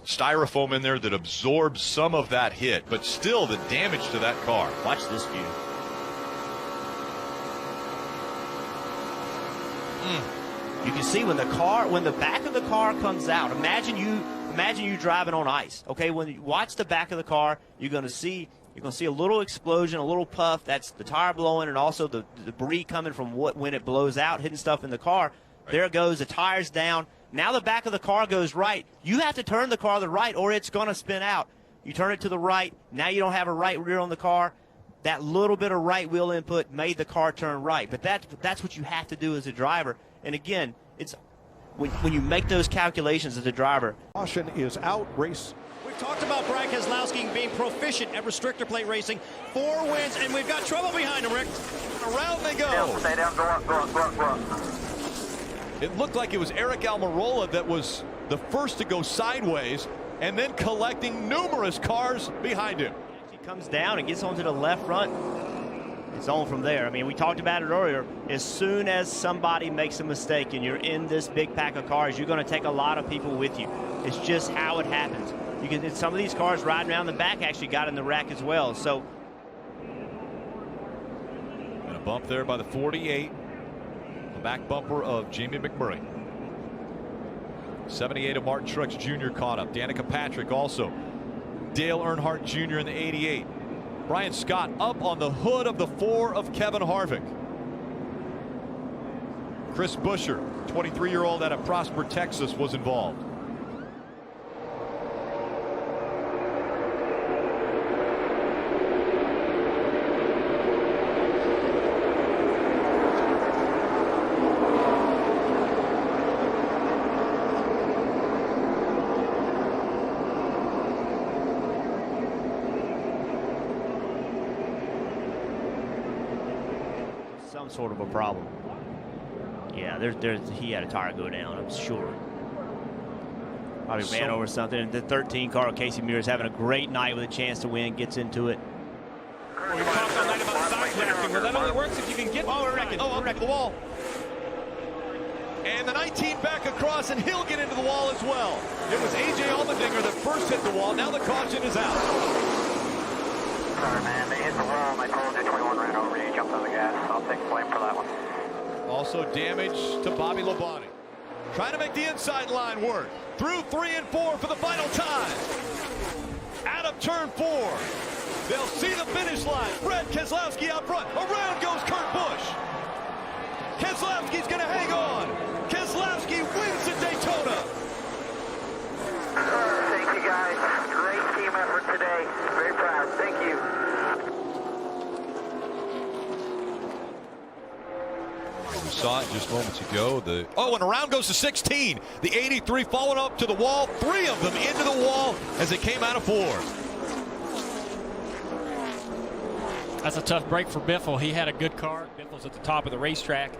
Q: styrofoam in there that absorbs some of that hit, but still the damage to that car.
B: Watch this view. You can see when the back of the car comes out. Imagine you driving on ice. Okay, when you watch the back of the car, you're going to see a little explosion, a little puff. That's the tire blowing, and also the debris coming from when it blows out, hitting stuff in the car. Right. There it goes. The tire's down. Now the back of the car goes right. You have to turn the car to the right, or it's going to spin out. You turn it to the right. Now you don't have a right rear on the car. That little bit of right wheel input made the car turn right. But that's what you have to do as a driver. And again, it's when you make those calculations as a driver.
F: Caution is out. Race.
H: We've talked about Brian Keselowski being proficient at restrictor plate racing. 4 wins, and we've got trouble behind him, Rick.
Q: Around they go.
G: Yeah, stay down, go up.
Q: It looked like it was Eric Almirola that was the first to go sideways, and then collecting numerous cars behind him.
B: He comes down and gets onto the left front. It's on from there. I mean, we talked about it earlier. As soon as somebody makes a mistake and you're in this big pack of cars, you're going to take a lot of people with you. It's just how it happens. Some of these cars riding around the back actually got in the wreck as well. So,
Q: and a bump there by the 48. The back bumper of Jamie McMurray. 78 of Martin Truex Jr. caught up. Danica Patrick also. Dale Earnhardt Jr. in the 88. Brian Scott up on the hood of the 4 of Kevin Harvick. Chris Buescher, 23-year-old out of Prosper, Texas, was involved.
B: some sort of a problem. Yeah, he had a tire go down, I'm sure. Probably ran over something. The 13 car, Casey Mears, having a great night with a chance to win, gets into it.
W: We talked all night about side drafting. Well, that only works if you can get
Q: up the wall. And the 19 back across, and he'll get into the wall as well. It was A.J. Allmendinger that first hit the wall. Now the caution is out.
G: Sorry, man. They hit the wall. I told you 21 ran over you. Jumped on the gas. I'll take blame for that one.
Q: Also damage to Bobby Labonte. Trying to make the inside line work. Through 3 and 4 for the final time. Out of turn 4. They'll see the finish line. Brad Keselowski out front. Around goes Kurt Busch. Keselowski's going to hang on. Keselowski wins at Daytona.
G: Thank you, guys. Great team effort today. Very proud. Thank you.
Q: We saw it just moments ago. And around goes the 16. The 83 falling up to the wall. 3 of them into the wall as it came out of 4.
W: That's a tough break for Biffle. He had a good car. Biffle's at the top of the racetrack.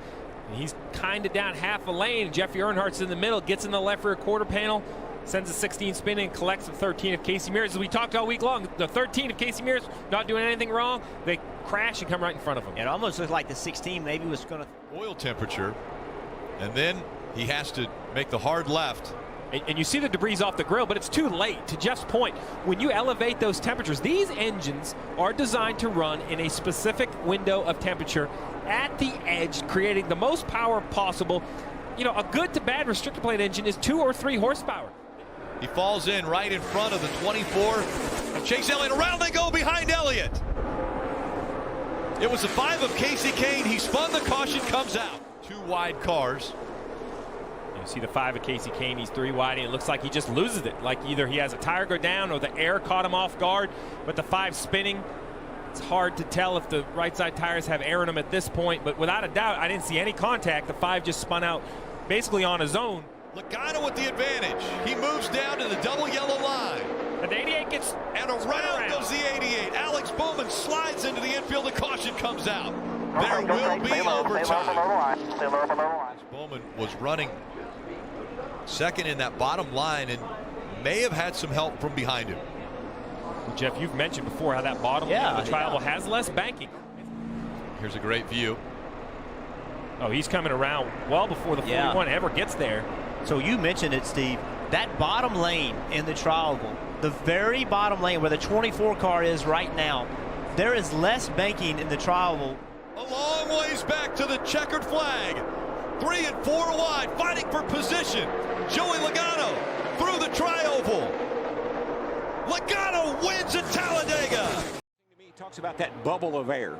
W: And he's kind of down half a lane. Jeffrey Earnhardt's in the middle, gets in the left rear quarter panel, sends a 16 spinning, collects the 13 of Casey Mears. As we talked all week long, the 13 of Casey Mears not doing anything wrong. They crash and come right in front of him.
B: It almost looked like the 16 maybe was going to...
Q: Oil temperature. And then he has to make the hard left.
W: And you see the debris off the grill, but it's too late. To Jeff's point, when you elevate those temperatures, these engines are designed to run in a specific window of temperature at the edge, creating the most power possible. You know, a good to bad restrictor plate engine is 2 or 3 horsepower.
Q: He falls in right in front of the 24 of Chase Elliott. Around they go behind Elliott. It was the 5 of Casey Kane. He spun, the caution comes out. 2 wide cars.
W: You see the 5 of Casey Kane, he's 3 wide, and it looks like he just loses it. Like either he has a tire go down or the air caught him off guard, but the 5 spinning. It's hard to tell if the right side tires have air in them at this point, but without a doubt, I didn't see any contact. The 5 just spun out basically on his own.
Q: Logano with the advantage. He moves down to the double yellow line.
W: And the 88 gets
Q: and around goes the 88. Alex Bowman slides into the infield. The caution comes out. There will be overtime. Bowman was running second in that bottom line and may have had some help from behind him.
W: Well, Jeff, you've mentioned before how that bottom line of the tri-oval has less banking.
Q: Here's a great view.
W: Oh, he's coming around well before the 41 ever gets there.
B: So you mentioned it, Steve. That bottom lane in the tri-oval, the very bottom lane where the 24 car is right now, there is less banking in the tri-oval.
Q: A long ways back to the checkered flag. 3 and 4 wide, fighting for position. Joey Logano through the tri-oval. Logano wins at Talladega.
A: He talks about that bubble of air.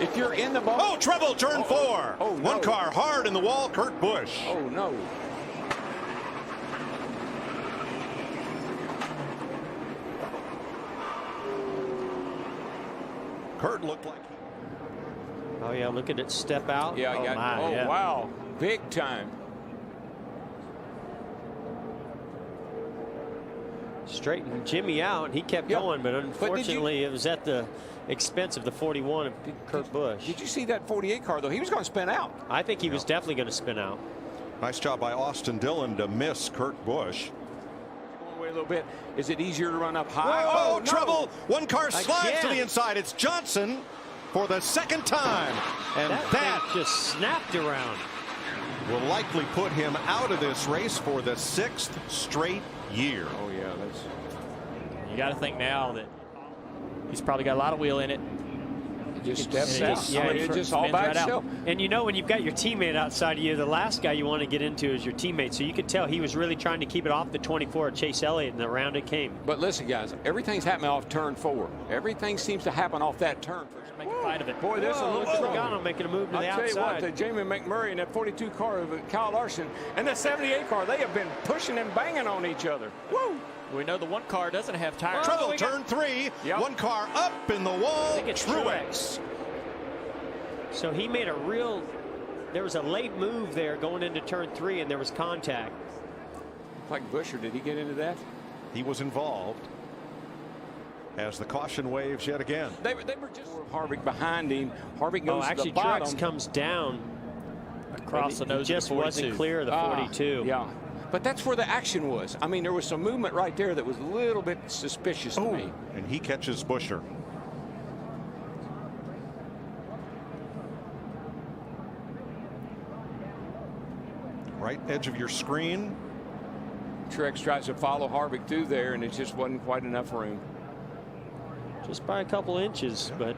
A: If you're in the bubble.
F: Oh, trouble, turn 4.
A: Oh, no.
F: One car hard in the wall, Kurt Busch.
A: Oh, no.
F: Kurt looked like he...
I: Oh, yeah, look at it step out.
A: Yeah,
I: Oh,
A: wow. Big time.
I: Straightened Jimmy out, and he kept going, but unfortunately it was at the expense of the 41 of Kurt Busch.
A: Did you see that 48 car, though? He was going to spin out.
I: I think he was definitely going to spin out.
F: Nice job by Austin Dillon to miss Kurt Busch.
A: Going away a little bit. Is it easier to run up high?
F: Oh,
A: no.
F: trouble. One car slides
I: Again.
F: to the inside. It's Johnson for the second time. And that
I: just snapped around.
F: Will likely put him out of this race for the 6th straight year.
A: Oh, yeah.
W: You got to think now that he's probably got a lot of wheel in it.
A: Just steps out.
I: Yeah,
A: It's just all by itself.
I: And you know, when you've got your teammate outside of you, the last guy you want to get into is your teammate. So you could tell he was really trying to keep it off the 24 of Chase Elliott, and around it came.
A: But listen, guys, everything's happening off turn 4. Everything seems to happen off that turn.
W: Make a fight of it.
A: Boy, there's a little
I: Logano making a move to the outside.
A: I'll tell you what, the Jamie McMurray and that 42 car of Kyle Larson and that 78 car, they have been pushing and banging on each other. Woo!
W: We know the one car doesn't have tires.
F: Trouble, turn 3.
A: Yep.
F: One car up in the wall.
I: Truex. So he made there was a late move there going into turn 3, and there was contact.
A: Like Busch, or did he get into that?
F: He was involved. As the caution waves yet again.
A: They were just Harvick behind him. Harvick goes to the bottom.
I: Truex comes down
W: across the nose.
I: He just wasn't clear of the 42.
A: Yeah. But that's where the action was. I mean, there was some movement right there that was a little bit suspicious to me.
F: And he catches Buescher. Right edge of your screen.
A: Truex tries to follow Harvick through there, and it just wasn't quite enough room.
I: Just by a couple inches, but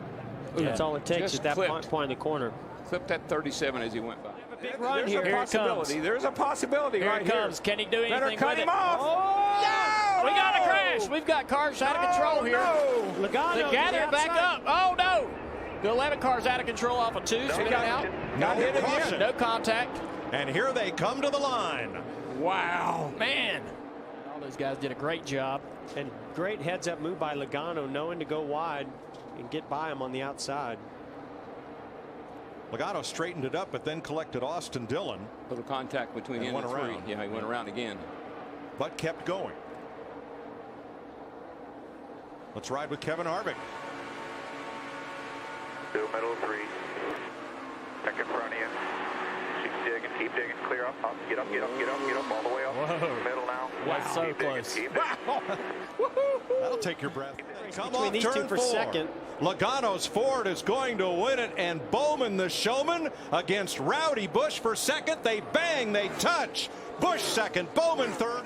I: that's all it takes at that point in the corner.
A: Clipped that 37 as he went by.
I: Big run
A: There's
I: here.
A: a possibility. There's a possibility
W: Here
A: right
W: it comes. Can he do anything
A: Better cut
W: with
A: him
W: it?
A: off.
W: Oh,
A: no!
W: We got a crash. We've got cars out of control here.
A: No.
I: Logano
W: They gather back up. Oh, no. The 11 car's out of control off of 2. Spin out.
F: Got hit caution. again.
W: No contact.
F: And here they come to the line.
A: Wow.
W: Man. All those guys did a great job.
I: And great heads-up move by Logano, knowing to go wide and get by him on the outside.
F: Logano straightened it up, but then collected Austin Dillon.
A: Little contact between him and 3.
F: Around.
A: Yeah, he went around again.
F: But kept going. Let's ride with Kevin Harvick.
G: Still middle of 3. Back in front of you. Keep digging, clear up, get up, all the way up.
W: Whoa.
G: Middle now.
W: That's so close.
F: That'll take your breath. Come
I: Between
F: off
I: these
F: turn
I: two for
F: 4.
I: second.
F: Logano's Ford is going to win it, and Bowman, the showman, against Rowdy Busch for second. They bang, they touch. Busch second, Bowman third.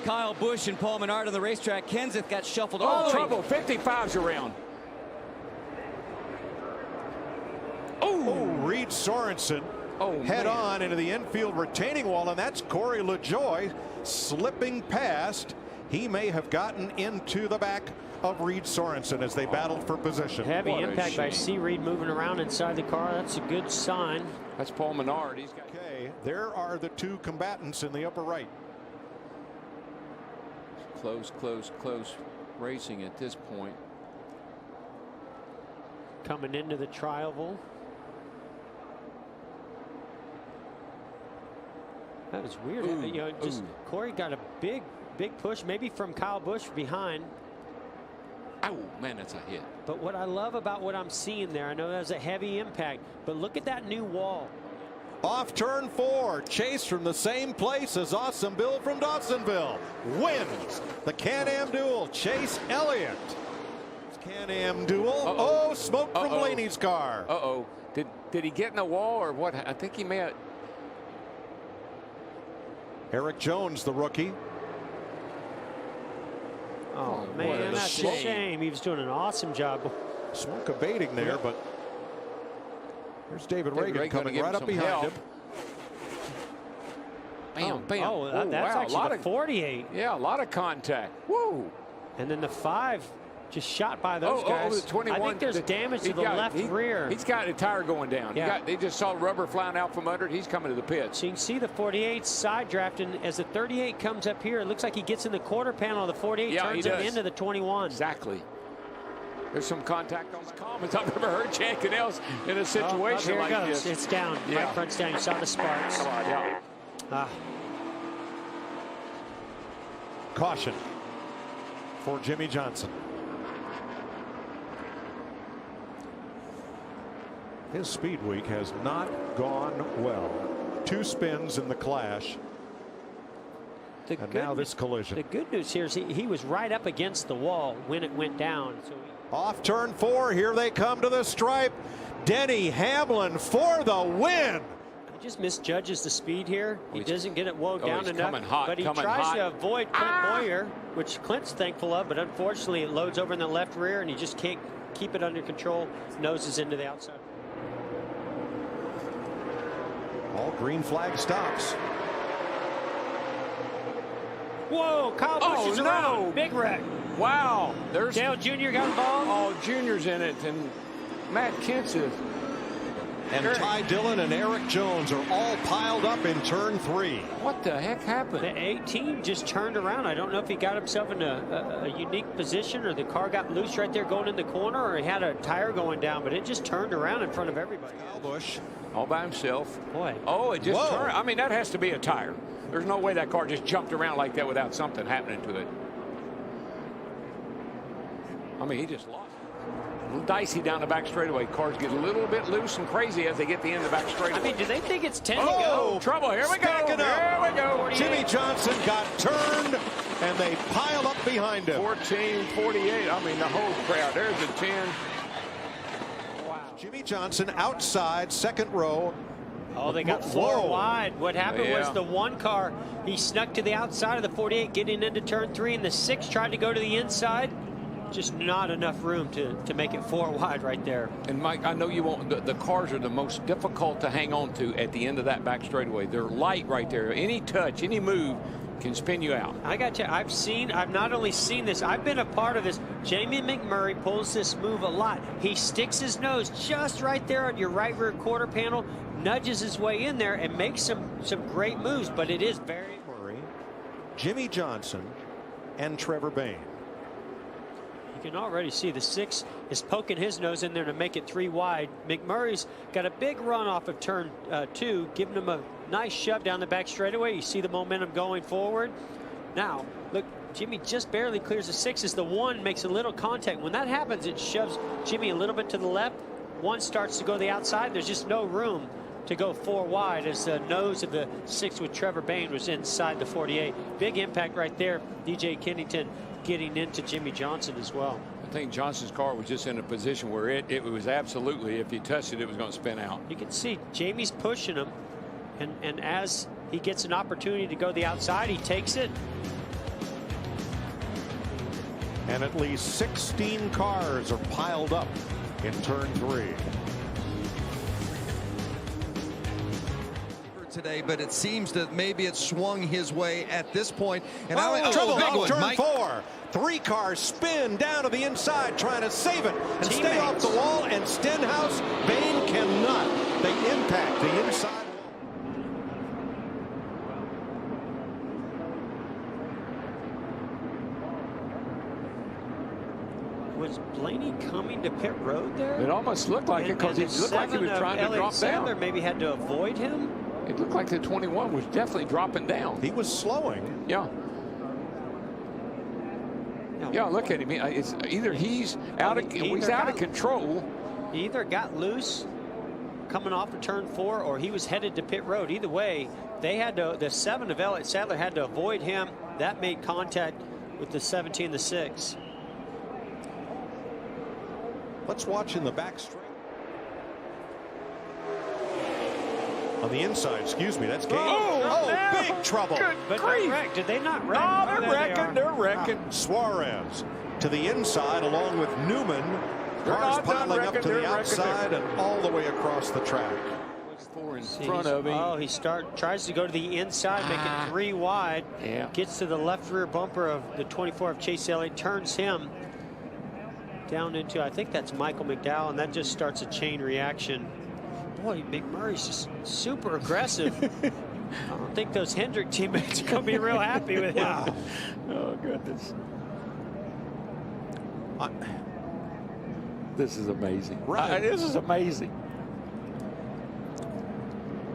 J: Kyle Busch and Paul Menard on the racetrack. Kenseth got shuffled.
A: Oh, trouble. 55's around.
F: Oh, Reed Sorensen. Head on into the infield retaining wall, and that's Corey LaJoie slipping past. He may have gotten into the back of Reed Sorensen as they battled for position.
I: Heavy impact by C. Reed moving around inside the car. That's a good sign.
A: That's Paul Menard.
F: Okay, there are the two combatants in the upper right.
A: Close racing at this point.
I: coming into the trioval. That was weird. Corey got a big push, maybe from Kyle Busch behind.
A: Oh, man, that's a hit.
I: But what I love about what I'm seeing there, I know that was a heavy impact, but look at that new wall.
F: Off turn 4, Chase from the same place as Awesome Bill from Dawsonville wins the Can-Am Duel. Chase Elliott. Can-Am Duel. Oh, smoke from Blaney's car.
A: Did he get in the wall or what? I think he may have.
F: Eric Jones, the rookie.
I: Oh, man, that's a shame. He was doing an awesome job.
F: Smoke abating there, but here's David Reagan coming right up behind him.
A: Bam, bam.
I: Oh, that's actually the 48.
A: Yeah, a lot of contact. Woo.
I: And then the 5 just shot by those guys.
A: The 21.
I: I think there's damage to the left rear.
A: He's got a tire going down.
I: Yeah.
A: They just saw rubber flying out from under it. He's coming to the pit.
I: So you can see the 48 side drafting. As the 38 comes up here, it looks like he gets in the quarter panel of the 48, turns him into the 21.
A: Exactly. There's some contact on the comments. I've never heard Chad Cannell's in a situation like this.
I: It's down.
A: Yeah.
I: Right front's down. You saw the sparks.
A: Come on, yeah.
F: Caution for Jimmy Johnson. His speed week has not gone well. 2 spins in the clash. And now this collision.
I: The good news here is he was right up against the wall when it went down. So
F: off turn 4, here they come to the stripe. Denny Hamlin for the win.
I: He just misjudges the speed here. He doesn't get it wound down
A: he's
I: enough.
A: coming hot,
I: but he
A: coming
I: tries
A: hot.
I: to avoid Clint Boyer, which Clint's thankful of, but unfortunately it loads over in the left rear and he just can't keep it under control. Noses into the outside.
F: All green flag stops.
I: Whoa, Kyle Busch is around. Big wreck.
A: Wow. There's
I: Dale Jr. got involved.
A: Oh, Junior's in it, and Matt Kent's is.
F: And Ty Dillon and Eric Jones are all piled up in turn 3.
A: What the heck happened?
I: The 18 just turned around. I don't know if he got himself in a unique position or the car got loose right there going in the corner or he had a tire going down, but it just turned around in front of everybody.
F: Kyle Busch.
A: All by himself.
I: Boy.
A: Oh, it just turned. I mean, that has to be a tire. There's no way that car just jumped around like that without something happening to it. I mean, he just lost. A little dicey down the back straightaway. Cars get a little bit loose and crazy as they get the end of the back straightaway.
I: I mean, do they think it's 10 to go?
A: Trouble. Here we go. Here we go.
F: Jimmy Johnson got turned, and they pile up behind him.
A: 14:48. I mean, the whole crowd. There's a 10.
I: Wow.
F: Jimmy Johnson outside, second row.
I: Oh, they got 4 wide. What happened was the 1 car, he snuck to the outside of the 48 getting into turn 3, and the 6 tried to go to the inside. Just not enough room to make it 4 wide right there.
A: And Mike, I know you won't. The cars are the most difficult to hang on to at the end of that back straightaway. They're light right there. Any touch, any move can spin you out.
I: I got you. I've not only seen this, I've been a part of this. Jamie McMurray pulls this move a lot. He sticks his nose just right there on your right rear quarter panel, nudges his way in there and makes some great moves, but it is very.
F: Jimmy Johnson and Trevor Bayne.
I: You can already see the 6 is poking his nose in there to make it 3 wide. McMurray's got a big run off of turn 2, giving him a nice shove down the back straightaway. You see the momentum going forward. Now, look, Jimmy just barely clears the 6 as the 1 makes a little contact. When that happens, it shoves Jimmy a little bit to the left. 1 starts to go to the outside. There's just no room to go 4 wide as the nose of the 6 with Trevor Bayne was inside the 48. Big impact right there. DJ Kennington getting into Jimmy Johnson as well.
A: I think Johnson's car was just in a position where it was absolutely, if he touched it, it was going to spin out.
I: You can see Jamie's pushing him, and as he gets an opportunity to go the outside, he takes it.
F: And at least 16 cars are piled up in turn 3.
K: Today, but it seems that maybe it swung his way at this point. And
F: trouble,
K: big one,
F: turn
K: Mike.
F: 4. 3 cars spin down to the inside trying to save it and stay off the wall, and Stenhouse, Bayne cannot. They impact the inside.
I: Was Blaney coming to pit road there?
A: It almost looked like it because it looked like he was trying to drop down.
I: Maybe had to avoid him.
A: It looked like the 21 was definitely dropping down.
F: He was slowing.
A: Yeah. Yeah, look at him. It's either he's out of control.
I: He either got loose coming off of turn 4, or he was headed to pit road. Either way, they had to. The 7 of Elliott Sadler had to avoid him. That made contact with the 17, the 6.
F: Let's watch in the back straight. On the inside, excuse me, that's Cage. Big trouble.
I: But did they not wreck?
F: No, they're wrecking. Suarez to the inside along with Newman. Cars piling up to the outside and all the way across the track.
A: In front of him.
I: Oh, he tries to go to the inside, make it 3 wide.
A: Yeah.
I: Gets to the left rear bumper of the 24 of Chase Elliott, turns him down into, I think that's Michael McDowell, and that just starts a chain reaction. Boy, McMurray's just super aggressive. I don't think those Hendrick teammates are going to be real happy with him.
A: Wow. Oh, goodness. This is amazing.
F: Right.
A: This is amazing.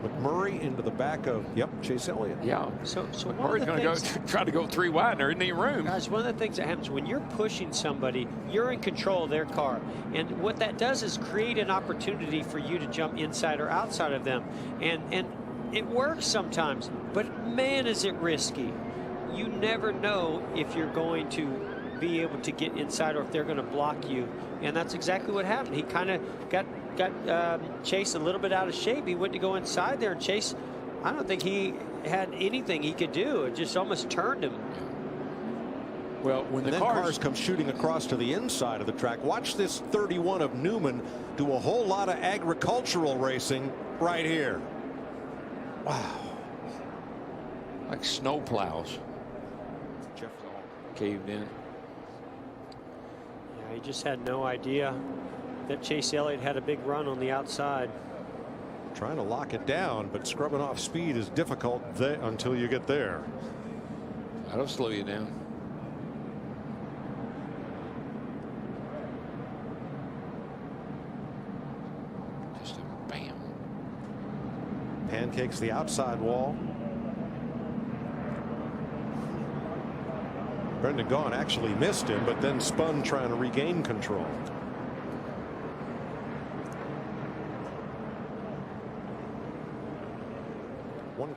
F: McMurray into the back of, Chase Elliott.
A: Yeah.
I: So
A: McMurray's going to try to go 3 wide, and there isn't any room.
I: Guys, one of the things that happens when you're pushing somebody, you're in control of their car. And what that does is create an opportunity for you to jump inside or outside of them. And it works sometimes, but man, is it risky. You never know if you're going to be able to get inside or if they're going to block you. And that's exactly what happened. He kind of got Chase a little bit out of shape. He went to go inside there, and Chase, I don't think he had anything he could do. It just almost turned him.
A: Well, when the
F: cars come shooting across to the inside of the track, watch this 31 of Newman do a whole lot of agricultural racing right here. Wow.
A: Like snow plows. Jeff caved in.
I: Yeah, he just had no idea that Chase Elliott had a big run on the outside.
F: Trying to lock it down, but scrubbing off speed is difficult until you get there.
A: That'll slow you down. Just a bam.
F: Pancakes the outside wall. Brendan Gaughan actually missed him, but then spun trying to regain control.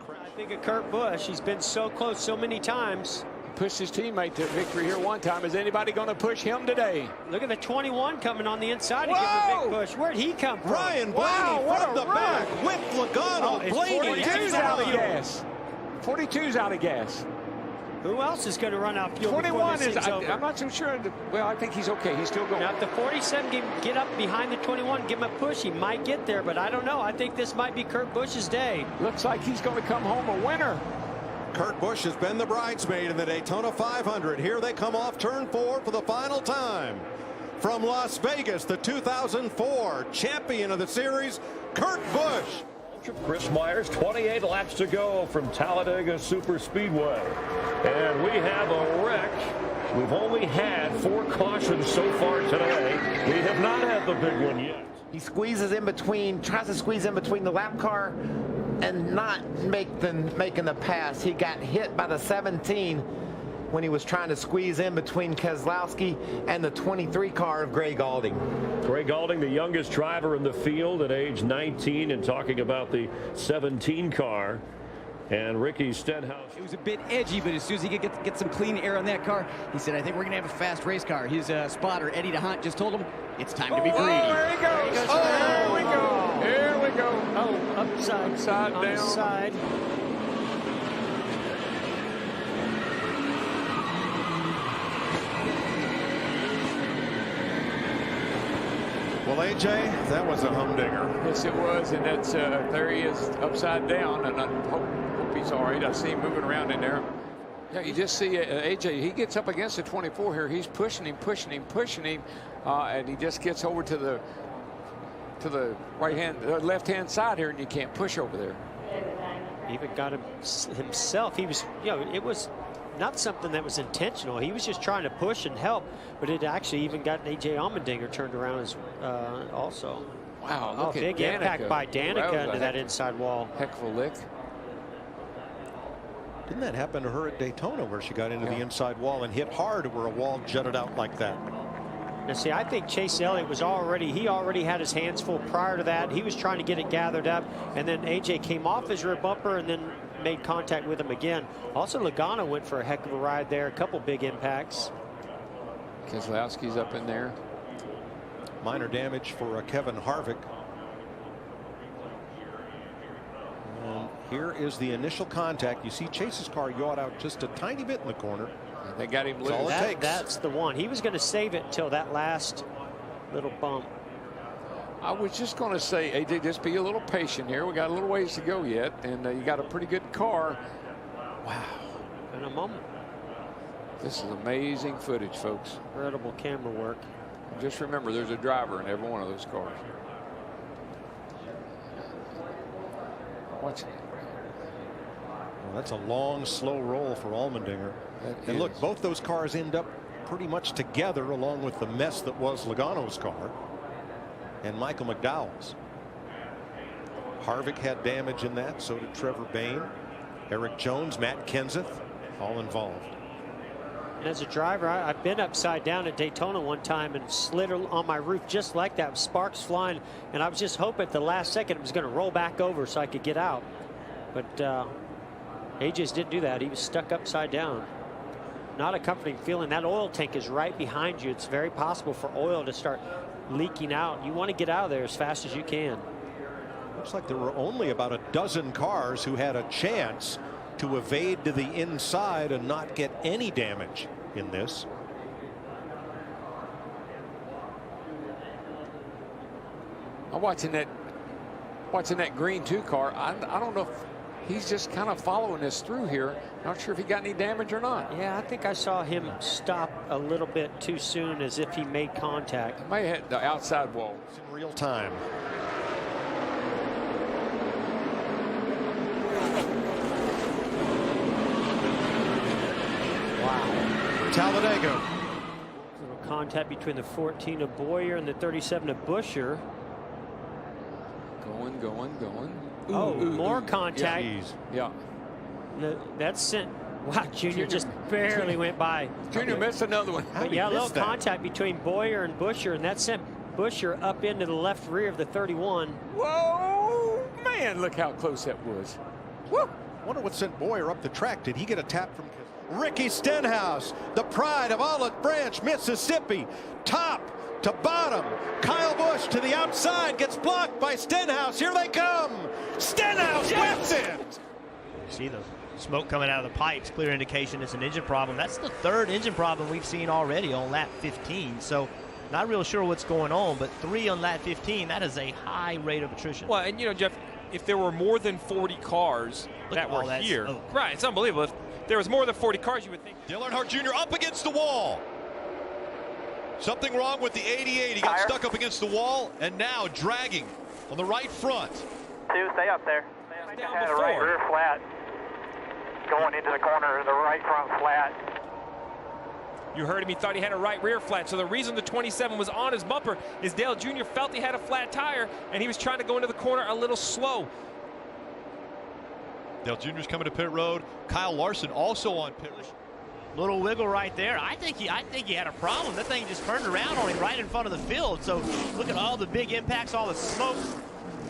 I: I think of Kurt Busch. He's been so close so many times.
A: Pushed his teammate to victory here one time. Is anybody going to push him today?
I: Look at the 21 coming on the inside to give him a big push. Where'd he come from?
F: Ryan Blaney from the back with Logano. Blaney
A: 42's out of gas. 42's out of gas.
I: Who else is going to run out fuel?
A: 21 is, I'm not so sure. Well, I think he's okay. He's still going.
I: Now, if the 47 can get up behind the 21, give him a push, he might get there, but I don't know. I think this might be Kurt Busch's day.
A: Looks like he's going to come home a winner.
F: Kurt Busch has been the bridesmaid in the Daytona 500. Here they come off turn 4 for the final time. From Las Vegas, the 2004 champion of the series, Kurt Busch.
L: Chris Myers, 28 laps to go from Talladega Super Speedway. And we have a wreck. We've only had 4 cautions so far today. We have not had the big one yet.
S: He squeezes in between, tries to squeeze in between the lap car and not making the pass. He got hit by the 17 when he was trying to squeeze in between Keselowski and the 23 car of Greg Galding.
L: Greg Galding, the youngest driver in the field at age 19, and talking about the 17 car. And Ricky Stenhouse.
J: It was a bit edgy, but as soon as he could get some clean air on that car, he said, I think we're going to have a fast race car. His spotter, Eddie DeHunt, just told him it's time to be greedy.
A: There he goes. There we go. Here we go.
I: Oh, upside
A: down.
I: Side.
F: Well, AJ, that was a humdinger.
A: Yes, it was, and that's there he is upside down, and I hope he's all right. I see him moving around in there. Yeah, you just see AJ. He gets up against the 24 here. He's pushing him, and he just gets over to the left hand side here, and you can't push over there.
I: Even got him himself. He was, it was not something that was intentional. He was just trying to push and help, but it actually even got A.J. Allmendinger turned around as also.
A: Wow, look at
I: big
A: Danica.
I: impact by Danica
A: That was
I: into that inside wall.
A: Heck of a lick.
F: Didn't that happen to her at Daytona where she got into the inside wall and hit hard where a wall jutted out like that?
I: Now see, I think Chase Elliott was he already had his hands full prior to that. He was trying to get it gathered up, and then AJ came off his rear bumper and then made contact with him again. Also, Logano went for a heck of a ride there. A couple big impacts.
A: Keselowski's up in there.
F: Minor damage for Kevin Harvick. And here is the initial contact. You see Chase's car yawed out just a tiny bit in the corner.
A: They got him loose.
F: That's all it takes.
I: That's the one. He was going to save it until that last little bump.
A: I was just going to say, AJ, just be a little patient here. We got a little ways to go yet, and you got a pretty good car. Wow.
I: In a moment.
A: This is amazing footage, folks.
I: Incredible camera work.
A: Just remember, there's a driver in every one of those cars. Watch it.
F: Well, that's a long, slow roll for Allmendinger. And look, both those cars end up pretty much together along with the mess that was Logano's car and Michael McDowell's. Harvick had damage in that, so did Trevor Bayne, Eric Jones, Matt Kenseth, all involved.
I: And as a driver, I've been upside down at Daytona one time and slid on my roof just like that, with sparks flying, and I was just hoping at the last second it was going to roll back over so I could get out. But AJ's didn't do that. He was stuck upside down. Not a comforting feeling. That oil tank is right behind you. It's very possible for oil to start leaking out. You want to get out of there as fast as you can.
F: Looks like there were only about a dozen cars who had a chance to evade to the inside and not get any damage in this.
A: I'm watching that green 2 car. I don't know if he's just kind of following this through here. Not sure if he got any damage or not.
I: Yeah, I think I saw him stop a little bit too soon, as if he made contact.
A: May have hit the outside wall.
F: It's in real time.
I: Wow.
F: Talladega.
I: Little contact between the 14 of Boyer and the 37 of Buscher.
A: Going.
I: More contact.
A: Yeah.
I: That's sent. Wow, Junior just barely went by.
A: Junior missed another one.
I: But yeah, a little contact between Boyer and Buscher, and that sent Buscher up into the left rear of the 31.
A: Whoa, man, look how close that was. Woo.
F: Wonder what sent Boyer up the track. Did he get a tap from Ricky Stenhouse, the pride of Olive Branch, Mississippi, top to bottom? Kyle Busch to the outside, gets blocked by Stenhouse. Here they come. Stenhouse whips it.
D: See the smoke coming out of the pipes, clear indication it's an engine problem. That's the third engine problem we've seen already on lap 15. So not real sure what's going on, but 3 on lap 15, that is a high rate of attrition.
P: Well, and you know, Jeff, if there were more than 40 cars that were here, right, it's unbelievable. If there was more than 40 cars, you would think.
Q: Dale Earnhardt Jr. up against the wall. Something wrong with the 88. He got stuck up against the wall and now dragging on the right front.
G: 2, stay up there.
P: Down
G: Had a
P: before.
G: right rear flat. Going into the corner, the right front flat.
P: You heard him, he thought he had a right rear flat. So the reason the 27 was on his bumper is Dale Jr. felt he had a flat tire and he was trying to go into the corner a little slow.
Q: Dale Jr.'s coming to pit road. Kyle Larson also on pit road.
D: Little wiggle right there. I think he had a problem. That thing just turned around on him right in front of the field. So look at all the big impacts, all the smoke.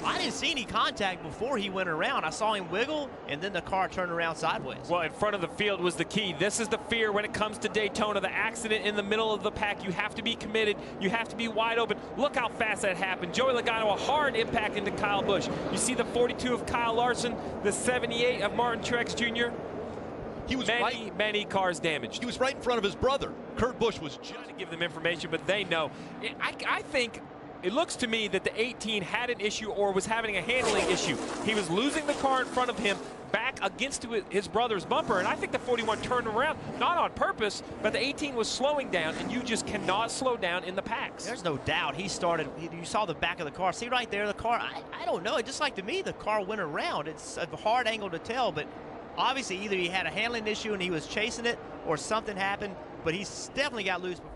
D: I didn't see any contact before he went around. I saw him wiggle, and then the car turned around sideways.
P: Well, in front of the field was the key. This is the fear when it comes to Daytona. The accident in the middle of the pack. You have to be committed. You have to be wide open. Look how fast that happened. Joey Logano, a hard impact into Kyle Busch. You see the 42 of Kyle Larson, the 78 of Martin Truex Jr.
Q: He was
P: many cars damaged.
Q: He was right in front of his brother. Kurt Busch was just
P: trying to give them information, but they know. I think it looks to me that the 18 had an issue or was having a handling issue. He was losing the car in front of him back against his brother's bumper, and I think the 41 turned around, not on purpose, but the 18 was slowing down, and you just cannot slow down in the packs.
D: There's no doubt he started. You saw the back of the car. See right there, the car. I don't know. Just like to me, the car went around. It's a hard angle to tell, but
B: Obviously, either he had a handling issue and he was chasing it, or something happened, but he's definitely got loose before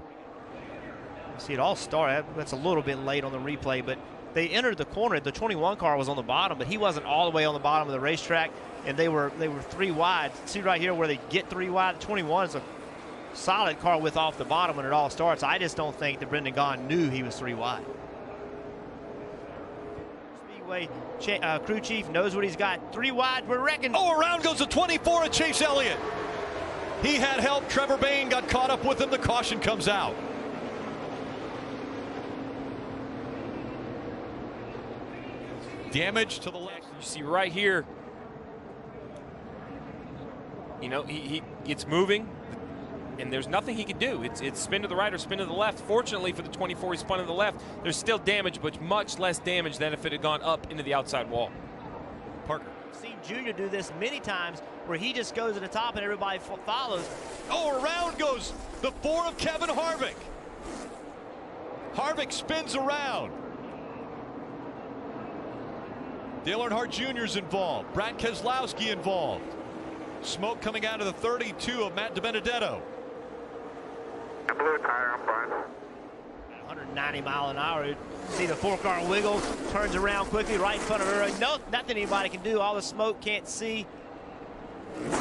B: he see it all start. That's a little bit late on the replay, but they entered the corner. The 21 car was on the bottom, but he wasn't all the way on the bottom of the racetrack, and they were 3 wide. See right here where they get 3 wide. The 21 is a solid car width off the bottom when it all starts. I just don't think that Brendan Gaughan knew he was 3 wide. Speedway crew chief knows what he's got. 3 wide, we're reckoning.
Q: Oh, around goes the 24 of Chase Elliott. He had help. Trevor Bayne got caught up with him. The caution comes out. Damage to the left.
P: You see right here, you know, it's moving, and there's nothing he can do. It's spin to the right or spin to the left. Fortunately for the 24, he spun to the left. There's still damage, but much less damage than if it had gone up into the outside wall.
Q: Parker.
B: I've seen Junior do this many times where he just goes to the top and everybody follows.
Q: Oh, around goes the 4 of Kevin Harvick. Harvick spins around. Dale Earnhardt Jr. is involved. Brad Keselowski involved. Smoke coming out of the 32 of Matt DiBenedetto.
G: I blew a tire, I'm fine.
B: 190 mile an hour. See the 4-car wiggle, turns around quickly right in front of her. No, nothing anybody can do. All the smoke, can't see.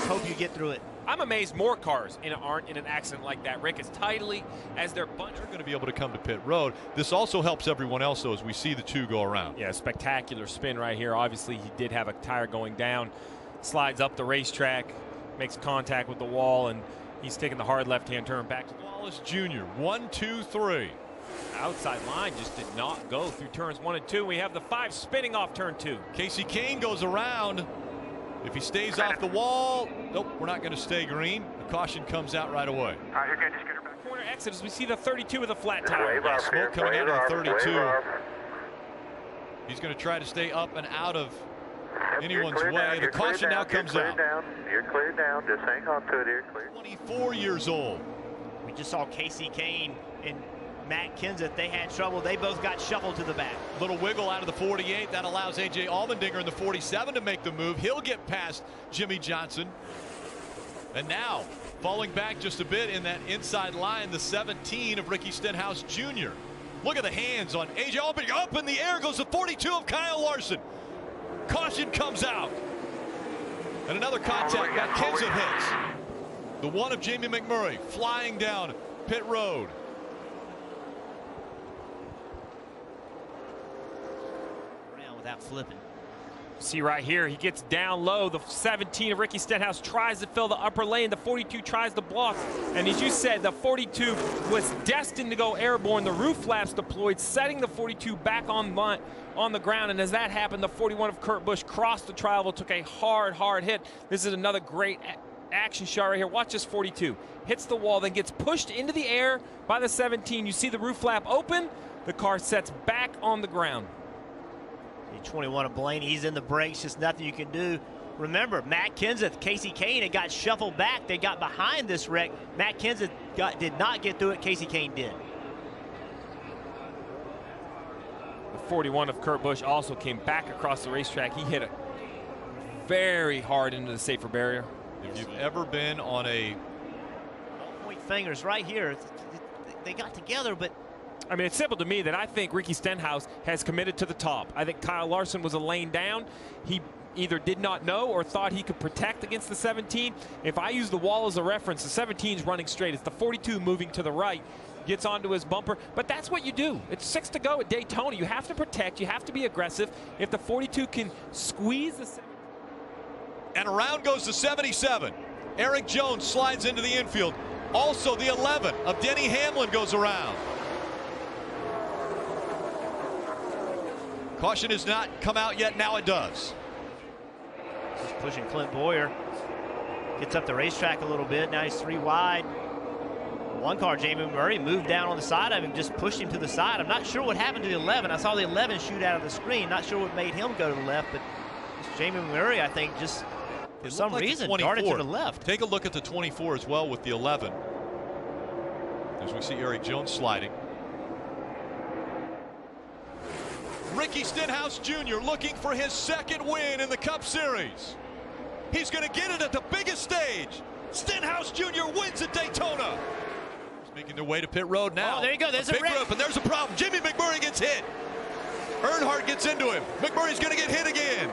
B: Hope you get through it.
P: I'm amazed more cars aren't in an accident like that, Rick, as tidily as they're bunched.
Q: They're going to be able to come to pit road. This also helps everyone else, though, as we see the 2 go around.
P: Yeah, spectacular spin right here. Obviously, he did have a tire going down. Slides up the racetrack, makes contact with the wall, and he's taking the hard left-hand turn back to
Q: Wallace Jr. 1, 2, 3.
P: Outside line just did not go through turns 1 and 2. We have the 5 spinning off turn 2.
Q: Casey Kane goes around. If he stays off the wall, nope, we're not going to stay green. The caution comes out right away.
G: All right, you're good. Just get her back.
P: Corner exit as we see the 32 with a flat tire.
Q: Yeah, smoke coming out of the 32. He's going to try to stay up and out of anyone's way. The caution now comes out.
G: You're cleared down. Just hang on to it. You're clear.
Q: 24 years old.
B: We just saw Casey Kane and Matt Kenseth. They had trouble. They both got shuffled to the back.
Q: Little wiggle out of the 48. That allows A.J. Allmendinger in the 47 to make the move. He'll get past Jimmy Johnson. And now, falling back just a bit in that inside line, the 17 of Ricky Stenhouse Jr. Look at the hands on A.J. Allmendinger. Up in the air goes the 42 of Kyle Larson. Caution comes out. And another contact. Matt Kenseth hits. The 1 of Jamie McMurray flying down pit road.
B: Without flipping.
P: See right here, he gets down low. The 17 of Ricky Stenhouse tries to fill the upper lane. The 42 tries to block. And as you said, the 42 was destined to go airborne. The roof flaps deployed, setting the 42 back on the ground. And as that happened, the 41 of Kurt Busch crossed the tri-oval, took a hard hit. This is another great action shot right here. Watch this 42. Hits the wall, then gets pushed into the air by the 17. You see the roof flap open. The car sets back on the ground.
B: 21 of Blaney, he's in the brakes, just nothing you can do. Remember, Matt Kenseth, Casey Kane had got shuffled back. They got behind this wreck. Matt Kenseth did not get through it. Casey Kane did.
P: The 41 of Kurt Busch also came back across the racetrack. He hit it very hard into the safer barrier.
Q: If you've ever been on a
B: point fingers right here, they got together, but
P: I mean, it's simple to me that I think Ricky Stenhouse has committed to the top. I think Kyle Larson was a lane down. He either did not know or thought he could protect against the 17. If I use the wall as a reference, the 17 is running straight. It's the 42 moving to the right, gets onto his bumper. But that's what you do. It's 6 to go at Daytona. You have to protect. You have to be aggressive. If the 42 can squeeze the 17.
Q: And around goes the 77. Eric Jones slides into the infield. Also the 11 of Denny Hamlin goes around. Caution has not come out yet. Now it does.
B: Just pushing Clint Boyer. Gets up the racetrack a little bit. Now he's 3 wide. 1 car, Jamie Murray, moved down on the side of him, just pushed him to the side. I'm not sure what happened to the 11. I saw the 11 shoot out of the screen. Not sure what made him go to the left, but Jamie Murray, I think, just for some reason darted to the left.
Q: Take a look at the 24 as well with the 11. As we see Eric Jones sliding. Ricky Stenhouse Jr. looking for his 2nd win in the Cup Series. He's going to get it at the biggest stage. Stenhouse Jr. wins at Daytona. He's making their way to pit road now.
D: Oh, there you go. There's a
Q: big rip, and there's a problem. Jimmy McMurray gets hit. Earnhardt gets into him. McMurray's going to get hit again.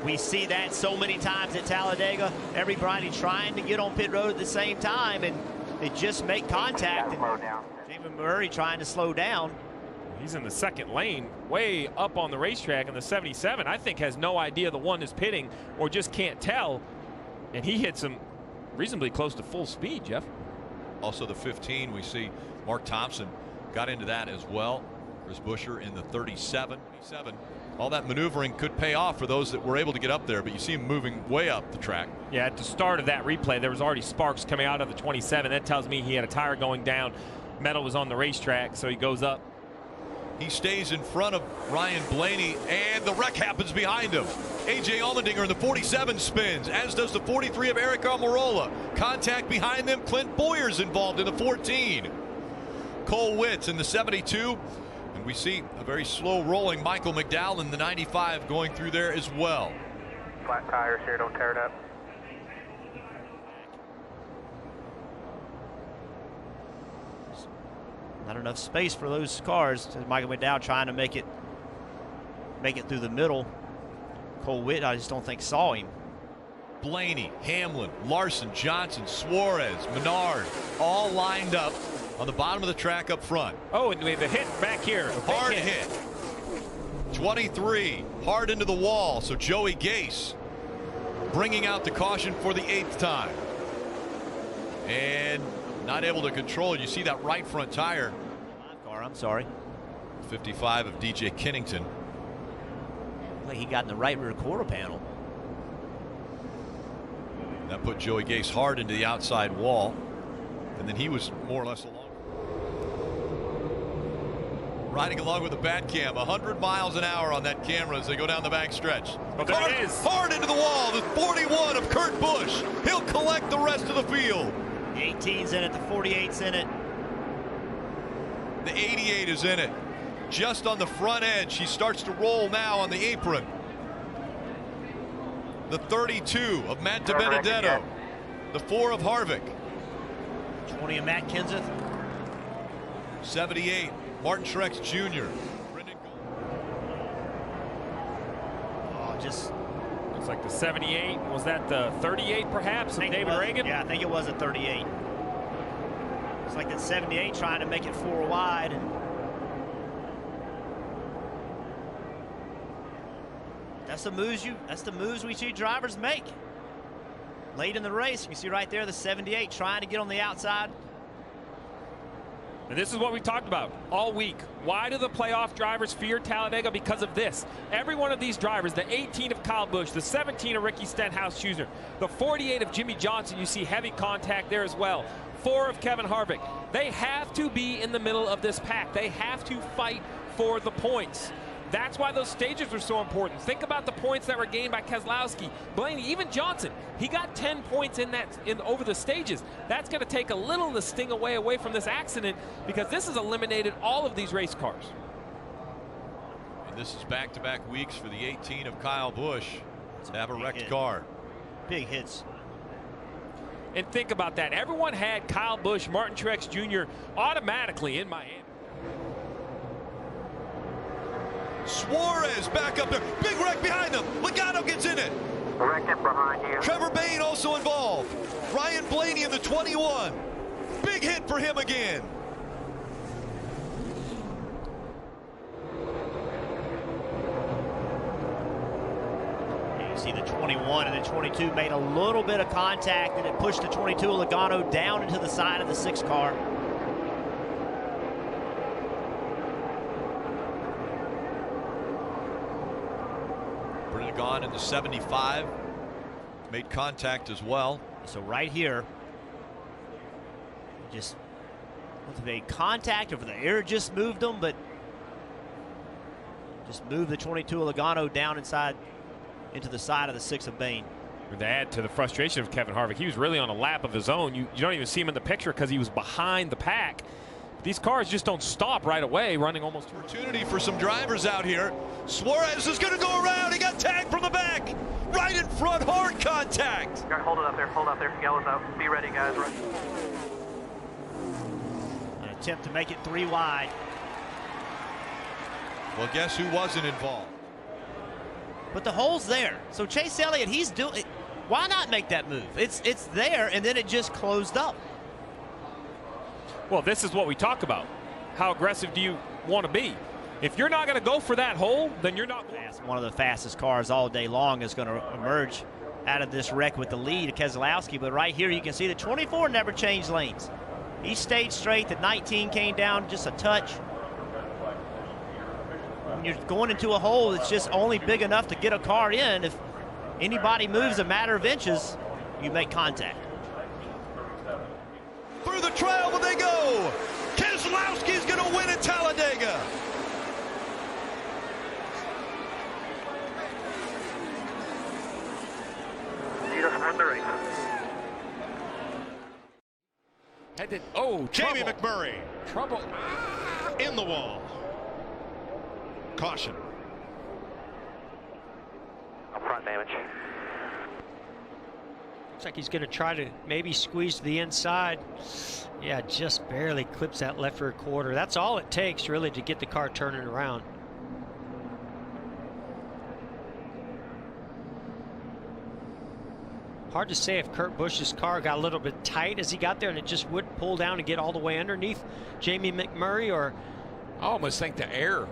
D: We see that so many times at Talladega. Everybody trying to get on pit road at the same time, and they just make contact. And Jamie Murray trying to slow down.
P: He's in the second lane, way up on the racetrack, and the 77, I think, has no idea the one is pitting or just can't tell. And he hits him reasonably close to full speed, Jeff.
Q: Also the 15, we see Mark Thompson got into that as well. Chris Buescher in the 37. All that maneuvering could pay off for those that were able to get up there, but you see him moving way up the track.
P: Yeah, at the start of that replay, there was already sparks coming out of the 27. That tells me he had a tire going down. Metal was on the racetrack, so he goes up.
Q: He stays in front of Ryan Blaney, and the wreck happens behind him. A.J. Allmendinger in the 47 spins, as does the 43 of Eric Almirola. Contact behind them. Clint Boyer's involved in the 14. Cole Witts in the 72. And we see a very slow rolling Michael McDowell in the 95 going through there as well.
R: Flat tires here, don't tear it up.
B: Not enough space for those cars. Michael McDowell trying to make it through the middle. Cole Witt, I just don't think saw him.
Q: Blaney, Hamlin, Larson, Johnson, Suarez, Menard, all lined up on the bottom of the track up front.
P: Oh, and we have a hit back here.
Q: Hard hit. 23, hard into the wall. So Joey Gase bringing out the caution for the 8th time. And not able to control it. You see that right front tire.
B: Car, I'm sorry.
Q: 55 of DJ Kennington.
B: Like he got in the right rear quarter panel.
Q: That put Joey Gase hard into the outside wall. And then he was more or less along. Riding along with the bat cam, 100 miles an hour on that camera as they go down the back stretch.
P: Oh, there it is.
Q: Hard into the wall. The 41 of Kurt Busch. He'll collect the rest of the field.
B: The 18's in it, the 48's in it.
Q: The 88 is in it. Just on the front edge. He starts to roll now on the apron. The 32 of Matt DiBenedetto. The 4 of Harvick.
B: 20 of Matt Kenseth.
Q: 78, Martin Truex Jr.
B: Oh, just
P: looks like the 78. Was that the 38 perhaps of David Reagan?
B: Yeah, I think it was a 38. It's like that 78 trying to make it 4 wide. And that's the moves we see drivers make. Late in the race, you can see right there the 78 trying to get on the outside.
P: And this is what we talked about all week. Why do the playoff drivers fear Talladega? Because of this. Every one of these drivers, the 18 of Kyle Busch, the 17 of Ricky Stenhouse Jr., the 48 of Jimmy Johnson, you see heavy contact there as well. 4 of Kevin Harvick. They have to be in the middle of this pack. They have to fight for the points. That's why those stages are so important. Think about the points that were gained by Keselowski, Blaney, even Johnson. He got 10 points in over the stages. That's going to take a little of the sting away from this accident because this has eliminated all of these race cars.
Q: And this is back-to-back weeks for the 18 of Kyle Busch to have a wrecked car.
B: Big hits.
P: And think about that. Everyone had Kyle Busch, Martin Truex Jr. automatically in Miami.
Q: Suarez back up there. Big wreck behind them. Logano gets in it.
R: Wreck it behind you.
Q: Trevor Bayne also involved. Ryan Blaney in the 21. Big hit for him again.
B: You see the 21 and the 22 made a little bit of contact and it pushed the 22 Logano down into the side of the 6 car.
Q: Gone in the 75, made contact as well.
B: So right here, just made contact, or the air just moved them, but just moved the 22 Logano down inside into the side of the 6 of Bayne.
P: To add to the frustration of Kevin Harvick, he was really on a lap of his own. You don't even see him in the picture because he was behind the pack. These cars just don't stop right away, running almost.
Q: Opportunity for some drivers out here. Suarez is going to go around. He got tagged from the back. Right in front, hard contact.
N: Hold it up there, yellow's out. Be ready, guys. Right.
B: An attempt to make it 3 wide.
Q: Well, guess who wasn't involved?
B: But the hole's there. So Chase Elliott, he's doing. Why not make that move? It's there, and then it just closed up.
P: Well, this is what we talk about. How aggressive do you want to be? If you're not going to go for that hole, then you're not.
B: One of the fastest cars all day long is going to emerge out of this wreck with the lead, Keselowski. But right here, you can see the 24 never changed lanes. He stayed straight. The 19 came down just a touch. When you're going into a hole that's just only big enough to get a car in, if anybody moves a matter of inches, you make contact.
Q: Through the trail will they go. Keselowski's going to win at Talladega.
F: Jamie McMurray.
A: Trouble.
F: In the wall. Caution.
N: Up front damage.
I: Looks like he's going to try to maybe squeeze to the inside. Yeah, just barely clips that left rear quarter. That's all it takes, really, to get the car turning around. Hard to say if Kurt Busch's car got a little bit tight as he got there and it just wouldn't pull down and get all the way underneath Jamie McMurray, or...
A: I almost think the air.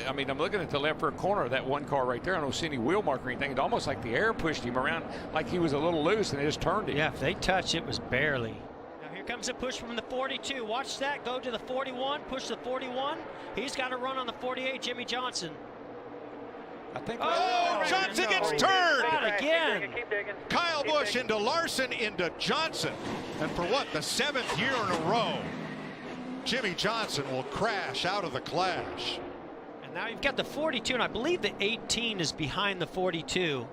A: I mean, I'm looking at the left rear corner of that one car right there. I don't see any wheel mark or anything. It's almost like the air pushed him around like he was a little loose and it just turned him.
I: Yeah, if they touched, it was barely. Now here comes a push from the 42. Watch that. Go to the 41. Push the 41. He's got to run on the 48. Jimmy Johnson.
F: I think. Oh, Johnson gets turned.
I: Not again.
F: Kyle Busch into Larson into Johnson. And for what, the 7th year in a row, Jimmy Johnson will crash out of the clash.
I: And now you've got the 42, and I believe the 18 is behind the 42.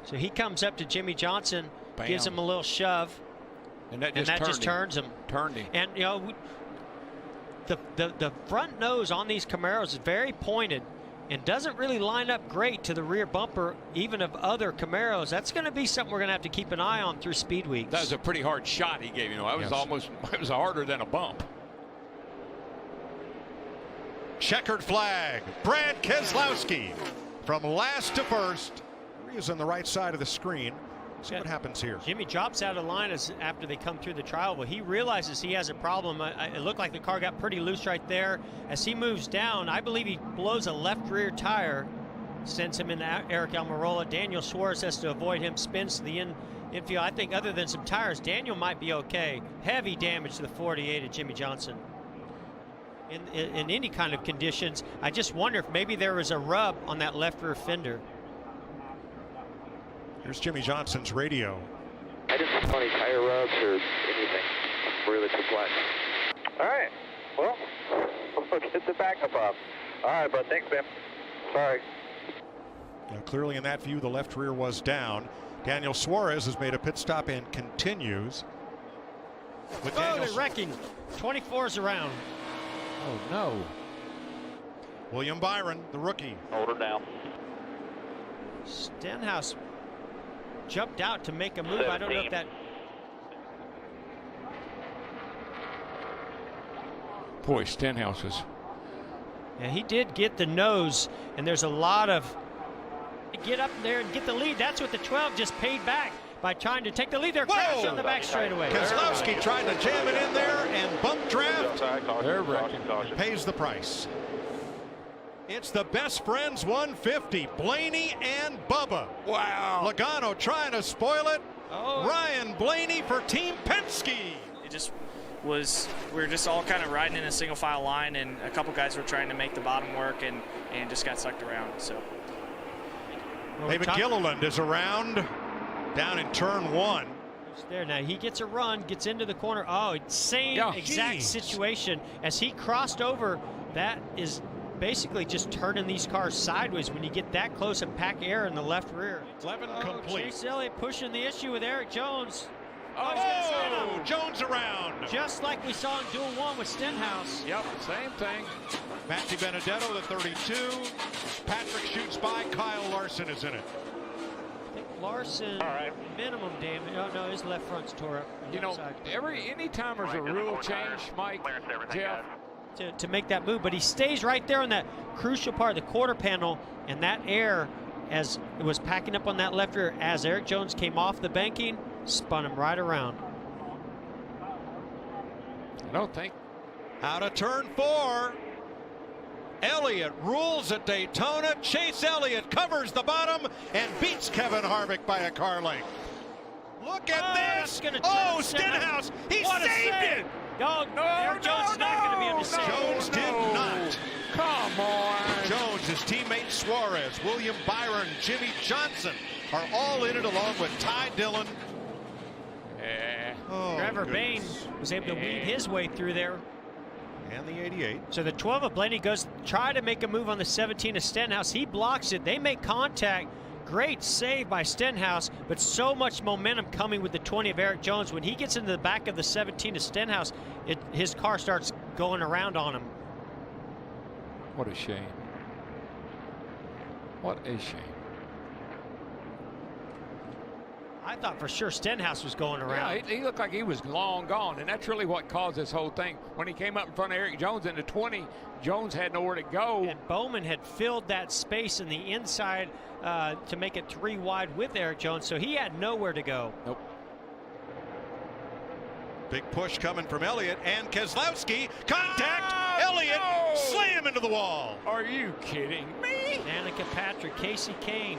I: So he comes up to Jimmy Johnson,
A: Bam.
I: gives him a little shove,
A: and that
I: just turns him.
A: Turned him.
I: And, you know, the front nose on these Camaros is very pointed and doesn't really line up great to the rear bumper, even of other Camaros. That's going to be something we're going to have to keep an eye on through speed weeks.
A: That was a pretty hard shot he gave. You know, that was almost, it was harder than a bump.
F: Checkered flag. Brad Keselowski from last to first. He is on the right side of the screen. See what happens here.
I: Jimmy drops out of line after they come through the trial. Well, he realizes he has a problem. It looked like the car got pretty loose right there. As he moves down, I believe he blows a left rear tire, sends him into Eric Almirola. Daniel Suarez has to avoid him, spins to the infield. I think other than some tires, Daniel might be okay. Heavy damage to the 48 of Jimmy Johnson. In any kind of conditions, I just wonder if maybe there was a rub on that left rear fender.
F: Here's Jimmy Johnson's radio.
N: I just don't any tire rubs or anything. Really too flat. All right. Well, we'll get the backup up. All right, bud. Thanks, man. Sorry.
F: Now, clearly in that view, the left rear was down. Daniel Suarez has made a pit stop and continues.
I: They're wrecking. 24's around.
A: Oh, no.
F: William Byron, the rookie.
N: Hold her down.
I: Stenhouse jumped out to make a move. 17. I don't know if that...
A: Boy, Stenhouse was...
I: Yeah, he did get the nose, and there's a lot of... Get up there and get the lead. That's what the 12 just paid back by trying to take the lead there. Crash on the back straightaway.
F: Keselowski tried to jam it in there and bump draft.
A: They're wrecking.
F: Pays the price. It's the best friends 150, Blaney and Bubba.
A: Wow.
F: Logano trying to spoil it.
I: Oh.
F: Ryan Blaney for Team Penske.
T: It just was, we were just all kind of riding in a single file line, and a couple guys were trying to make the bottom work and just got sucked around. So.
F: David Gilliland is around down in turn 1.
I: There now, he gets a run, gets into the corner. Oh, same exact situation as he crossed over. That is basically just turning these cars sideways when you get that close and pack air in the left rear.
F: 11 complete.
I: Chase Elliott pushing the issue with Eric Jones.
F: Oh, Jones around.
H: Just like we saw in Duel 1 with Stenhouse.
A: Yep, same thing.
F: Matthew Benedetto, the 32. Patrick shoots by. Kyle Larson is in it.
H: I think Larson, minimum damage. Oh, no, his left front's tore up.
A: You know, anytime there's a rule change, Mike, Jeff,
H: to make that move, but he stays right there on that crucial part of the quarter panel, and that air, as it was packing up on that left rear, as Eric Jones came off the banking, spun him right around.
A: I don't think.
F: Out of turn 4. Elliott rules at Daytona. Chase Elliott covers the bottom and beats Kevin Harvick by a car length. Look at this. Oh, Stenhouse. He saved it.
H: No, Eric Jones is not going to be able to save it.
F: Jones did not.
A: Come on.
F: Jones, his teammate Suarez, William Byron, Jimmy Johnson are all in it along with Ty Dillon.
H: Trevor Bayne was able to weave his way through there.
F: And the 88.
H: So the 12 of Blaney goes try to make a move on the 17 of Stenhouse. He blocks it. They make contact. Great save by Stenhouse, but so much momentum coming with the 20 of Eric Jones. When he gets into the back of the 17 of Stenhouse, his car starts going around on him.
A: What a shame. What a shame.
H: I thought for sure Stenhouse was going around.
A: Yeah, he looked like he was long gone, and that's really what caused this whole thing. When he came up in front of Eric Jones in the 20, Jones had nowhere to go.
H: And Bowman had filled that space in the inside to make it 3 wide with Eric Jones, so he had nowhere to go.
A: Nope.
F: Big push coming from Elliott and Keselowski. Contact! Elliott slam into the wall.
A: Are you kidding me?
H: Danica Patrick, Casey Kane.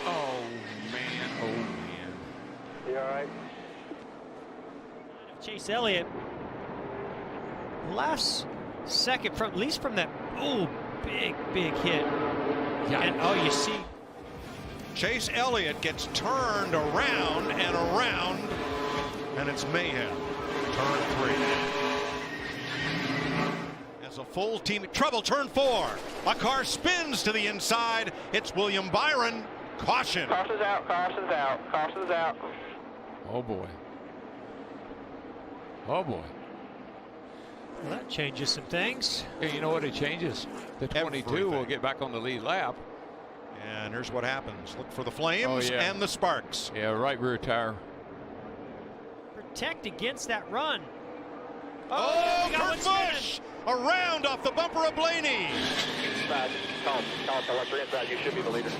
A: Oh, man. Oh, man.
N: You all right?
H: Chase Elliott. Last second, at least from that, big hit.
A: Yeah.
H: And, you see.
F: Chase Elliott gets turned around and around, and it's mayhem. Turn 3. As a full team, trouble, turn 4. A car spins to the inside. It's William Byron. Caution.
N: Caution's out, caution's out, caution's out.
A: Oh, boy. Oh, boy.
H: Well, that changes some things.
A: Yeah, you know what it changes? The 22 will get back on the lead lap.
F: And here's what happens. Look for the flames and the sparks.
A: Yeah, right rear tire.
H: Protect against that run.
F: Oh, Kurt Busch! Around off the bumper of Blaney.
N: Inside. Colin, electric inside. You should be the leader.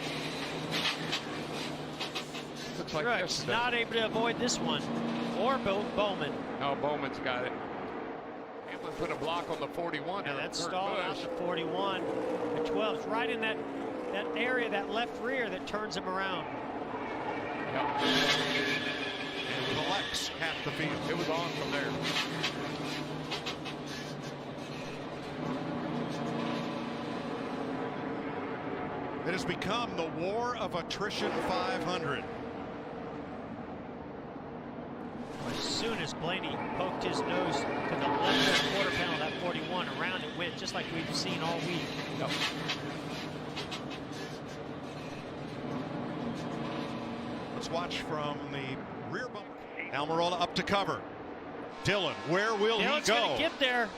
A: Looks like
H: Truex not able to avoid this one. Or Bowman.
A: No, Bowman's got it. Hamlin put a block on the 41.
H: Yeah, that's stalled out the 41. The 12's right in that area, that left rear that turns him around.
A: Yep.
F: And collects half the field.
A: It was on from there.
F: It has become the war of attrition 500.
H: As soon as Blaney poked his nose to the left quarter panel, that 41 around it went, just like we've seen all week.
A: Yep.
F: Let's watch from the rear bumper. Almirola up to cover. Dillon, where will he go?
H: Gonna get there.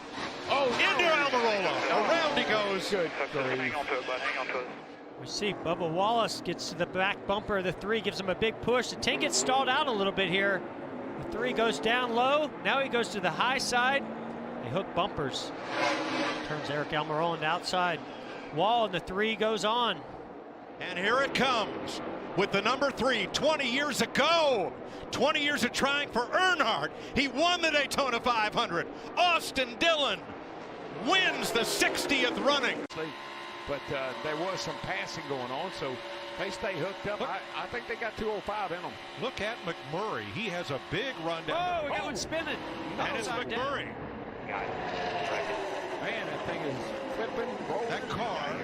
F: Oh, into Almirola. Around he goes.
A: Good.
N: Hang on to it, bud. Hang on to it.
H: We see Bubba Wallace gets to the back bumper of the 3, gives him a big push. The 10 gets stalled out a little bit here. The 3 goes down low. Now he goes to the high side. They hook bumpers. Turns Eric Almirola on the outside wall, and the 3 goes on.
F: And here it comes with the number 3, 20 years ago. 20 years of trying for Earnhardt. He won the Daytona 500. Austin Dillon wins the 60th running.
A: But there was some passing going on, so they stay hooked up. I think they got 205 in them.
F: Look at McMurray. He has a big run down.
H: Oh, we got one spinning.
F: And it's McMurray.
A: Man, that thing is flipping, rolling.
F: That car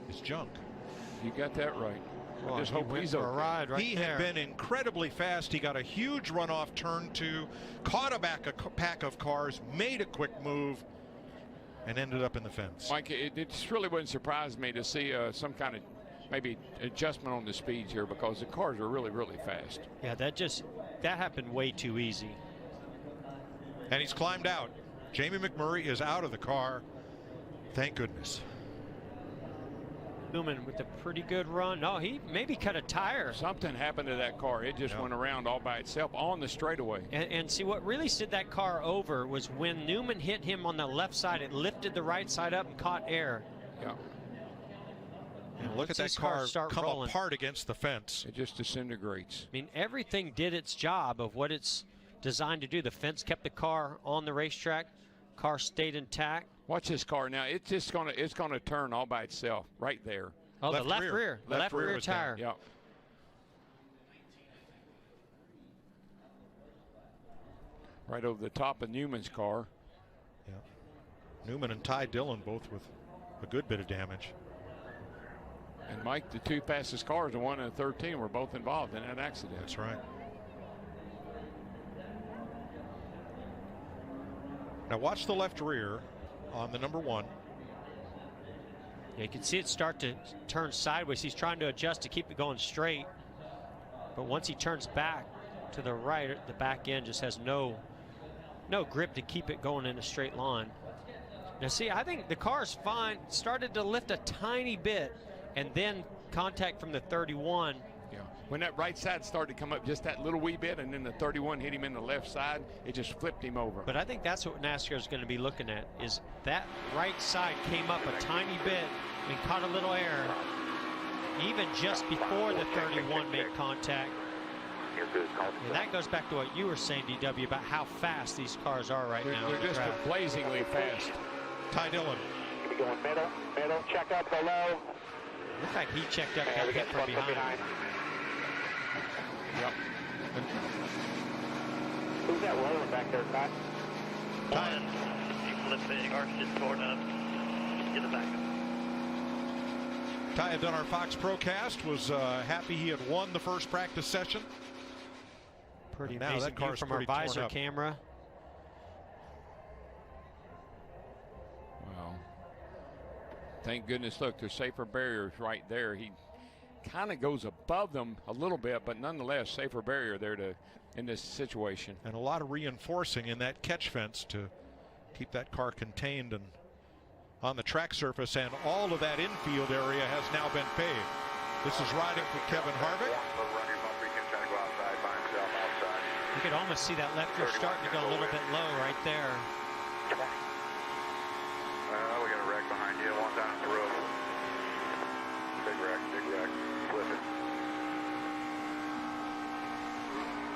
F: is junk.
A: You got that right.
H: Well,
A: just hope he's
H: for a ride right
F: he
H: there.
F: had been incredibly fast. He got a huge run off turn 2, caught a pack of cars, made a quick move, and ended up in the fence.
A: Mike, it just really wouldn't surprise me to see some kind of maybe adjustment on the speeds here because the cars are really, really fast.
H: Yeah, that happened way too easy.
F: And he's climbed out. Jamie McMurray is out of the car. Thank goodness.
H: Newman with a pretty good run. No, he maybe cut a tire.
A: Something happened to that car. It just went around all by itself on the straightaway.
H: And see, what really slid that car over was when Newman hit him on the left side, it lifted the right side up and caught air.
A: Yeah.
F: And look at that car come apart against the fence.
A: It just disintegrates.
H: I mean, everything did its job of what it's designed to do. The fence kept the car on the racetrack. Car stayed intact.
A: Watch this car now. It's gonna turn all by itself right there.
H: Oh, the left rear. The left rear tire.
A: Yeah. Right over the top of Newman's car.
F: Yeah. Newman and Ty Dillon both with a good bit of damage.
A: And Mike, the two fastest cars, the 1 and the 13, were both involved in that accident.
F: That's right. Now watch the left rear on the number 1.
H: Yeah, you can see it start to turn sideways. He's trying to adjust to keep it going straight. But once he turns back to the right, the back end just has no grip to keep it going in a straight line. Now see, I think the car's fine. Started to lift a tiny bit, and then contact from the 31.
A: Yeah. When that right side started to come up just that little wee bit, and then the 31 hit him in the left side, it just flipped him over.
H: But I think that's what NASCAR is going to be looking at, is that right side came up a tiny bit and caught a little air, even just before the 31 made contact. And that goes back to what you were saying, DW, about how fast these cars are right now.
A: They're just blazingly fast.
F: Ty Dillon.
N: Keep going middle, check up below.
H: Looks like he checked up, got hit from behind.
A: Yep.
N: Who's that rolling back there, Ty?
M: One. You flip big, arch just torn up. Get it back.
F: Ty had done our Fox Procast, was happy he had won the first practice session.
H: Pretty
F: now
H: amazing
F: that car's
H: from our
F: pretty torn
H: visor
F: up.
H: camera.
A: Well, thank goodness, look, there's safer barriers right there. He kind of goes above them a little bit, but nonetheless, safer barrier there in this situation.
F: And a lot of reinforcing in that catch fence to keep that car contained and on the track surface, and all of that infield area has now been paved. This is riding for Kevin Harvick.
H: You could almost see that left rear starting to go a little bit low right there.
N: We got a wreck behind you, one down the road. Big wreck, flip it.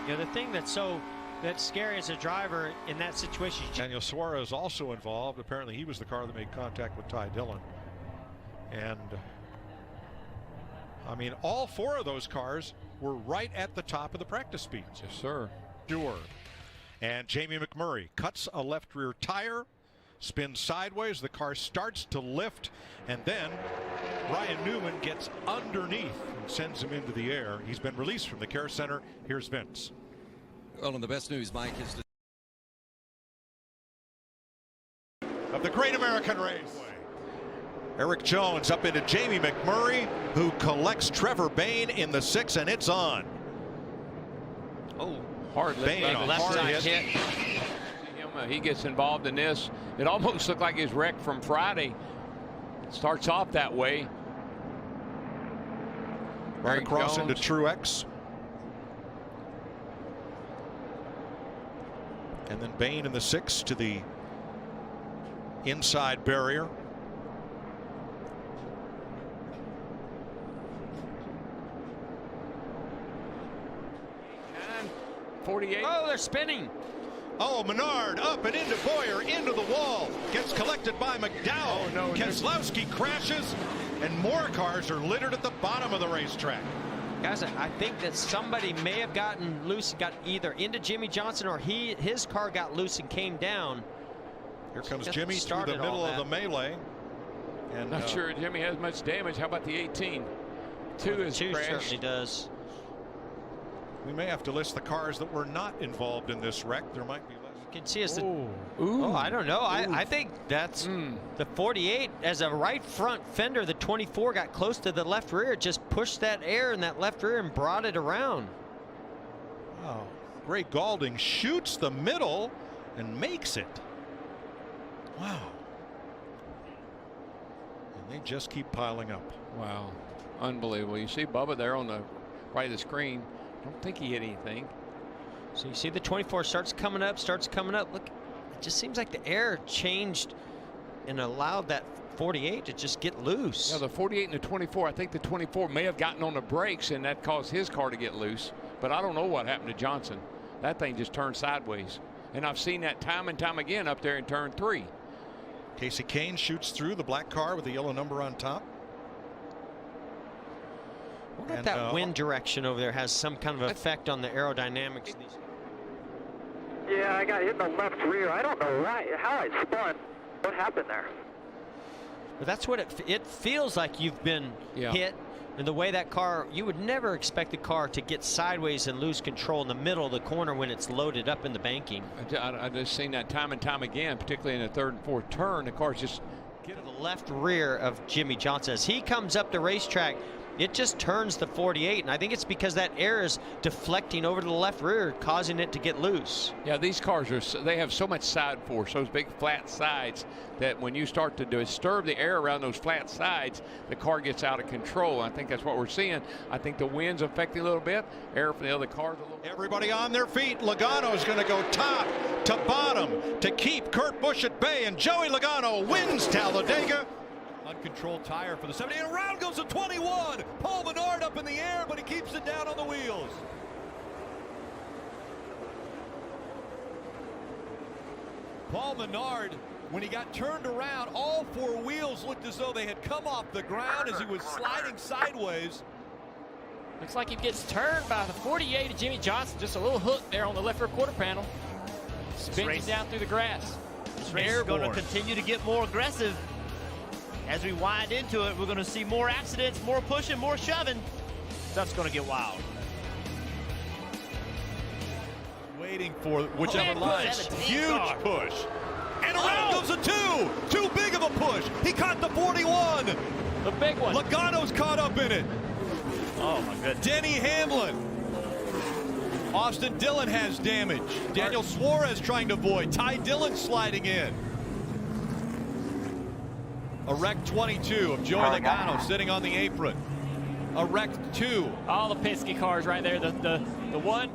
H: You know, the thing that's scary as a driver in that situation.
F: Daniel Suarez also involved. Apparently he was the car that made contact with Ty Dillon. And I mean, all 4 of those cars were right at the top of the practice speeds.
A: Yes, sir.
F: Sure. And Jamie McMurray cuts a left rear tire, spins sideways, the car starts to lift, and then Ryan Newman gets underneath and sends him into the air. He's been released from the care center. Here's Vince.
K: Well, and the best news, Mike, is
F: of the Great American Race. Eric Jones up into Jamie McMurray, who collects Trevor Bayne in the 6, and it's on.
A: Oh, hard
F: Bayne,
A: left side hit. He gets involved in this. It almost looked like his wreck from Friday. Starts off that way.
F: Right across into Truex. And then Bayne in the 6 to the inside barrier.
A: And 48.
H: Oh, they're spinning.
F: Oh, Menard up and into Boyer, into the wall. Gets collected by McDowell.
A: Oh, no.
F: Keselowski crashes, and more cars are littered at the bottom of the racetrack.
H: Guys, I think that somebody may have gotten loose, got either into Jimmy Johnson or his car got loose and came down.
F: Here comes Jimmy through the middle of the melee. And
A: not sure Jimmy has much damage. How about the 18? 2 is crashed.
H: Certainly does.
F: We may have to list the cars that were not involved in this wreck. There might be less.
I: can see us. Oh, I don't know. I think that's the 48 as a right front fender. The 24 got close to the left rear, just pushed that air in that left rear and brought it around.
F: Oh, Ray Gaulding shoots the middle and makes it. Wow. And they just keep piling up.
A: Wow. Unbelievable. You see Bubba there on the right of the screen. Don't think he hit anything.
I: So you see the 24 starts coming up. Look, it just seems like the air changed and allowed that 48 to just get loose.
A: Yeah, the 48 and the 24. I think the 24 may have gotten on the brakes and that caused his car to get loose. But I don't know what happened to Johnson. That thing just turned sideways. And I've seen that time and time again up there in turn 3.
F: Casey Kane shoots through the black car with the yellow number on top.
I: I wonder if that wind direction over there has some kind of effect on the aerodynamics.
N: Yeah, I got hit in the left rear. I don't know how I spun. What happened there?
I: But that's what it feels like. You've been hit, and the way that car, you would never expect the car to get sideways and lose control in the middle of the corner when it's loaded up in the banking.
A: I've just seen that time and time again, particularly in the 3rd and 4th turn. The car's just
I: get to the left rear of Jimmy Johnson as he comes up the racetrack. It just turns the 48, and I think it's because that air is deflecting over to the left rear, causing it to get loose.
A: Yeah, these cars they have so much side force, those big flat sides, that when you start to disturb the air around those flat sides, the car gets out of control. I think that's what we're seeing. I think the wind's affecting a little bit. Air from the other cars a little bit.
F: Everybody on their feet. Logano's going to go top to bottom to keep Kurt Busch at bay, and Joey Logano wins Talladega.
Q: Uncontrolled tire for the 70, and around goes the 21. Paul Menard up in the air, but he keeps it down on the wheels. Paul Menard, when he got turned around, all 4 wheels looked as though they had come off the ground as he was sliding sideways.
W: Looks like he gets turned by the 48 of Jimmy Johnson. Just a little hook there on the left rear quarter panel. Spins down through the grass.
B: This race is going to continue to get more aggressive. As we wind into it, we're going to see more accidents, more pushing, more shoving. Stuff's going to get wild.
Q: Waiting for whichever line. Huge push. And around goes a 2. Too big of a push. He caught the 41.
W: The big one.
Q: Logano's caught up in it.
B: Oh, my goodness.
Q: Denny Hamlin. Austin Dillon has damage. Daniel Suarez trying to avoid. Ty Dillon sliding in. A wrecked 22 of Joey Logano sitting on the apron. A wrecked 2.
W: All the Penske cars right there. The one.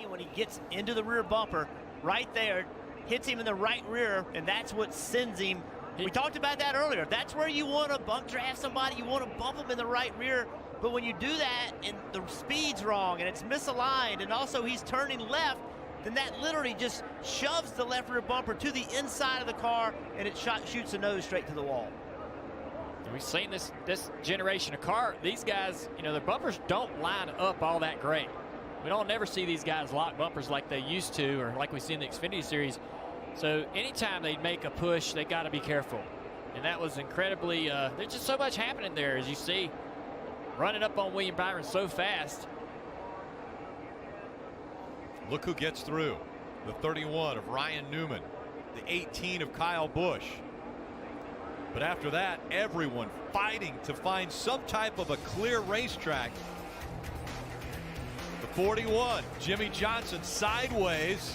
B: When he gets into the rear bumper, right there, hits him in the right rear, and that's what sends him. We talked about that earlier. That's where you want to bump draft somebody. You want to bump them in the right rear. But when you do that and the speed's wrong and it's misaligned and also he's turning left, then that literally just shoves the left rear bumper to the inside of the car, and it shoots the nose straight to the wall.
W: We've seen this generation of car. These guys, their bumpers don't line up all that great. We don't never see these guys lock bumpers like they used to, or like we see in the Xfinity Series. So anytime they make a push, they got to be careful. And that was incredibly. There's just so much happening there, as you see, running up on William Byron so fast.
Q: Look who gets through. The 31 of Ryan Newman, the 18 of Kyle Busch. But after that, everyone fighting to find some type of a clear racetrack. The 41, Jimmy Johnson sideways,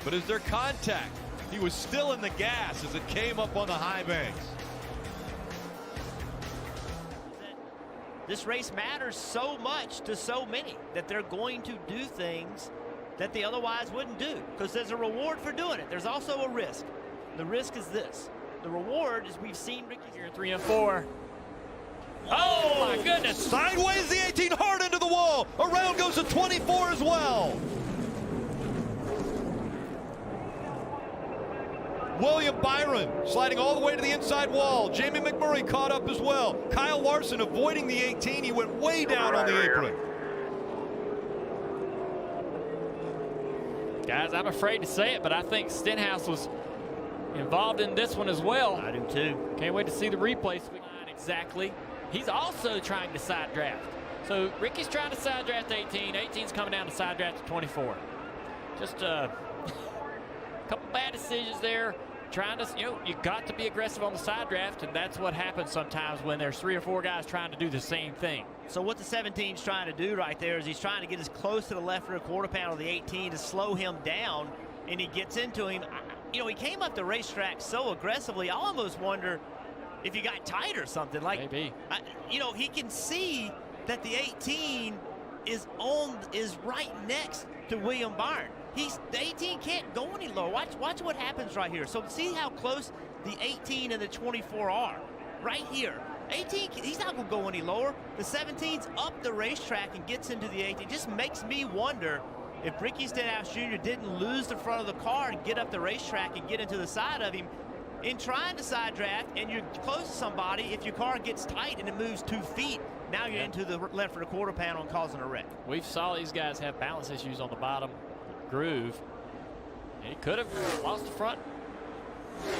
Q: but is there contact? He was still in the gas as it came up on the high banks.
B: This race matters so much to so many that they're going to do things that they otherwise wouldn't do, because there's a reward for doing it. There's also a risk. The risk is this. The reward is we've seen Ricky
W: here 3 and 4. Oh my goodness!
Q: Sideways the 18, hard into the wall. Around goes the 24 as well. William Byron sliding all the way to the inside wall. Jamie McMurray caught up as well. Kyle Larson avoiding the 18. He went way down on the apron.
W: Guys, I'm afraid to say it, but I think Stenhouse was involved in this one as well.
B: I do too.
W: Can't wait to see the replay. Exactly. He's also trying to side draft. So Ricky's trying to side draft 18. 18's coming down to side draft to 24. Just
C: couple bad decisions there. Trying to, you got to be aggressive on the side draft, and that's what happens sometimes when there's 3 or 4 guys trying to do the same thing.
B: So what the 17's trying to do right there is he's trying to get as close to the left rear quarter panel of the 18 to slow him down, and he gets into him. He came up the racetrack so aggressively, I almost wonder if he got tight or something. Like,
C: maybe.
B: He can see that the 18 is right next to William Byron. The 18 can't go any lower. Watch what happens right here. So see how close the 18 and the 24 are. Right here. 18, he's not going to go any lower. The 17's up the racetrack and gets into the 18. It just makes me wonder if Ricky Stenhouse Jr. didn't lose the front of the car and get up the racetrack and get into the side of him. In trying to side draft and you're close to somebody, if your car gets tight and it moves 2 feet, now you're into the left rear quarter panel and causing a wreck.
C: We saw these guys have balance issues on the bottom groove. He could have lost the front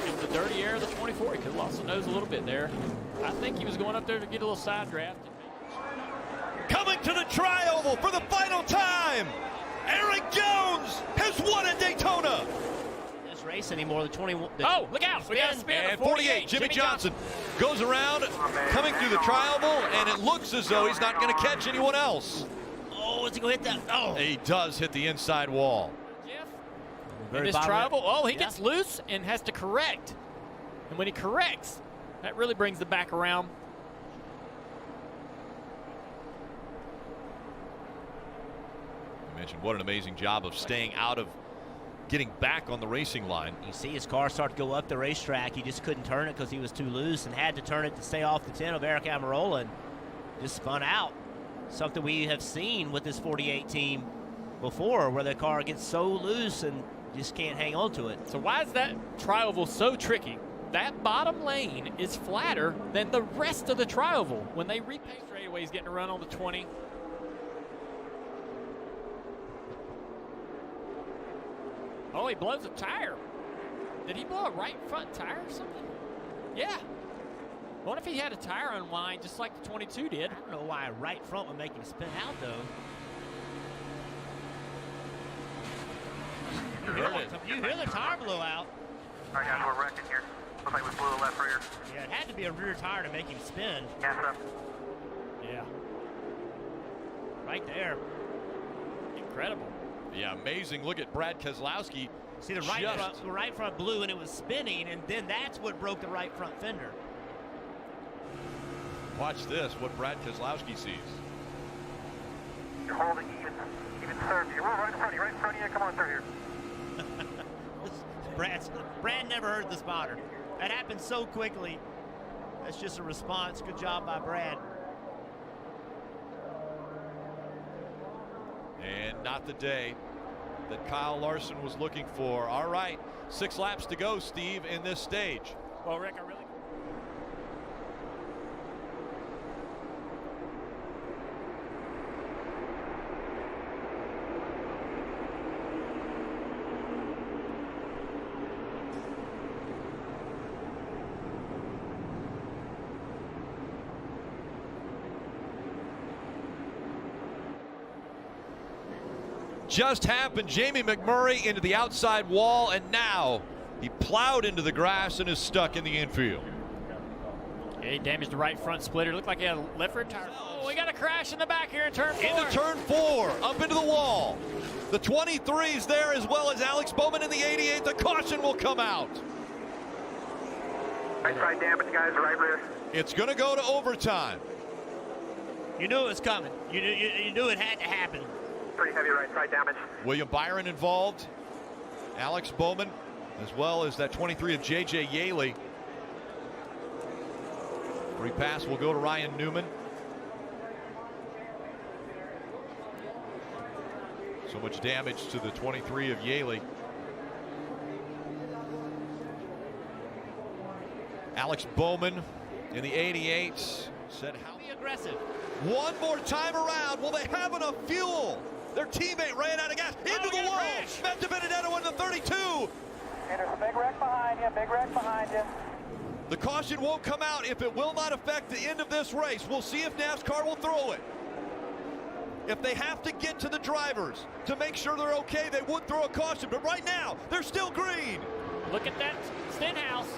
C: in the dirty air of the 24. He could have lost the nose a little bit there. I think he was going up there to get a little side draft.
Q: Coming to the tri-oval for the final time, Eric Jones has won at Daytona.
B: This race anymore, the 21.
C: Oh, look out! We got a spin.
Q: And 48, Jimmy Johnson goes around, coming through the tri-oval, and it looks as though he's not going to catch anyone else.
B: Oh, is he going to hit that? Oh.
Q: He does hit the inside wall.
C: In this tri-oval, he gets loose and has to correct. And when he corrects, that really brings the back around.
Q: I mentioned what an amazing job of staying out of getting back on the racing line.
B: You see his car start to go up the racetrack. He just couldn't turn it because he was too loose and had to turn it to stay off the 10 of Eric Almirola and just spun out. Something we have seen with this 48 team before, where the car gets so loose and just can't hang on to it.
C: So why is that tri-oval so tricky? That bottom lane is flatter than the rest of the tri-oval. When they repaint straightaway, he's getting a run on the 20. Oh, he blows a tire. Did he blow a right front tire or something? Yeah. What if he had a tire unwind just like the 22 did?
B: I don't know why a right front would make him spin out, though. You hear the tire blow out.
N: All right, guys, we're wrecking here. Looks like we blew the left rear.
B: Yeah, it had to be a rear tire to make him spin.
N: Gas up.
B: Yeah. Right there.
C: Incredible.
Q: Yeah, amazing. Look at Brad Keselowski.
B: See, the right front blew and it was spinning, and then that's what broke the right front fender.
Q: Watch this, what Brad Keselowski sees.
N: You're holding even third here. We're right in front of you, Come on through here.
B: Brad never heard the spotter. That happened so quickly. That's just a response. Good job by Brad.
Q: And not the day that Kyle Larson was looking for. All right, 6 laps to go, Steve, in this stage.
C: Well, Rick, I really...
Q: Just happened. Jamie McMurray into the outside wall, and now he plowed into the grass and is stuck in the infield.
C: He damaged the right front splitter. Looked like he had a left rear tire. Oh, we got a crash in the back here in turn 4.
Q: Into turn 4, up into the wall. The 23's there, as well as Alex Bowman in the 88. The caution will come out.
N: Right side damage, guys, right rear.
Q: It's going to go to overtime.
B: You knew it was coming. You knew it had to happen.
N: Pretty heavy right side damage.
Q: William Byron involved. Alex Bowman, as well as that 23 of J.J. Yaley. Free pass will go to Ryan Newman. So much damage to the 23 of Yaley. Alex Bowman in the 88 said, how
B: be aggressive.
Q: One more time around. Will they have enough fuel? Their teammate ran out of gas into the wall. Matt DiBenedetto in the 32.
N: And there's a big wreck behind you,
Q: The caution won't come out if it will not affect the end of this race. We'll see if NASCAR will throw it. If they have to get to the drivers to make sure they're okay, they would throw a caution. But right now, they're still green.
C: Look at that Stenhouse.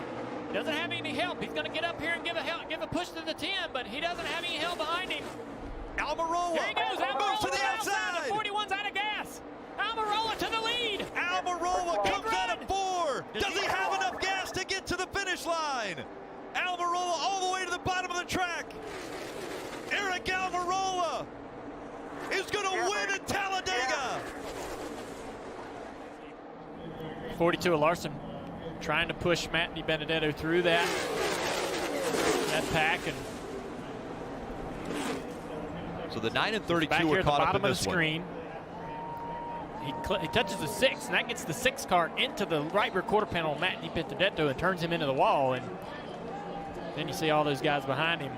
C: Doesn't have any help. He's going to get up here and give a push to the 10, but he doesn't have any help behind him.
Q: Almirola.
C: Here he goes. Almirola
Q: moves to the outside.
C: The 41's out of gas. Almirola to the lead.
Q: Almirola comes out of 4. Does he have enough gas to get to the finish line? Almirola all the way to the bottom of the track. Eric Almirola is going to win at Talladega.
C: 42 of Larson trying to push Matt DiBenedetto through that pack. And
Q: so the 9 and 32
C: back here
Q: are
C: at the
Q: caught up
C: bottom
Q: in
C: of
Q: this
C: the screen. He touches the 6, and that gets the 6 car into the right rear quarter panel of Matt DiBenedetto and turns him into the wall. And then you see all those guys behind him,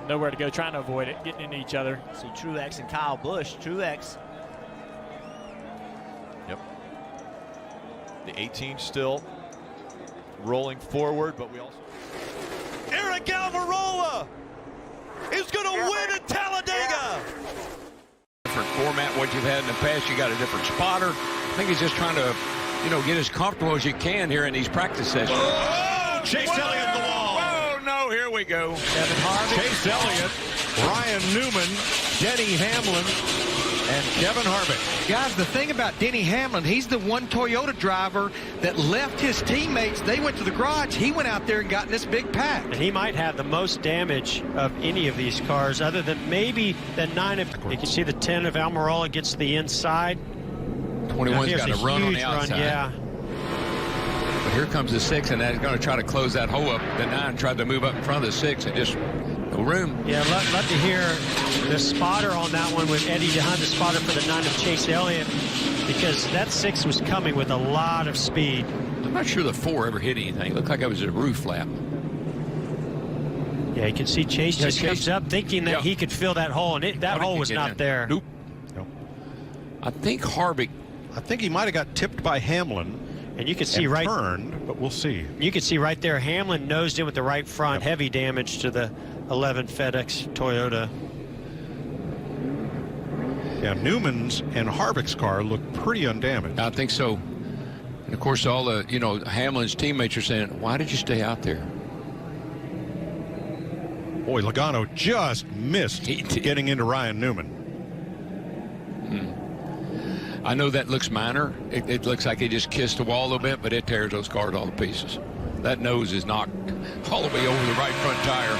C: nowhere to go, trying to avoid it, getting into each other.
B: See Truex and Kyle Busch. Truex.
Q: Yep. The 18 still rolling forward, but we also... Eric Almirola is going to win at Talladega.
A: Different format, what you've had in the past. You got a different spotter. I think he's just trying to, get as comfortable as you can here in these practice sessions.
Q: Oh, Chase Elliott at the wall.
A: Whoa, no, here we go.
F: Kevin Harvick, Chase Elliott, Ryan Newman, Denny Hamlin, and Kevin Harvick.
E: Guys, the thing about Denny Hamlin, he's the one Toyota driver that left his teammates. They went to the garage. He went out there and got in this big pack.
I: And he might have the most damage of any of these cars, other than maybe the 9 of... You can see the 10 of Almirola gets to the inside.
A: 21's got a run on the outside.
I: Yeah.
A: But here comes the 6, and that's going to try to close that hole up. The 9 tried to move up in front of the 6, and just no room.
I: Yeah, love to hear the spotter on that one with Eddie DeHaan, the spotter for the 9 of Chase Elliott, because that 6 was coming with a lot of speed.
A: I'm not sure the 4 ever hit anything. It looked like it was a roof flap.
I: Yeah, you can see Chase just comes up thinking that he could fill that hole, and that hole was not there.
A: Nope. I think Harvick.
F: I think he might have got tipped by Hamlin.
I: And you can see right
F: turned, but we'll see.
I: You can see right there, Hamlin nosed in with the right front, heavy damage to the 11 FedEx Toyota.
F: Yeah, Newman's and Harvick's car look pretty undamaged.
A: I think so. And of course, all the Hamlin's teammates are saying, "Why did you stay out there?"
F: Boy, Logano just missed getting into Ryan Newman.
A: I know that looks minor. It looks like he just kissed the wall a little bit, but it tears those cars all to pieces. That nose is knocked all the way over the right front tire.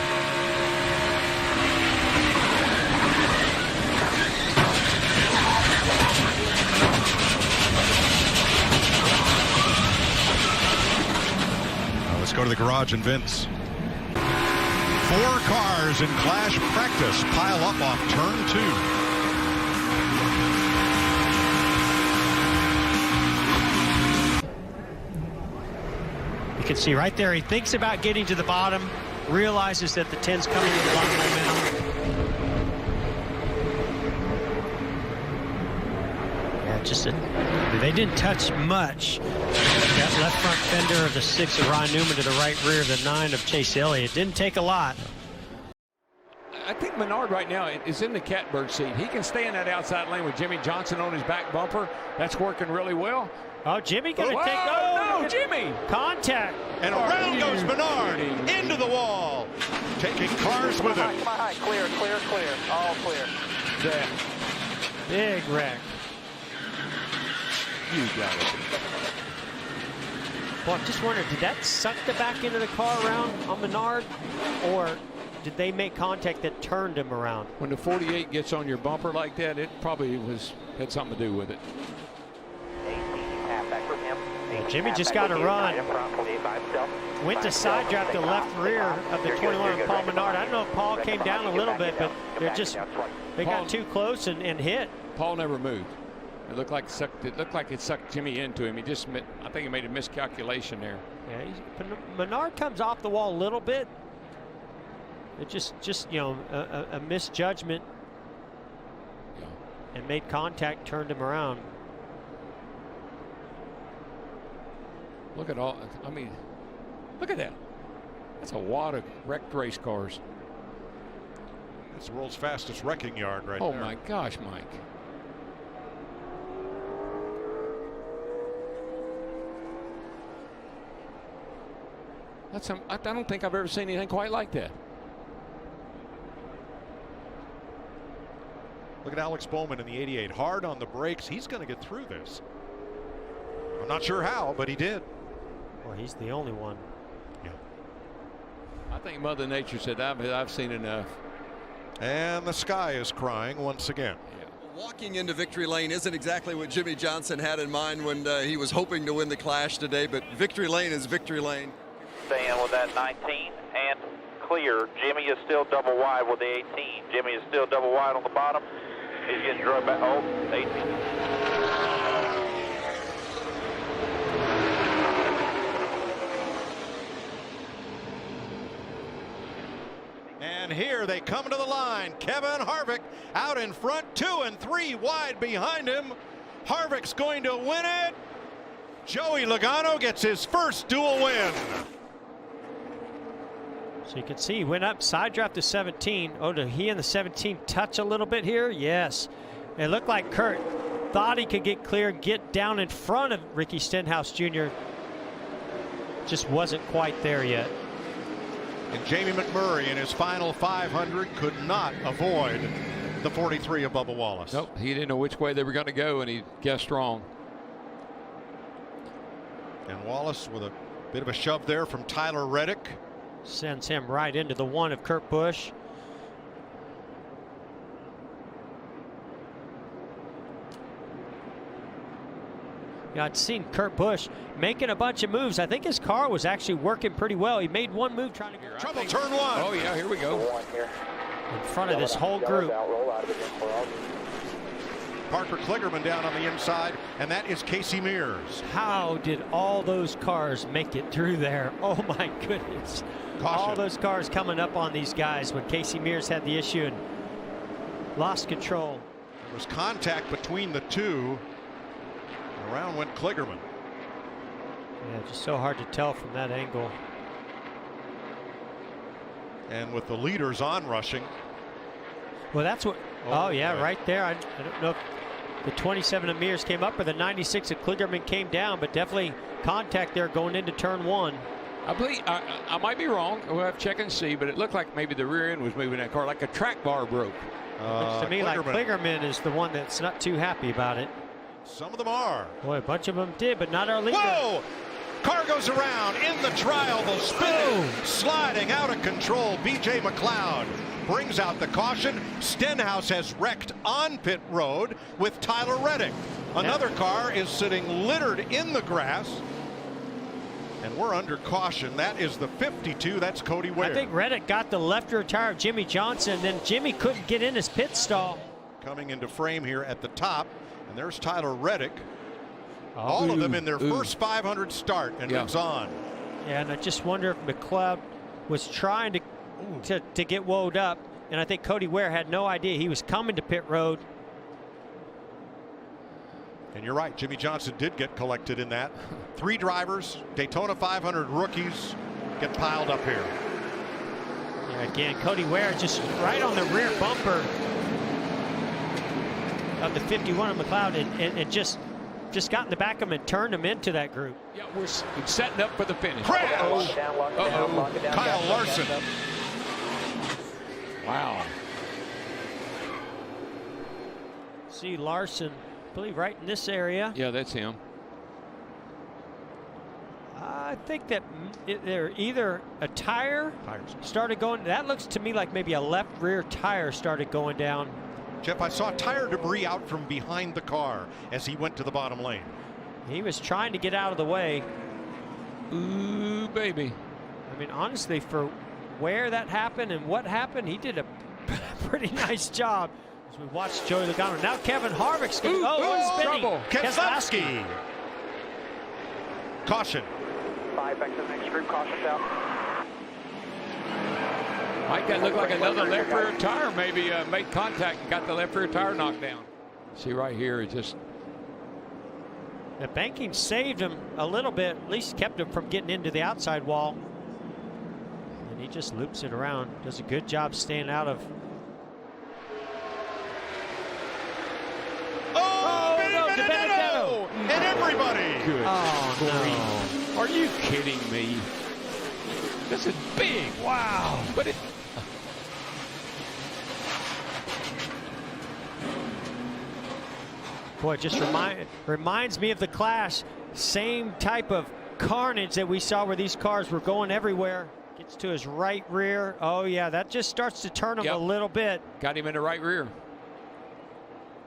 F: Let's go to the garage and Vince. 4 cars in clash practice pile up off turn 2.
I: You can see right there, he thinks about getting to the bottom, realizes that the 10's coming with a lot of momentum. Yeah, they didn't touch much. That left front fender of the 6 of Ryan Newman to the right rear of the 9 of Chase Elliott. Didn't take a lot.
A: I think Menard right now is in the catbird seat. He can stay in that outside lane with Jimmy Johnson on his back bumper. That's working really well.
I: Oh, Jimmy gonna take...
A: Oh, no, Jimmy!
I: Contact.
F: And around goes Menard into the wall. Taking cars with him.
N: Come on, high. Clear, clear, clear. All clear.
I: Yeah. Big wreck.
A: You got it.
I: Well, I'm just wondering, did that suck the back end of the car around on Menard? Or did they make contact that turned him around?
A: When the 48 gets on your bumper like that, it probably had something to do with it.
I: Yeah, Jimmy just got a run. Went to side draft the left rear of the 21 of Paul Menard. I don't know if Paul came down a little bit, but they got too close and hit.
A: Paul never moved. It looked like it sucked Jimmy into him. I think he made a miscalculation there.
I: Yeah, Menard comes off the wall a little bit. It just a misjudgment, and made contact, turned him around.
A: Look at look at that. That's a wad of wrecked race cars.
F: That's the world's fastest wrecking yard right
A: Oh
F: there.
A: my gosh, Mike. I don't think I've ever seen anything quite like that.
F: Look at Alex Bowman in the 88. Hard on the brakes. He's going to get through this. I'm not sure how, but he did.
I: Well, he's the only one.
F: Yeah.
A: I think Mother Nature said, I've seen enough.
F: And the sky is crying once again.
K: Walking into victory lane isn't exactly what Jimmy Johnson had in mind when he was hoping to win the Clash today, but victory lane is victory lane.
N: Staying with that 19 and clear. Jimmy is still double wide with the 18. Jimmy is still double wide on the bottom. He's getting drugged back. Oh, 18.
F: And here they come to the line. Kevin Harvick out in front, 2 and 3 wide behind him. Harvick's going to win it. Joey Logano gets his first dual win.
I: So you can see he went up, side draft to 17. Oh, did he and the 17 touch a little bit here? Yes. It looked like Kurt thought he could get clear, get down in front of Ricky Stenhouse Jr. Just wasn't quite there yet.
F: And Jamie McMurray in his final 500 could not avoid the 43 of Bubba Wallace.
A: Nope, he didn't know which way they were going to go, and he guessed wrong.
F: And Wallace with a bit of a shove there from Tyler Reddick.
I: Sends him right into the one of Kurt Busch. Yeah, I'd seen Kurt Busch making a bunch of moves. I think his car was actually working pretty well. He made one move trying to get
F: trouble. Turn one.
A: Oh yeah, here we go.
I: In front of this whole group.
F: Parker Kligerman down on the inside, and that is Casey Mears.
I: How did all those cars make it through there? Oh my goodness.
F: Caution.
I: All those cars coming up on these guys when Casey Mears had the issue and lost control.
F: There was contact between the two. Around went Kligerman.
I: Yeah, just so hard to tell from that angle.
F: And with the leaders on rushing.
I: Well, that's what. Oh yeah, right there. I don't know if the 27 of Mears came up or the 96 of Kligerman came down, but definitely contact there going into turn one.
A: I believe I might be wrong. We'll have to check and see, but it looked like maybe the rear end was moving that car, like a track bar broke.
I: Looks to me like Kligerman is the one that's not too happy about it.
F: Some of them are.
I: Boy, a bunch of them did, but not our leader.
F: Whoa! Car goes around in the trial. The spin sliding out of control. BJ McLeod brings out the caution. Stenhouse has wrecked on pit road with Tyler Reddick. Another car is sitting littered in the grass. And we're under caution. That is the 52. That's Cody Ware.
I: I think Reddick got the left rear tire of Jimmy Johnson. Then Jimmy couldn't get in his pit stall.
F: Coming into frame here at the top. And there's Tyler Reddick. All of them in their first 500 start and moves on.
I: Yeah, and I just wonder if McLeod was trying to get woed up. And I think Cody Ware had no idea he was coming to pit road.
F: And you're right, Jimmy Johnson did get collected in that. 3 drivers, Daytona 500 rookies get piled up here.
I: Yeah, again, Cody Ware just right on the rear bumper of the 51 of McLeod and just got in the back of him and turned him into that group.
A: Yeah, we're setting up for the finish.
F: Crash! Kyle Larson.
A: Wow.
I: See Larson, I believe right in this area.
A: Yeah, that's him.
I: I think that they're either a tire started going. That looks to me like maybe a left rear tire started going down.
F: Jeff, I saw tire debris out from behind the car as he went to the bottom lane.
I: He was trying to get out of the way.
A: Ooh, baby.
I: I mean, honestly, for where that happened and what happened, he did a pretty nice job. As we watch Joey Logano. Now Kevin Harvick's going. What's spinning?
F: Trouble. Keselowski. Caution.
N: 5 back to the next group. Caution's out.
A: Might that look like another left rear tire maybe made contact and got the left rear tire knocked down. See right here, it just.
I: The banking saved him a little bit, at least kept him from getting into the outside wall. And he just loops it around. Does a good job staying out of
F: everybody.
A: Good
H: Oh,
A: grief. Are you kidding me? This is big. Wow. But it.
H: Boy, it just reminds me of the Clash. Same type of carnage that we saw where these cars were going everywhere. Gets to his right rear. Oh, yeah, that just starts to turn him a little bit.
A: Got him in the right rear.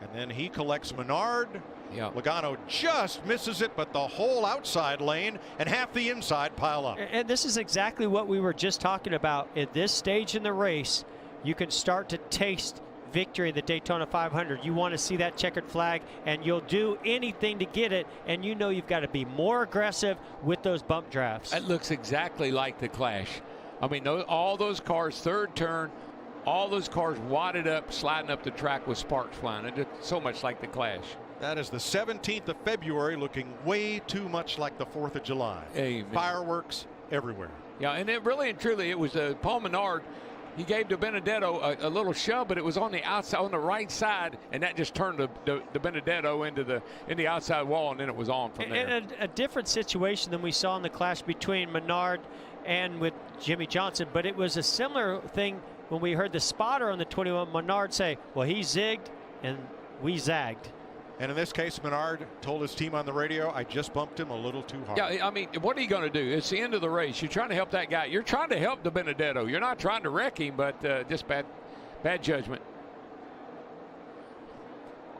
F: And then he collects Menard.
A: Yeah.
F: Logano just misses it, but the whole outside lane and half the inside pile up.
H: And this is exactly what we were just talking about. At this stage in the race, you can start to taste victory in the Daytona 500. You want to see that checkered flag, and you'll do anything to get it, and you know you've got to be more aggressive with those bump drafts.
A: That looks exactly like the Clash. I mean, all those cars, third turn, all those cars wadded up, sliding up the track with sparks flying. It looked so much like the Clash.
F: That is the 17th of February, looking way too much like the 4th of July.
A: Amen.
F: Fireworks everywhere.
A: Yeah, and it really and truly, it was Paul Menard. He gave to Benedetto a little shove, but it was on the outside, on the right side, and that just turned the Benedetto into the outside wall, and then it was on from there.
H: And a different situation than we saw in the Clash between Menard and with Jimmy Johnson, but it was a similar thing when we heard the spotter on the 21 Menard say, well, he zigged and we zagged.
F: And in this case, Menard told his team on the radio, I just bumped him a little too hard.
A: Yeah, I mean, what are you going to do? It's the end of the race. You're trying to help that guy. You're trying to help the Benedetto. You're not trying to wreck him, but just bad judgment.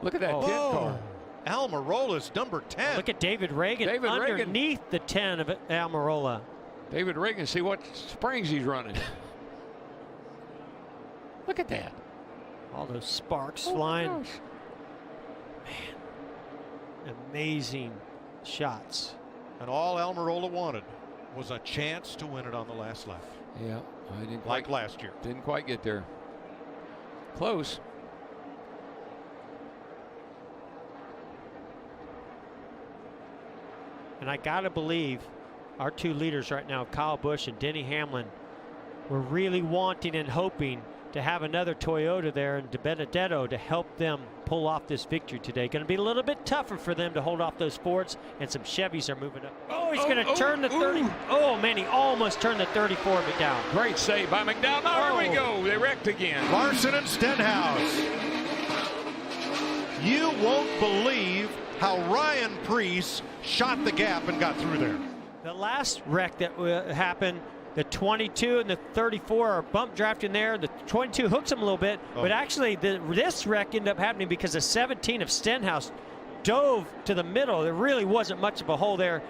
A: Look at that 10 car.
F: Almirola's number 10.
H: Look at David Reagan underneath the 10 of Almirola.
A: David Reagan, see what springs he's running. Look at that.
H: All those sparks flying. Man, amazing shots.
F: And all Almirola wanted was a chance to win it on the last lap.
A: Yeah, I didn't
F: like last year.
A: Didn't quite get there. Close.
H: And I got to believe our two leaders right now, Kyle Busch and Denny Hamlin, were really wanting and hoping to have another Toyota there and Benedetto to help them pull off this victory today. Going to be a little bit tougher for them to hold off those Fords, and some Chevys are moving up. Oh, he's going to turn the 30. Oh, man, he almost turned the 34 McDowell.
A: Great save by McDowell. Now here we go. They wrecked again.
F: Larson and Stenhouse. You won't believe how Ryan Preece shot the gap and got through there.
H: The last wreck that happened, the 22 and the 34 are bump drafting there. The 22 hooks him a little bit, but actually this wreck ended up happening because the 17 of Stenhouse dove to the middle. There really wasn't much of a hole there.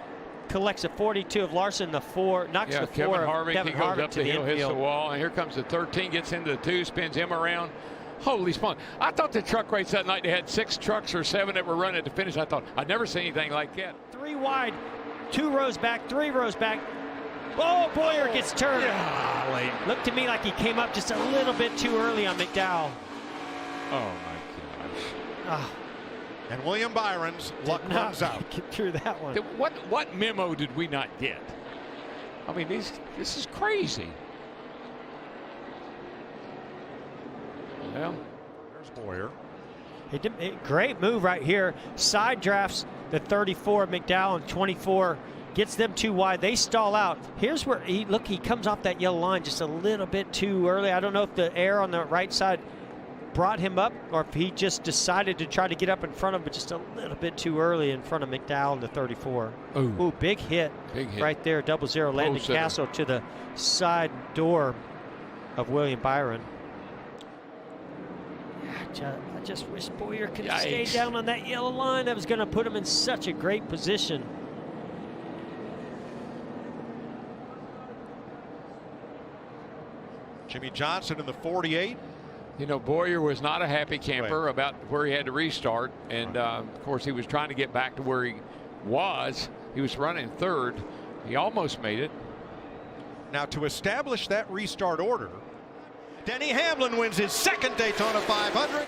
H: Collects a 42 of Larson, the 4, knocks the 4
A: Kevin
H: of
A: Harvick,
H: Kevin
A: he goes
H: Harvick
A: up
H: to
A: the
H: the
A: hill, hits the
H: infield.
A: wall, and here comes the 13, gets into the 2, spins him around. Holy smokes. I thought the truck race that night, they had 6 trucks or 7 that were running at the finish. I thought, I'd never seen anything like that.
H: 3 wide, 2 rows back, 3 rows back. Oh, Boyer gets turned.
A: Golly.
H: Looked to me like he came up just a little bit too early on McDowell.
A: Oh, my gosh.
H: Oh.
F: And William Byron's luck runs out.
H: Get through that one.
A: What memo did we not get? I mean, this is crazy. Well,
F: there's Boyer.
H: Great move right here. Side drafts the 34 McDowell and 24. Gets them too wide. They stall out. Here's where he comes off that yellow line just a little bit too early. I don't know if the air on the right side brought him up or if he just decided to try to get up in front of him, but just a little bit too early in front of McDowell and the 34. Ooh, big hit.
A: Big hit.
H: Right there, 0-0 landing Castle to the side door of William Byron. I just wish Boyer could stay down on that yellow line. That was going to put him in such a great position.
F: Jimmy Johnson in the 48.
A: You know, Boyer was not a happy camper about where he had to restart. And, of course, he was trying to get back to where he was. He was running third. He almost made it.
F: Now, to establish that restart order, Denny Hamlin wins his second Daytona 500.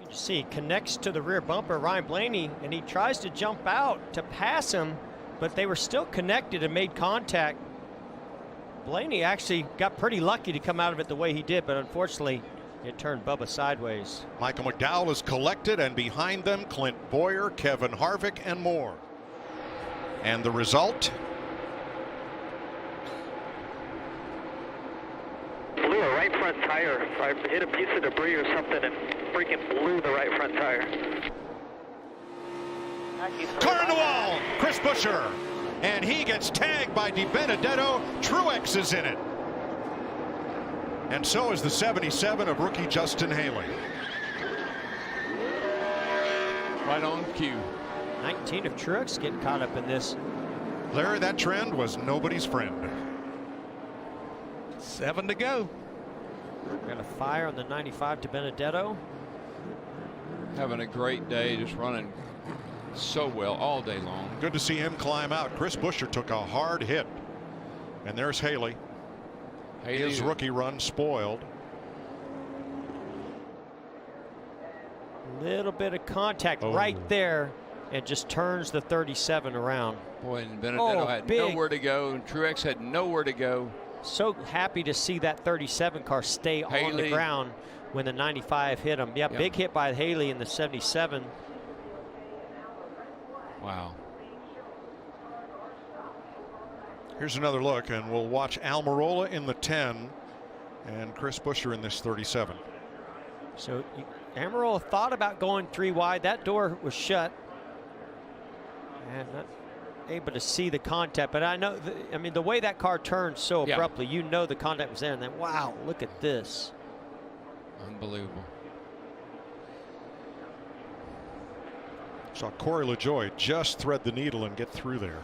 H: You see, connects to the rear bumper, Ryan Blaney, and he tries to jump out to pass him, but they were still connected and made contact. Blaney actually got pretty lucky to come out of it the way he did, but unfortunately, it turned Bubba sideways.
F: Michael McDowell is collected, and behind them, Clint Boyer, Kevin Harvick, and more. And the result?
N: Blew a right front tire. I hit a piece of debris or something and freaking blew the right front tire.
F: Car in the wall, Chris Buescher. And he gets tagged by DiBenedetto. Truex is in it. And so is the 77 of rookie Justin Haley.
A: Right on cue.
H: 19 of Truex getting caught up in this.
F: Larry, that trend was nobody's friend.
E: 7 to go.
H: Got a fire on the 95 to Benedetto.
A: Having a great day, just running so well all day long.
F: Good to see him climb out. Chris Buescher took a hard hit. And there's Haley. His rookie run spoiled.
H: Little bit of contact right there, and just turns the 37 around.
A: Boy, and Benedetto had nowhere to go, and Truex had nowhere to go.
H: So happy to see that 37 car stay on the ground when the 95 hit him. Yeah, big hit by Haley in the 77.
A: Wow.
F: Here's another look, and we'll watch Almirola in the 10 and Chris Buescher in this 37.
H: So Almirola thought about going 3 wide. That door was shut. And not able to see the contact. But I know, I mean, the way that car turned so abruptly, you know the contact was there. And then, wow, look at this.
A: Unbelievable.
F: Saw Corey LaJoie just thread the needle and get through there.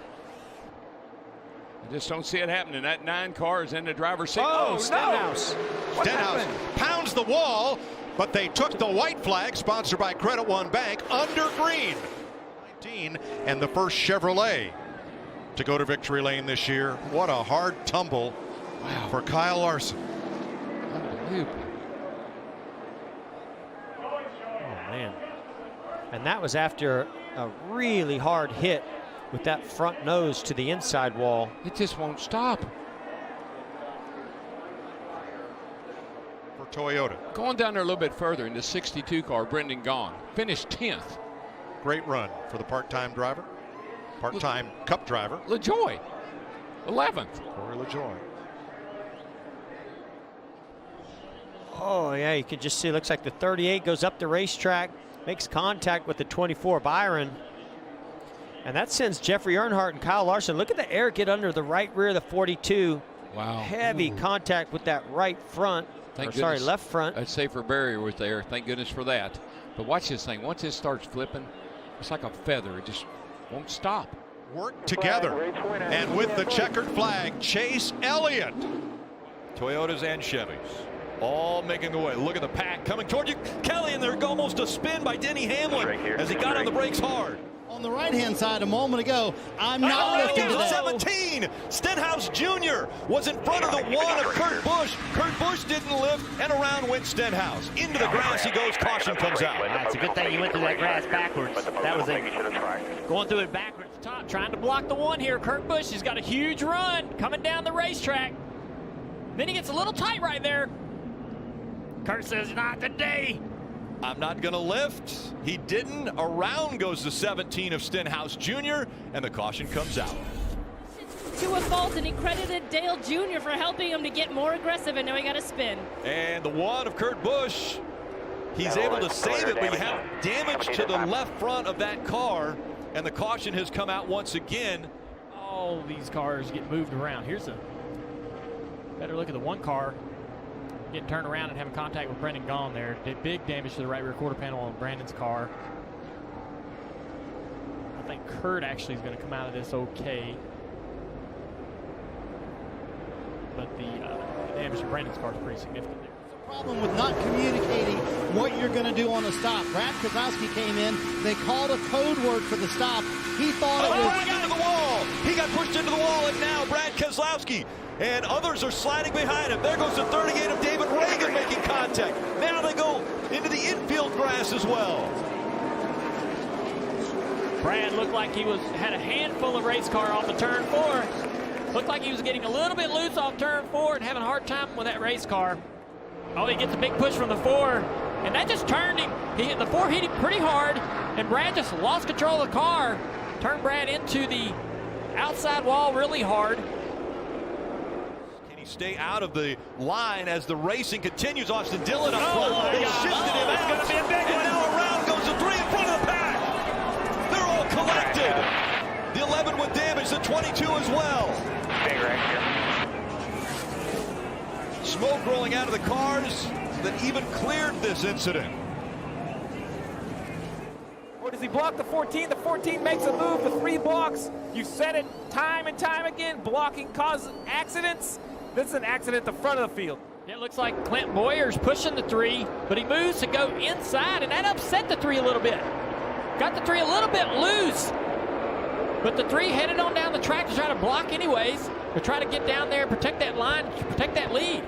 A: I just don't see it happening. That 9 car is in the driver's seat.
H: Oh, Stenhouse.
F: No. Stenhouse pounds the wall, but they took the white flag, sponsored by Credit One Bank, under green. 19, and the first Chevrolet to go to victory lane this year. What a hard tumble for Kyle Larson.
A: Unbelievable.
H: Oh, man. And that was after a really hard hit with that front nose to the inside wall.
A: It just won't stop.
F: For Toyota.
A: Going down there a little bit further in the 62 car, Brendan Gaughan finished 10th.
F: Great run for the part-time driver. Part-time Cup driver.
A: LaJoie, 11th.
F: Corey LaJoie.
H: Oh, yeah, you can just see, it looks like the 38 goes up the racetrack, makes contact with the 24 Byron. And that sends Jeffrey Earnhardt and Kyle Larson. Look at the air get under the right rear of the 42.
A: Wow.
H: Heavy contact with that right front. Left front.
A: That safer barrier was there. Thank goodness for that. But watch this thing. Once it starts flipping, it's like a feather. It just won't stop.
F: Work together. And with the checkered flag, Chase Elliott.
Q: Toyotas and Chevys all making the way. Look at the pack coming toward you. Kelly, and there almost a spin by Denny Hamlin as he got on the brakes hard.
O: On the right-hand side a moment ago, I'm not lifting today.
Q: 17. Stenhouse Jr. was in front of the 1 of Kurt Busch. Kurt Busch didn't lift, and around went Stenhouse. Into the grass he goes. Caution comes out.
B: That's a good thing you went through that grass backwards. That was going through it backwards.
C: Top trying to block the 1 here. Kurt Busch has got a huge run coming down the racetrack. Then he gets a little tight right there. Kurt says, not today.
Q: I'm not going to lift. He didn't. Around goes the 17 of Stenhouse Jr., and the caution comes out.
U: To a fault, and he credited Dale Jr. for helping him to get more aggressive, and now he got a spin.
Q: And the 1 of Kurt Busch, he's able to save it, but you have damage to the left front of that car, and the caution has come out once again.
C: All these cars get moved around. Here's a better look at the 1 car. Getting turned around and having contact with Brendan Gaughan there. Did big damage to the right rear quarter panel on Brandon's car. I think Kurt actually is going to come out of this okay. But the damage to Brandon's car is pretty significant there.
O: Problem with not communicating what you're going to do on a stop. Brad Keselowski came in. They called a code word for the stop. He thought it was...
Q: He got into the wall. He got pushed into the wall, and now Brad Keselowski and others are sliding behind him. There goes the 38 of David Reagan making contact. Now they go into the infield grass as well.
C: Brad looked like he had a handful of race car off of turn 4. Looked like he was getting a little bit loose off turn 4 and having a hard time with that race car. Oh, he gets a big push from the 4, and that just turned him. The 4 hit him pretty hard, and Brad just lost control of the car. Turned Brad into the outside wall really hard.
Q: Can he stay out of the line as the racing continues? Austin Dillon up front. They shifted him out.
D: It's going to be a big one.
Q: Now around goes the 3 in front of the pack. They're all collected. The 11 with damage, the 22 as well.
N: Big wreck here.
Q: Smoke rolling out of the cars that even cleared this incident.
W: Or does he block the 14? The 14 makes a move. The 3 blocks. You said it time and time again. Blocking causes accidents. This is an accident at the front of the field.
C: It looks like Clint Boyer's pushing the 3, but he moves to go inside, and that upset the 3 a little bit. Got the 3 a little bit loose, but the 3 headed on down the track to try to block anyways, to try to get down there and protect that line, protect that lead.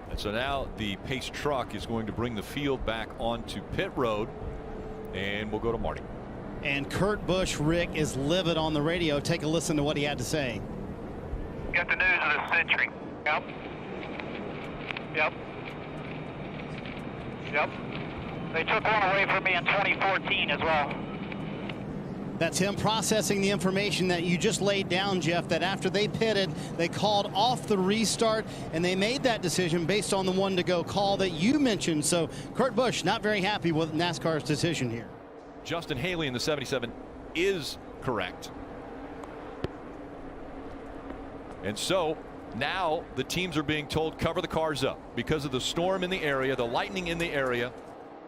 Q: And so now the pace truck is going to bring the field back onto pit road, and we'll go to Marty.
O: And Kurt Busch, Rick, is livid on the radio. Take a listen to what he had to say.
N: Got the news of the century. Yep. They took one away from me in 2014 as well.
O: That's him processing the information that you just laid down, Jeff, that after they pitted, they called off the restart, and they made that decision based on the one-to-go call that you mentioned. So Kurt Busch not very happy with NASCAR's decision here.
Q: Justin Haley in the 77 is correct. And so now the teams are being told cover the cars up because of the storm in the area, the lightning in the area,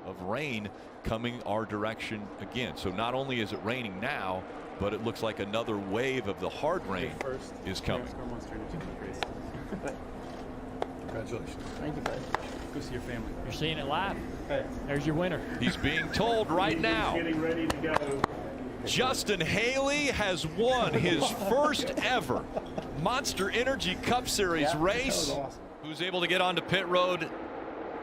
Q: of rain coming our direction again. So not only is it raining now, but it looks like another wave of the hard rain is coming.
L: Congratulations.
S: Thank you, bud.
L: Go see your family.
C: You're seeing it live.
L: Hey.
C: There's your winner.
Q: He's being told right now.
L: Getting ready to go.
Q: Justin Haley has won his first ever Monster Energy Cup Series race.
L: Awesome.
Q: Who's able to get onto pit road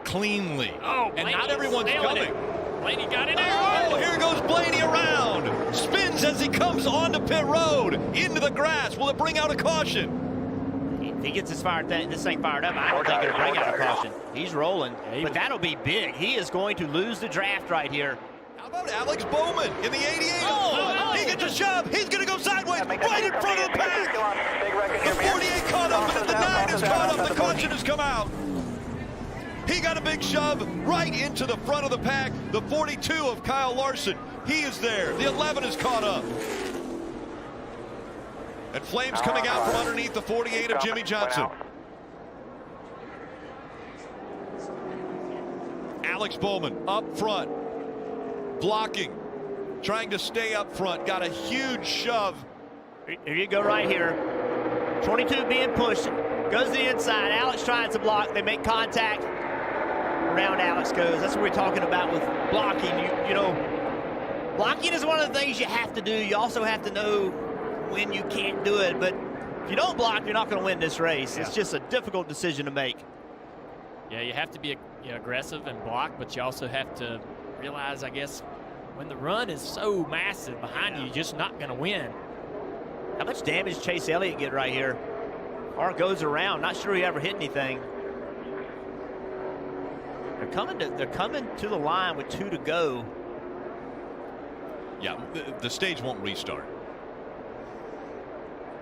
Q: cleanly.
C: Oh,
Q: and not everyone's coming.
C: Blaney got in there.
Q: Oh, here goes Blaney around. Spins as he comes onto pit road into the grass. Will it bring out a caution?
D: If he gets this thing fired up, I don't think it'll bring out a caution. He's rolling, but that'll be big. He is going to lose the draft right here.
Q: How about Alex Bowman in the 88? Oh, he gets a shove. He's going to go sideways right in front of the pack. The 48 caught up, and the 9 is caught up. The caution has come out. He got a big shove right into the front of the pack. The 42 of Kyle Larson, he is there. The 11 is caught up. And flames coming out from underneath the 48 of Jimmy Johnson. Alex Bowman up front, blocking, trying to stay up front. Got a huge shove.
D: Here you go right here. 22 being pushed. Goes to the inside. Alex tries to block. They make contact. Around Alex goes. That's what we're talking about with blocking. You know, blocking is one of the things you have to do. You also have to know when you can't do it. But if you don't block, you're not going to win this race. Yeah. It's just a difficult decision to make.
C: Yeah, you have to be aggressive and block, but you also have to realize, I guess, when the run is so massive behind you, you're just not going to win.
D: How much damage Chase Elliott get right here? Car goes around. Not sure he ever hit anything. They're coming to the line with 2 to go.
Q: Yeah, the stage won't restart.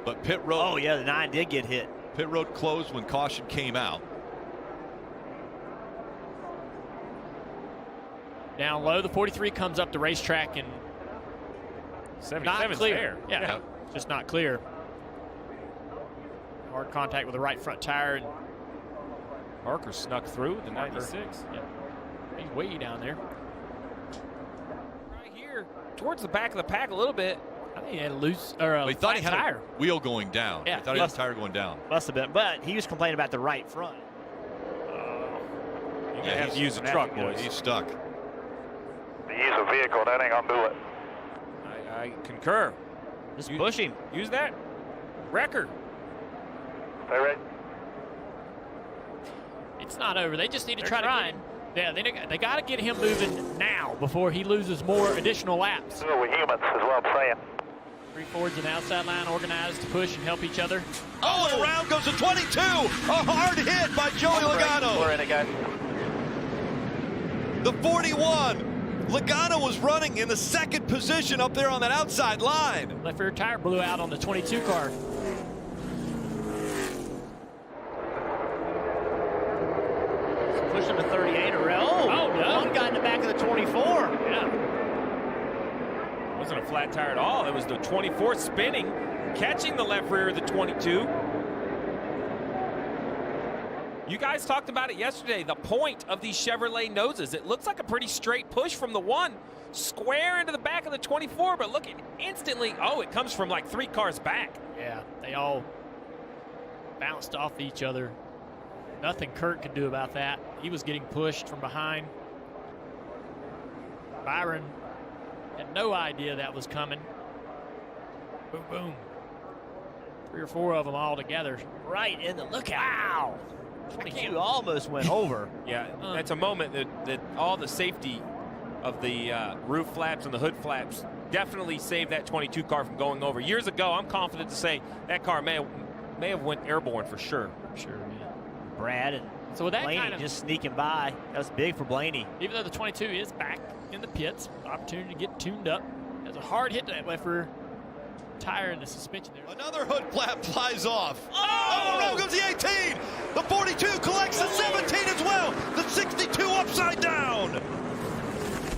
Q: But pit road.
D: Oh yeah, the 9 did get hit.
Q: Pit road closed when caution came out.
C: Down low, the 43 comes up the racetrack and
W: 77's
C: not clear.
W: there.
C: Yeah, just not clear. Hard contact with the right front tire. And
W: Parker snuck through the 96.
C: Yeah, he's way down there.
W: Right here, towards the back of the pack a little bit.
C: I think he had a loose or a
Q: he thought he had
C: tire.
Q: a wheel going down.
D: Yeah,
Q: he thought he had a tire going down.
D: Must have been, but he was complaining about the right front.
W: You're gonna have to use the truck, boys.
Q: He's stuck.
N: Use a vehicle, that ain't gonna do it.
W: I concur.
D: Just push him.
W: Use that record.
N: Stay ready.
C: It's not over. They just need to try to get him. Yeah, they got to get him moving now before he loses more additional laps.
N: Do it with humans is what I'm saying.
C: Three Fords and outside line organized to push and help each other.
Q: Oh, and around goes the 22. A hard hit by Joey Logano.
N: We're in it, guys.
Q: The 41. Logano was running in the second position up there on that outside line.
C: Left rear tire blew out on the 22 car.
D: Pushing the 38 around. Oh,
C: no.
D: One guy in the back of the 24.
C: Yeah.
P: Wasn't a flat tire at all. It was the 24 spinning, catching the left rear of the 22. You guys talked about it yesterday, the point of these Chevrolet noses. It looks like a pretty straight push from the 1, square into the back of the 24, but look at instantly, oh, it comes from like 3 cars back.
C: Yeah, they all bounced off each other. Nothing Kurt could do about that. He was getting pushed from behind. Byron had no idea that was coming. Boom, boom. 3 or 4 of them all together.
D: Right in the lookout.
C: Wow.
D: 22 almost went over.
P: Yeah, that's a moment that all the safety of the roof flaps and the hood flaps definitely saved that 22 car from going over. Years ago, I'm confident to say that car may have went airborne for sure.
C: Sure, yeah.
D: Brad and
C: so with that
D: Blaney
C: kind of
D: just sneaking by. That was big for Blaney.
C: Even though the 22 is back in the pits, opportunity to get tuned up. Has a hard hit to that left rear tire in the suspension there.
Q: Another hood flap flies off. Oh, around goes the 18. The 42 collects the 17 as well. The 62 upside down.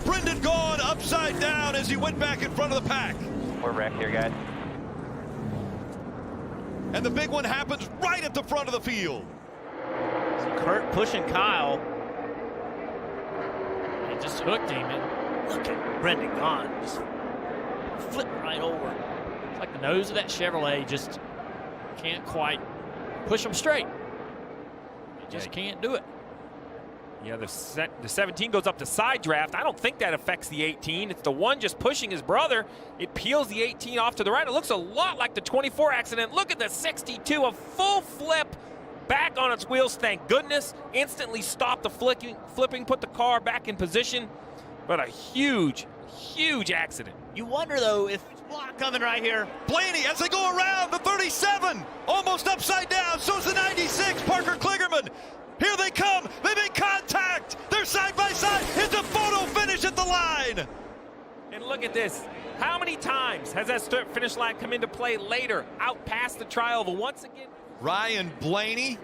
Q: Brendan Gaughan upside down as he went back in front of the pack.
N: We're wrecked here, guys.
Q: And the big one happens right at the front of the field.
D: Kurt pushing Kyle.
C: He just hooked him. And
D: Look at Brendan Gaughan just flipping right over.
C: it's like the nose of that Chevrolet just can't quite push them straight. It just can't do it.
P: Yeah, the 17 goes up to side draft. I don't think that affects the 18. It's the 1 just pushing his brother. It peels the 18 off to the right. It looks a lot like the 24 accident. Look at the 62, a full flip back on its wheels. Thank goodness. Instantly stopped the flipping, put the car back in position. But a huge, huge accident.
D: You wonder, though, if block coming right here.
Q: Blaney, as they go around, the 37, almost upside down. So's the 96, Parker Kligerman. Here they come. They make contact. They're side by side. It's a photo finish at the line.
P: And look at this. How many times has that finish line come into play later, out past the tri-oval once again?
Q: Ryan Blaney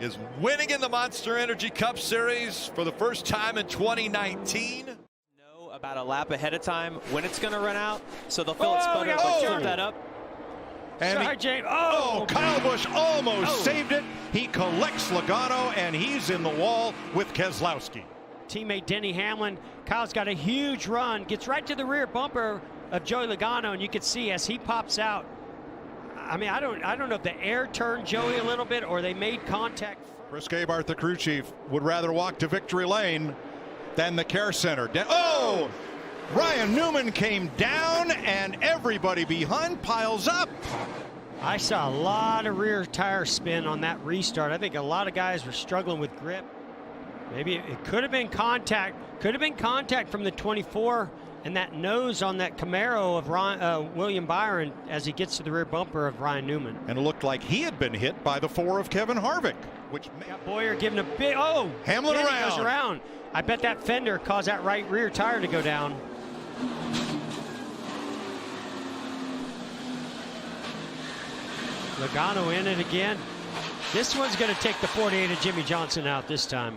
Q: is winning in the Monster Energy Cup Series for the first time in 2019.
J: Know about a lap ahead of time when it's going to run out, so they'll fill it sputter, but keep that up.
F: And Kyle Busch almost saved it. He collects Logano, and he's in the wall with Keselowski.
H: Teammate Denny Hamlin. Kyle's got a huge run, gets right to the rear bumper of Joey Logano, and you can see as he pops out. I mean, I don't know if the air turned Joey a little bit or they made contact.
F: Chris Gabart, the crew chief, would rather walk to victory lane than the care center. Ryan Newman came down, and everybody behind piles up.
H: I saw a lot of rear tire spin on that restart. I think a lot of guys were struggling with grip. Maybe it could have been contact. Could have been contact from the 24 and that nose on that Camaro of William Byron as he gets to the rear bumper of Ryan Newman.
F: And it looked like he had been hit by the 4 of Kevin Harvick, which
H: got Boyer giving a big,
F: Hamlin
H: goes around. I bet that fender caused that right rear tire to go down. Logano in it again. This one's going to take the 48 of Jimmy Johnson out this time.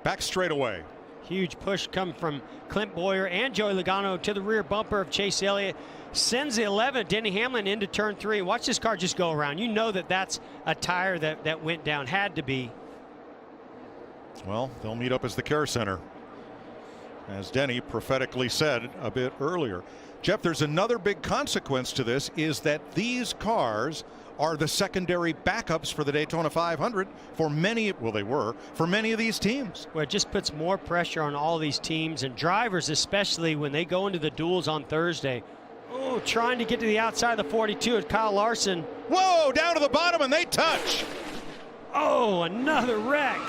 F: Back straight away.
H: Huge push come from Clint Boyer and Joey Logano to the rear bumper of Chase Elliott. Sends the 11, Denny Hamlin, into turn 3. Watch this car just go around. You know that that's a tire that went down. Had to be.
F: Well, they'll meet up as the care center, as Denny prophetically said a bit earlier. Jeff, there's another big consequence to this, is that these cars are the secondary backups for the Daytona 500 for many, well, they were, for many of these teams.
H: Well, it just puts more pressure on all these teams and drivers, especially when they go into the duels on Thursday. Oh, trying to get to the outside of the 42 at Kyle Larson.
F: Whoa, down to the bottom, and they touch.
H: Oh, another wreck.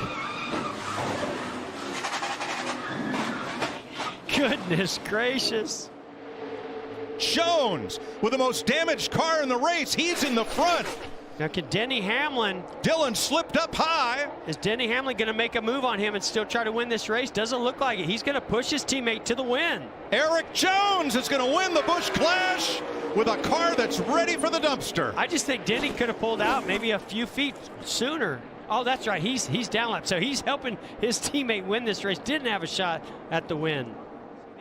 H: Goodness gracious.
F: Jones with the most damaged car in the race. He's in the front.
H: Now can Denny Hamlin.
F: Dillon slipped up high.
H: Is Denny Hamlin going to make a move on him and still try to win this race? Doesn't look like it. He's going to push his teammate to the win.
F: Eric Jones is going to win the Busch Clash with a car that's ready for the dumpster.
H: I just think Denny could have pulled out maybe a few feet sooner. Oh, that's right. He's down lap. So he's helping his teammate win this race. Didn't have a shot at the win.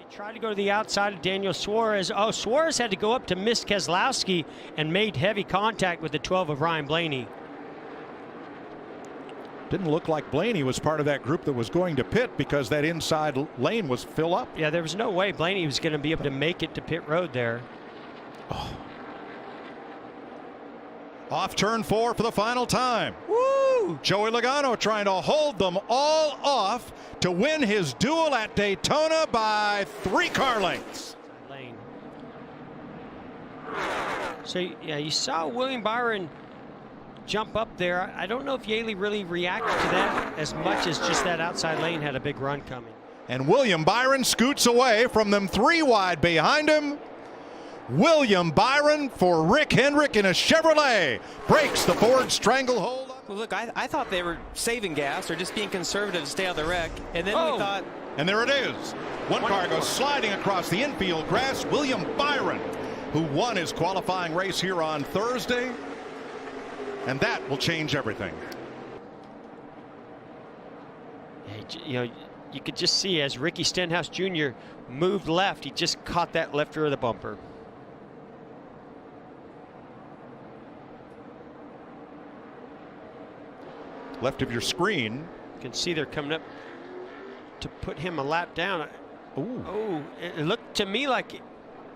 H: Tried to go to the outside of Daniel Suarez. Oh, Suarez had to go up to miss Keselowski and made heavy contact with the 12 of Ryan Blaney.
F: Didn't look like Blaney was part of that group that was going to pit because that inside lane was filled up.
H: Yeah, there was no way Blaney was going to be able to make it to pit road there.
F: Oh. Off turn 4 for the final time.
H: Woo!
F: Joey Logano trying to hold them all off to win his duel at Daytona by 3 car lengths.
H: Lane. So yeah, you saw William Byron jump up there. I don't know if Yaley really reacted to that as much as just that outside lane had a big run coming.
F: And William Byron scoots away from them 3 wide behind him. William Byron for Rick Hendrick in a Chevrolet breaks the Ford stranglehold.
J: Well, look, I thought they were saving gas or just being conservative to stay out of the wreck. And then we thought.
F: And there it is. One car goes sliding across the infield grass. William Byron, who won his qualifying race here on Thursday. And that will change everything.
H: You know, you could just see as Ricky Stenhouse Jr. moved left, he just caught that left rear of the bumper.
F: Left of your screen.
H: You can see they're coming up to put him a lap down.
F: Ooh.
H: Oh, it looked to me like,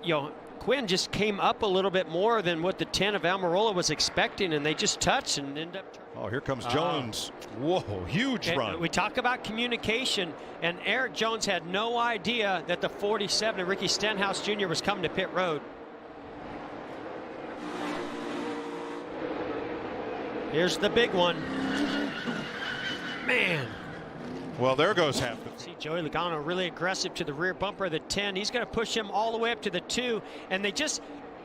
H: you know, Quinn just came up a little bit more than what the 10 of Almirola was expecting, and they just touched and ended up.
F: Oh, here comes Jones. Whoa, huge run.
H: We talk about communication, and Eric Jones had no idea that the 47 of Ricky Stenhouse Jr. was coming to pit road. Here's the big one. Man.
F: Well, there goes half the.
H: See Joey Logano really aggressive to the rear bumper of the 10. He's going to push him all the way up to the 2. And they just,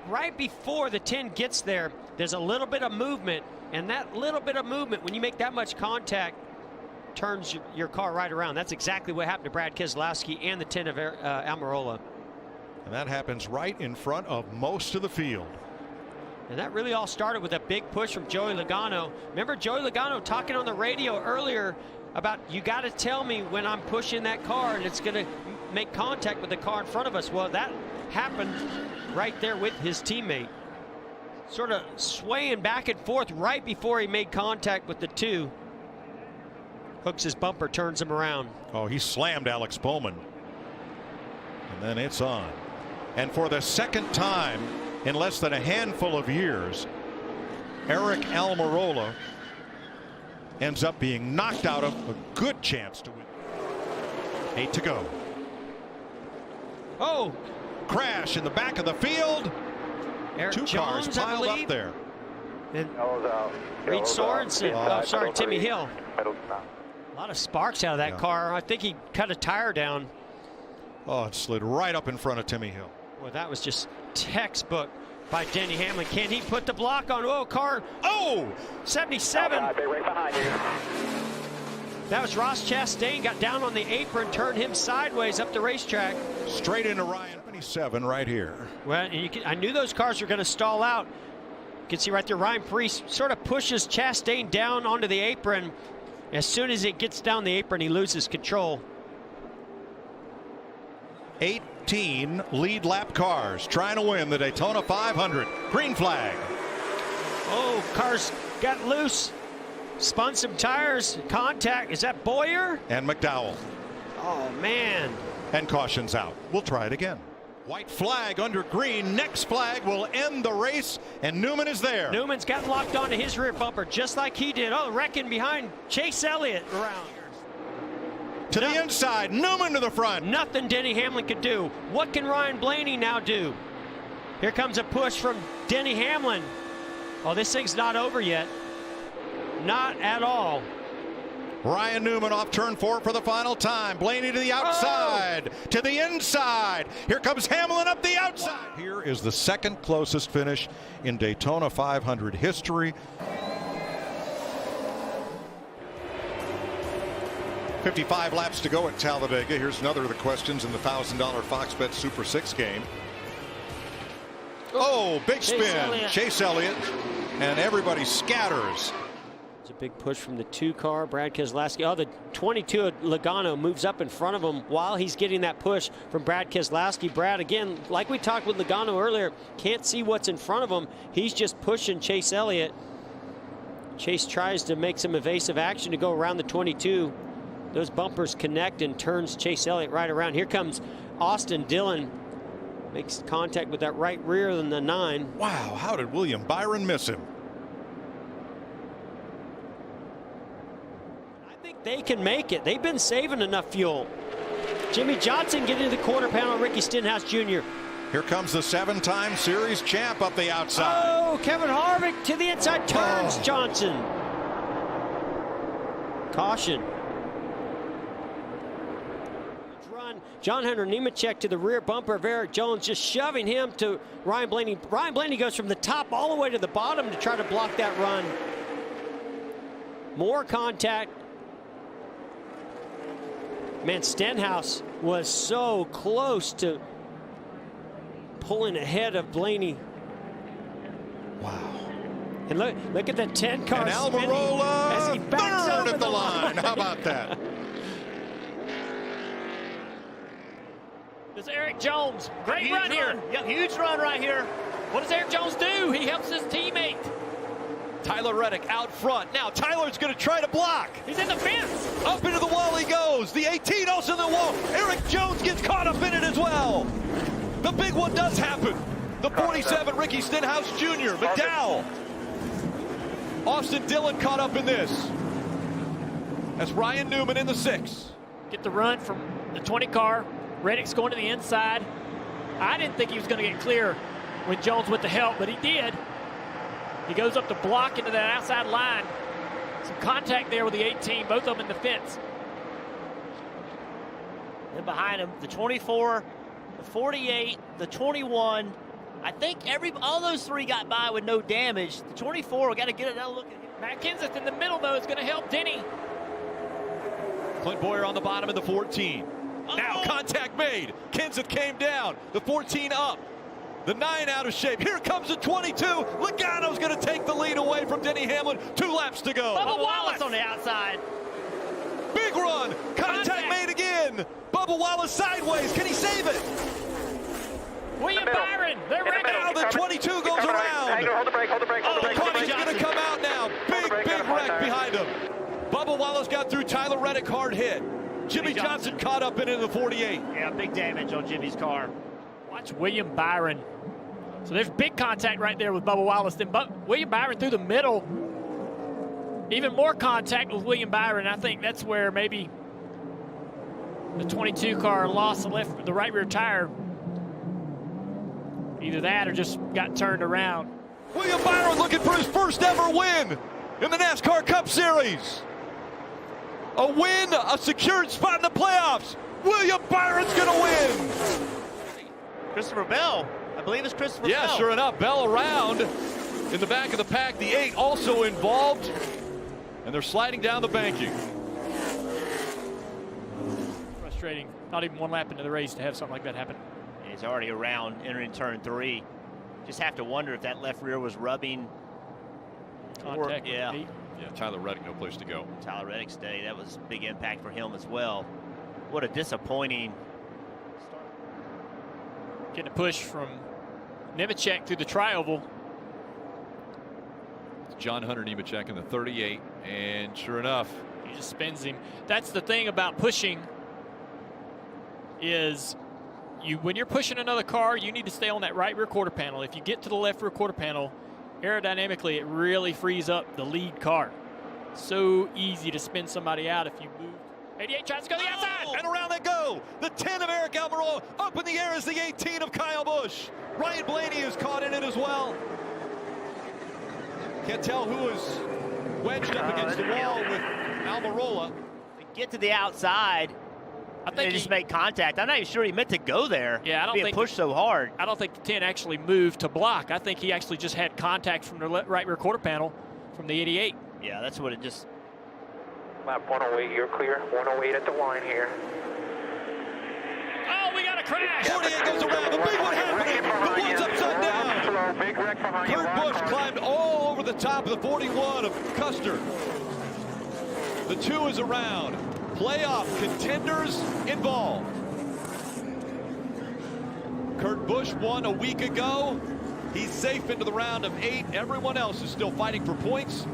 H: right before the 10 gets there, there's a little bit of movement. And that little bit of movement, when you make that much contact, turns your car right around. That's exactly what happened to Brad Keselowski and the 10 of Almirola.
F: And that happens right in front of most of the field.
H: And that really all started with a big push from Joey Logano. Remember Joey Logano talking on the radio earlier about, you got to tell me when I'm pushing that car and it's going to make contact with the car in front of us. Well, that happened right there with his teammate. Sort of swaying back and forth right before he made contact with the 2. Hooks his bumper, turns him around.
F: Oh, he slammed Alex Bowman. And then it's on. And for the second time in less than a handful of years, Eric Almirola ends up being knocked out of a good chance to win. 8 to go.
H: Oh!
F: Crash in the back of the field.
H: Eric
F: 2
H: Jones,
F: cars piled up there.
H: And Reed Sorensen. Oh, sorry, Timmy Hill. A lot of sparks out of that car. I think he cut a tire down.
F: Oh, it slid right up in front of Timmy Hill.
H: Well, that was just textbook by Denny Hamlin. Can he put the block on? Oh, car. Oh, 77.
N: Right behind you.
H: That was Ross Chastain. Got down on the apron, turned him sideways up the racetrack.
F: Straight into Ryan. 27 right here.
H: Well, and I knew those cars were going to stall out. You can see right there, Ryan Preece sort of pushes Chastain down onto the apron. As soon as it gets down the apron, he loses control.
F: 18 lead lap cars trying to win the Daytona 500. Green flag.
H: Oh, cars got loose. Spun some tires. Contact. Is that Boyer?
F: And McDowell.
H: Oh, man.
F: And caution's out. We'll try it again. White flag under green. Next flag will end the race, and Newman is there.
H: Newman's got locked onto his rear bumper just like he did. Oh, wrecking behind Chase Elliott around.
F: To the inside, Newman to the front.
H: Nothing Denny Hamlin could do. What can Ryan Blaney now do? Here comes a push from Denny Hamlin. Oh, this thing's not over yet. Not at all.
F: Ryan Newman off turn 4 for the final time. Blaney to the outside, to the inside. Here comes Hamlin up the outside. Here is the second closest finish in Daytona 500 history. 55 laps to go at Talladega. Here's another of the questions in the $1,000 Fox Bet Super 6 game. Oh, big spin. Chase Elliott, and everybody scatters.
I: It's a big push from the 2 car, Brad Keselowski. Oh, the 22 Logano moves up in front of him while he's getting that push from Brad Keselowski. Brad, again, like we talked with Logano earlier, can't see what's in front of him. He's just pushing Chase Elliott. Chase tries to make some evasive action to go around the 22. Those bumpers connect and turns Chase Elliott right around. Here comes Austin Dillon. Makes contact with that right rear in the 9.
F: Wow, how did William Byron miss him?
I: I think they can make it. They've been saving enough fuel. Jimmy Johnson getting into the quarter panel, Ricky Stenhouse Jr.
F: Here comes the 7-time series champ up the outside.
I: Oh, Kevin Harvick to the inside, turns Johnson. Caution. John Hunter Nemechek to the rear bumper of Eric Jones, just shoving him to Ryan Blaney. Ryan Blaney goes from the top all the way to the bottom to try to block that run. More contact. Man, Stenhouse was so close to pulling ahead of Blaney.
F: Wow.
I: And look at that 10 car
F: and Almirola
I: as he backs
F: third
I: over
F: at the line. How about that?
C: There's Eric Jones. Great run here.
D: Yep, huge run right here.
C: What does Eric Jones do? He helps his teammate.
Q: Tyler Reddick out front. Now Tyler's going to try to block.
C: He's in the fence.
Q: Up into the wall he goes. The 18 also in the wall. Eric Jones gets caught up in it as well. The big one does happen. The 47, Ricky Stenhouse Jr., McDowell. Austin Dillon caught up in this. That's Ryan Newman in the 6.
C: Get the run from the 20 car. Reddick's going to the inside. I didn't think he was going to get clear when Jones went to help, but he did. He goes up to block into that outside line. Some contact there with the 18, both of them in the fence.
D: Then behind him, the 24, the 48, the 21. I think all those 3 got by with no damage. The 24, we got to get another look at him.
C: Matt Kenseth in the middle, though, is going to help Denny.
Q: Clint Boyer on the bottom of the 14. Now contact made. Kenseth came down. The 14 up. The 9 out of shape. Here comes the 22. Logano's going to take the lead away from Denny Hamlin. 2 laps to go.
D: Bubba Wallace on the outside.
Q: Big run. Contact made again. Bubba Wallace sideways. Can he save it?
C: William Byron. They're wrecking.
Q: Now the 22 goes around.
N: Hold the brake, hold the brake, hold the brake.
Q: Caution's going to come out now. Big wreck behind him. Bubba Wallace got through. Tyler Reddick hard hit. Jimmy Johnson caught up in the 48.
D: Yeah, big damage on Jimmy's car.
C: Watch William Byron. So there's big contact right there with Bubba Wallace. Then William Byron through the middle. Even more contact with William Byron. I think that's where maybe the 22 car lost the right rear tire. Either that or just got turned around.
Q: William Byron looking for his first ever win in the NASCAR Cup Series. A win, a secured spot in the playoffs. William Byron's going to win.
D: Christopher Bell, I believe it's Christopher Bell.
Q: Yeah, sure enough. Bell around in the back of the pack. The 8 also involved. And they're sliding down the banking.
C: Frustrating. Not even 1 lap into the race to have something like that happen.
D: And he's already around entering turn 3. Just have to wonder if that left rear was rubbing.
C: Contact.
Q: Yeah, Tyler Reddick, no place to go.
D: Tyler Reddick's day, that was a big impact for him as well. What a disappointing start.
C: Getting a push from Nemechek through the trioval.
Q: John Hunter Nemechek in the 38, and sure enough,
C: he just spins him. That's the thing about pushing is when you're pushing another car, you need to stay on that right rear quarter panel. If you get to the left rear quarter panel, aerodynamically, it really frees up the lead car. So easy to spin somebody out if you move. 88 tries to go to the outside.
Q: And around they go. The 10 of Eric Almirola. Up in the air is the 18 of Kyle Busch. Ryan Blaney is caught in it as well. Can't tell who is wedged up against the wall with Almirola.
D: Get to the outside. I think he just made contact. I'm not even sure he meant to go there.
C: Yeah, I don't think
D: pushed so hard.
C: I don't think the 10 actually moved to block. I think he actually just had contact from the right rear quarter panel from the 88.
D: Yeah, that's what it just.
N: Lap 108, you're clear. 108 at the line here.
C: Oh, we got a crash.
Q: 48 goes around. The big one happening. The one's upside down.
N: Big wreck behind you.
Q: Kurt Busch climbed all over the top of the 41 of Custer. The 2 is around. Playoff contenders involved. Kurt Busch won a week ago. He's safe into the round of 8. Everyone else is still fighting for points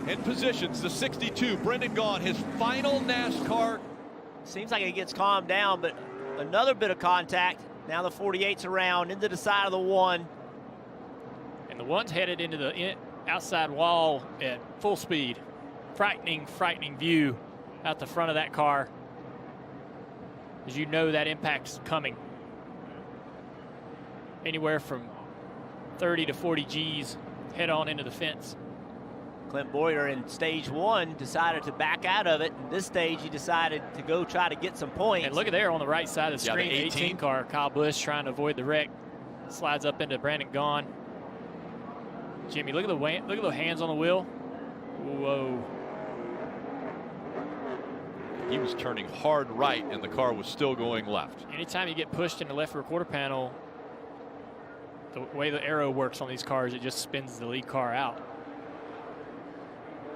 Q: and positions. The 62, Brendan Gaughan, his final NASCAR.
D: Seems like it gets calmed down, but another bit of contact. Now the 48's around into the side of the 1.
C: And the 1's headed into the outside wall at full speed. Frightening, frightening view out the front of that car. As you know, that impact's coming. Anywhere from 30 to 40 G's head on into the fence.
D: Clint Boyer in stage 1 decided to back out of it. In this stage, he decided to go try to get some points.
C: And look at there on the right side of the screen,
Q: the
C: 18 car, Kyle Busch trying to avoid the wreck. Slides up into Brendan Gaughan. Jimmy, look at the hands on the wheel. Whoa.
Q: He was turning hard right, and the car was still going left.
C: Anytime you get pushed in the left rear quarter panel, the way the arrow works on these cars, it just spins the lead car out.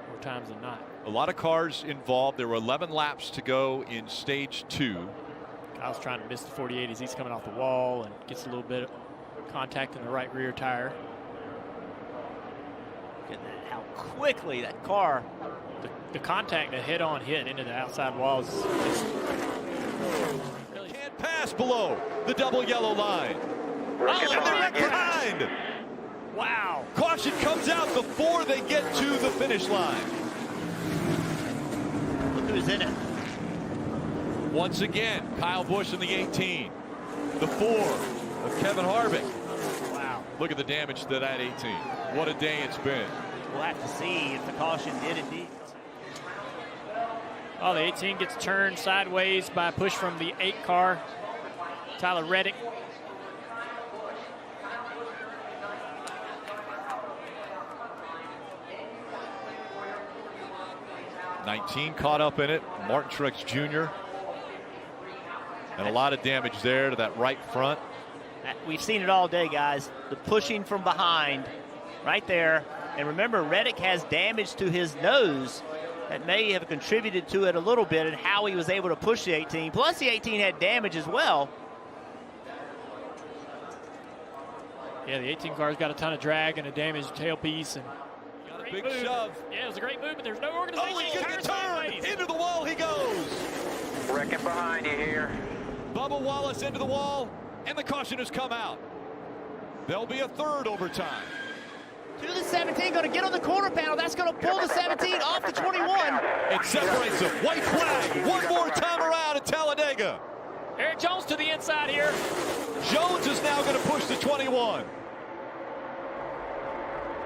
C: More times than not.
Q: A lot of cars involved. There were 11 laps to go in stage 2.
C: Kyle's trying to miss the 48 as he's coming off the wall and gets a little bit of contact in the right rear tire.
D: Look at that, how quickly that car.
C: The contact, the head-on hit into the outside walls.
Q: Really can't pass below the double yellow line. Oh, and they're right behind.
C: Wow.
Q: Caution comes out before they get to the finish line.
D: Look who's in it.
Q: Once again, Kyle Busch in the 18. The 4 of Kevin Harvick.
D: Wow.
Q: Look at the damage to that 18. What a day it's been.
D: We'll have to see if the caution did indeed.
C: Oh, the 18 gets turned sideways by a push from the 8 car, Tyler Reddick.
Q: '19 caught up in it. Martin Truex Jr. And a lot of damage there to that right front.
D: We've seen it all day, guys. The pushing from behind, right there. And remember, Reddick has damage to his nose that may have contributed to it a little bit and how he was able to push the 18. Plus, the 18 had damage as well.
C: Yeah, the 18 car's got a ton of drag and a damaged tailpiece. And
Q: got a big shove.
C: Yeah, it was a great move, but there's no organization.
Q: Oh, he's going to turn. Into the wall he goes.
N: Wrecking behind you here.
Q: Bubba Wallace into the wall, and the caution has come out. There'll be a third overtime.
D: To the 17, going to get on the corner panel. That's going to pull the 17 off the 21.
Q: It separates them. White flag. One more time around at Talladega.
C: Eric Jones to the inside here.
Q: Jones is now going to push the 21.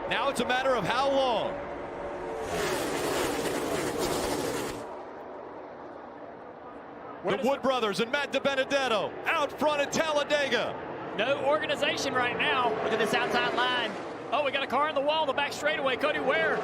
Q: Now it's a matter of how long. The Wood brothers and Matt DiBenedetto out front at Talladega.
C: No organization right now.
D: Look at this outside line.
C: Oh, we got a car in the wall, the back straightaway. Cody Ware.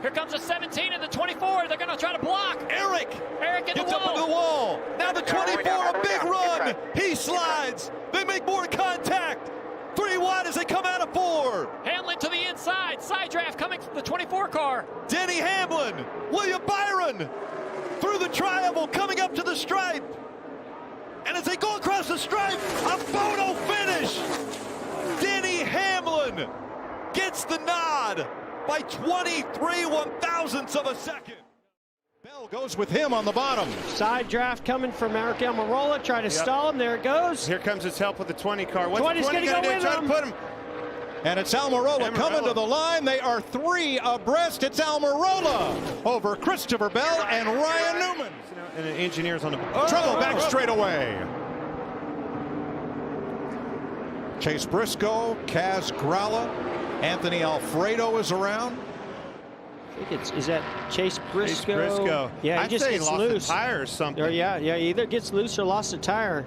C: Here comes the 17 and the 24. They're going to try to block.
Q: Eric
C: in
Q: gets
C: the
Q: up into the wall. Now the 24, a big run. He slides. They make more contact. 3 wide as they come out of 4.
C: Hamlin to the inside. Side draft coming from the 24 car.
Q: Denny Hamlin. William Byron through the triangle coming up to the stripe. And as they go across the stripe, a photo finish. Denny Hamlin gets the nod by 23 one-thousandths of a second.
F: Bell goes with him on the bottom.
I: Side draft coming from Eric Almirola. Try to stall him. There it goes.
G: Here comes his help with the 20 car. What's
I: 20's
G: the 20
I: going to
G: do? Try to put him.
F: And it's Almirola coming to the line. They are 3 abreast. It's Almirola over Christopher Bell and Ryan Newman.
G: And the engineers on the
F: trouble back straight away. Chase Briscoe, Kaz Gralla, Anthony Alfredo is around.
I: think is that Chase Briscoe?
G: Chase Briscoe.
I: Yeah, he
G: I'd
I: just
G: say
I: gets
G: he lost
I: loose.
G: a tire or something.
I: Yeah, he either gets loose or lost a tire.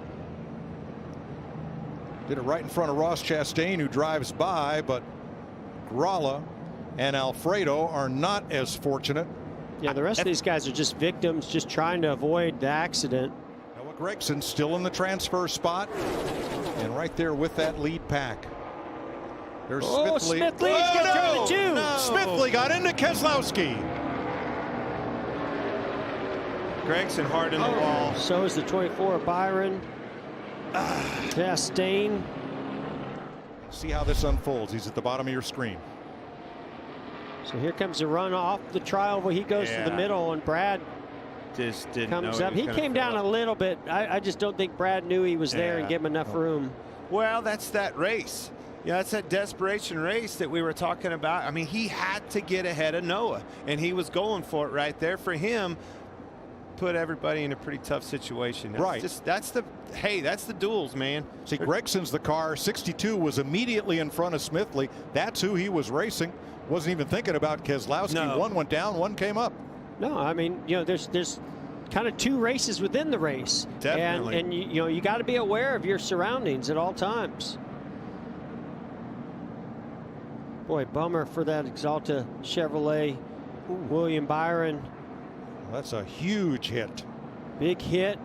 F: Did it right in front of Ross Chastain, who drives by, but Gralla and Alfredo are not as fortunate.
I: Yeah, the rest of these guys are just victims, just trying to avoid the accident.
F: Noah Gragson still in the transfer spot, and right there with that lead pack. There's Smithley.
I: Smithley's got to two.
F: No. Smithley got into Keselowski.
G: Gragson hard in the wall.
I: So is the 24 Byron. Chastain.
F: See how this unfolds. He's at the bottom of your screen.
I: So here comes the run off the trial where he goes to the middle, and Brad
G: just didn't
I: comes
G: know
I: up. He came down a little bit. I just don't think Brad knew he was there and gave him enough room.
G: Well, that's that race. Yeah, that's that desperation race that we were talking about. I mean, he had to get ahead of Noah, and he was going for it right there. For him, put everybody in a pretty tough situation. That's the duels, man.
F: See, Gregson's the car. 62 was immediately in front of Smithley. That's who he was racing. Wasn't even thinking about Keselowski.
I: No.
F: One went down, one came up.
I: No, I mean, there's kind of two races within the race.
G: Definitely.
I: And you got to be aware of your surroundings at all times. Boy, bummer for that Exalta Chevrolet. William Byron.
F: Well, that's a huge hit.
I: Big hit.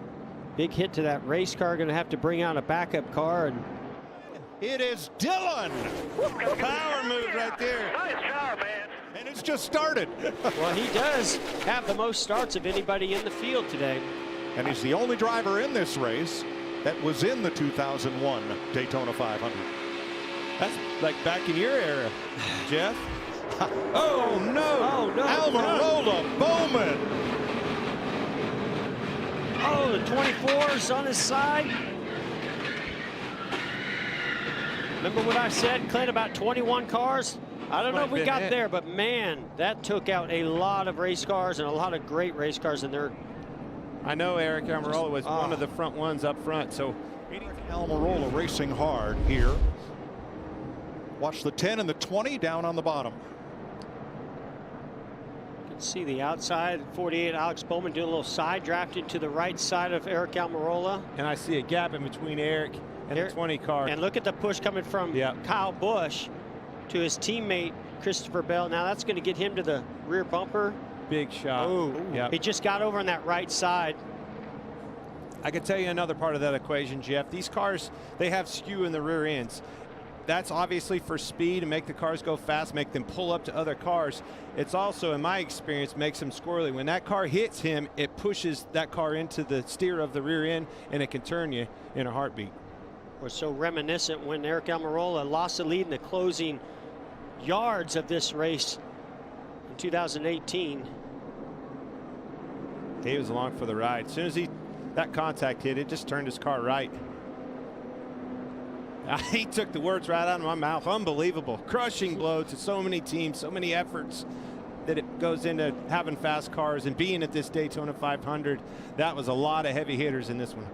I: Big hit to that race car. Going to have to bring out a backup car. And
F: it is Dillon.
G: Power move right there.
N: Nice job, man.
F: And it's just started.
I: Well, he does have the most starts of anybody in the field today.
F: And he's the only driver in this race that was in the 2001 Daytona 500.
G: That's like back in your era, Jeff.
F: Oh, no.
I: Oh, no.
F: Almirola Bowman.
I: Oh, the 24's on his side. Remember what I said, Clint, about 21 cars? I don't know if we got there, but man, that took out a lot of race cars and a lot of great race cars in there.
G: I know Eric Almirola was one of the front ones up front, so
F: Almirola racing hard here. Watch the 10 and the 20 down on the bottom.
I: You can see the outside 48 Alex Bowman doing a little side drafted to the right side of Eric Almirola.
G: And I see a gap in between Eric and the 20 car.
I: And look at the push coming from Kyle Busch to his teammate Christopher Bell. Now that's going to get him to the rear bumper.
G: Big shot.
I: Oh, he just got over on that right side.
G: I can tell you another part of that equation, Jeff. These cars, they have skew in the rear ends. That's obviously for speed and make the cars go fast, make them pull up to other cars. It's also, in my experience, makes them squirrely. When that car hits him, it pushes that car into the steer of the rear end, and it can turn you in a heartbeat.
I: Was so reminiscent when Eric Almirola lost the lead in the closing yards of this race in 2018.
G: He was along for the ride. As soon as that contact hit, it just turned his car right. He took the words right out of my mouth. Unbelievable. Crushing blow to so many teams, so many efforts that it goes into having fast cars and being at this Daytona 500. That was a lot of heavy hitters in this one.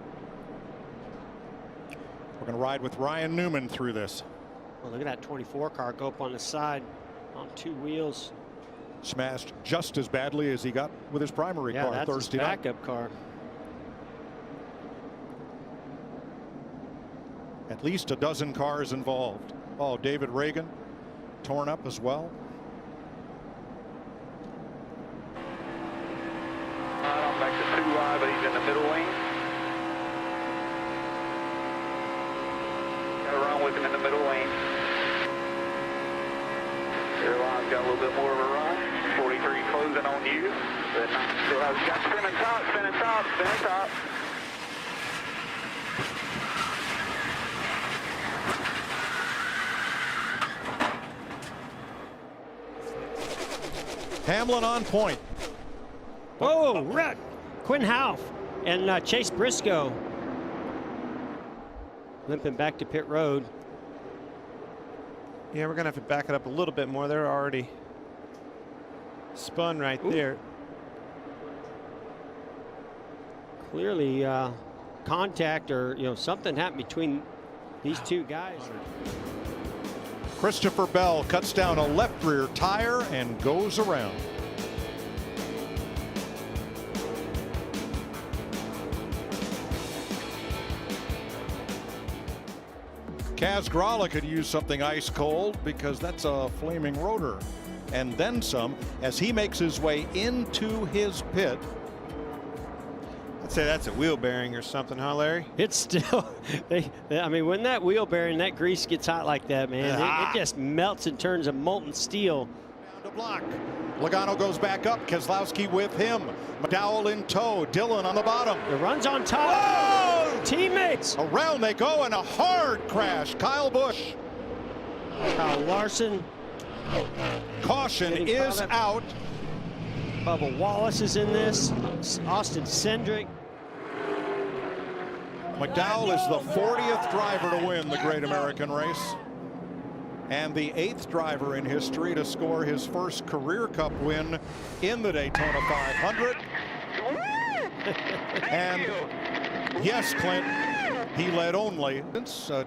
F: We're going to ride with Ryan Newman through this.
I: Well, look at that 24 car go up on the side on two wheels.
F: Smashed just as badly as he got with his primary car
I: that's
F: Thursday
I: his
F: night.
I: backup car.
F: At least a dozen cars involved. Oh, David Reagan torn up as well.
N: On back to 2 wide, but he's in the middle lane. Got to run with him in the middle lane. Airline's got a little bit more of a run. 43 closing on you. But still has got spinning top, spinning top, spinning top.
F: Hamlin on point.
I: Oh, wreck. Quinn Houff and Chase Briscoe limping back to pit road.
G: Yeah, we're going to have to back it up a little bit more. They're already spun right there.
I: Clearly contact or something happened between these two guys.
F: Christopher Bell cuts down a left rear tire and goes around. Kaz Grala could use something ice cold because that's a flaming rotor. And then some as he makes his way into his pit.
G: I'd say that's a wheel bearing or something, huh, Larry?
I: It's still, I mean, when that wheel bearing, that grease gets hot like that, man, it just melts and turns a molten steel.
F: Down to block. Logano goes back up. Keselowski with him. McDowell in tow. Dillon on the bottom.
I: The run's on top.
F: Oh!
I: Teammates.
F: Around they go and a hard crash. Kyle Busch.
I: Kyle Larson.
F: Caution is out.
I: Bubba Wallace is in this. Austin Cindric.
F: McDowell is the 40th driver to win the Great American Race. And the 8th driver in history to score his first career cup win in the Daytona 500. And yes, Clint, he led only.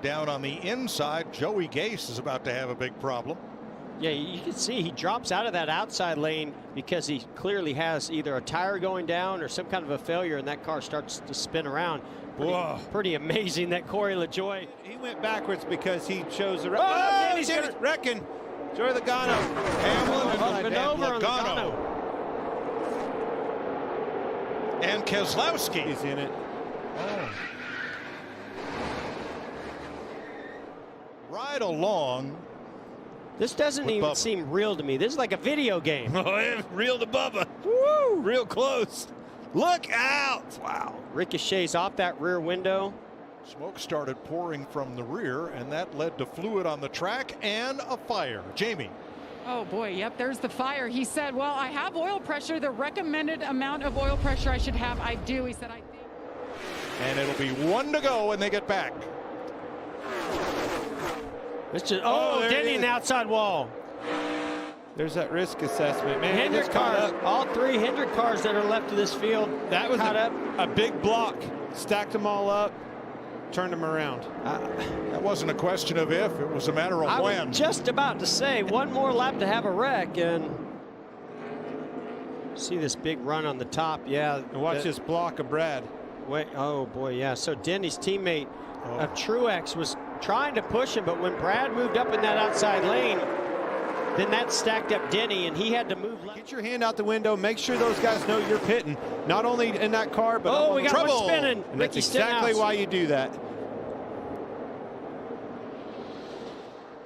F: Down on the inside, Joey Gase is about to have a big problem.
I: Yeah, you can see he drops out of that outside lane because he clearly has either a tire going down or some kind of a failure, and that car starts to spin around. Pretty amazing that Corey LaJoie.
G: He went backwards because he chose the right.
I: He's gonna
G: wrecking. Joey Logano.
F: Hamlin
I: and over
F: Logano. And Keselowski.
G: He's in it.
F: Right along.
I: This doesn't even seem real to me. This is like a video game.
G: Real to Bubba. Woo! Real close. Look out!
I: Wow. Ricochets off that rear window.
F: Smoke started pouring from the rear, and that led to fluid on the track and a fire. Jamie.
R: Oh boy, yep, there's the fire. He said, well, I have oil pressure. The recommended amount of oil pressure I should have, I do. He said, I think.
F: And it'll be 1 to go when they get back.
I: It's just, Denny in the outside wall.
G: There's that risk assessment, man.
I: Hendrick cars, all 3 Hendrick cars that are left of this field.
G: That was a big block. Stacked them all up, turned them around.
F: That wasn't a question of if, it was a matter of when.
I: I was just about to say, one more lap to have a wreck, and see this big run on the top. Yeah.
G: And watch this block of Brad.
I: Wait, oh boy, yeah. So Denny's teammate, Truex, was trying to push him, but when Brad moved up in that outside lane, then that stacked up Denny, and he had to move left.
G: Get your hand out the window. Make sure those guys know you're pitting. Not only in that car, but
I: we got
G: trouble.
I: one spinning.
G: And that's exactly why you do that.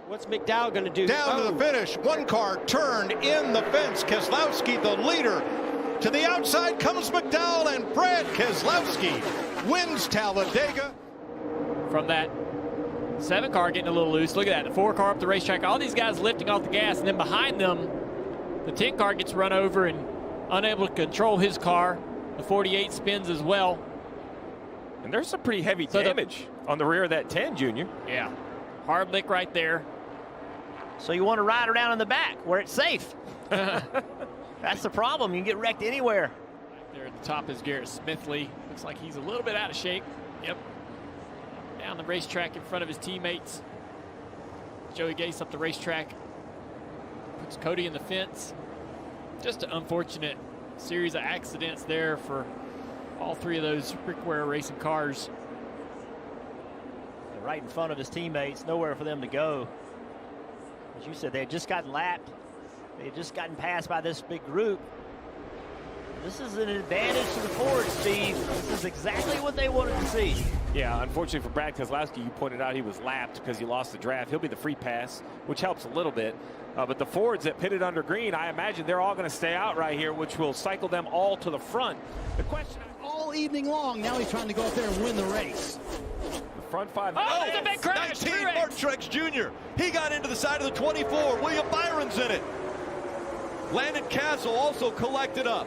I: What's McDowell going to do?
F: Down to the finish. One car turned in the fence. Keselowski, the leader. To the outside comes McDowell, and Brad Keselowski wins Talladega.
C: From that 7 car getting a little loose. Look at that. The 4 car up the racetrack. All these guys lifting off the gas, and then behind them, the 10 car gets run over and unable to control his car. The 48 spins as well.
P: And there's some pretty heavy damage on the rear of that 10, Junior.
C: Yeah. Hard lick right there.
D: So you want to ride around in the back where it's safe. That's the problem. You can get wrecked anywhere.
C: Right there at the top is Garrett Smithley. Looks like he's a little bit out of shape. Yep. Down the racetrack in front of his teammates. Joey Gase up the racetrack. Puts Cody in the fence. Just an unfortunate series of accidents there for all 3 of those Rick Ware racing cars.
D: They're right in front of his teammates. Nowhere for them to go. As you said, they had just gotten lapped. They had just gotten passed by this big group. This is an advantage to the Ford, Steve. This is exactly what they wanted to see.
P: Yeah, unfortunately for Brad Keselowski, you pointed out he was lapped because he lost the draft. He'll be the free pass, which helps a little bit. But the Fords that pitted under green, I imagine they're all going to stay out right here, which will cycle them all to the front. The question
O: all evening long, now he's trying to go up there and win the race.
P: The front 5.
C: Oh, there's a big crash.
Q: 19, Mark Truex Jr. He got into the side of the 24. William Byron's in it. Landon Castle also collected up.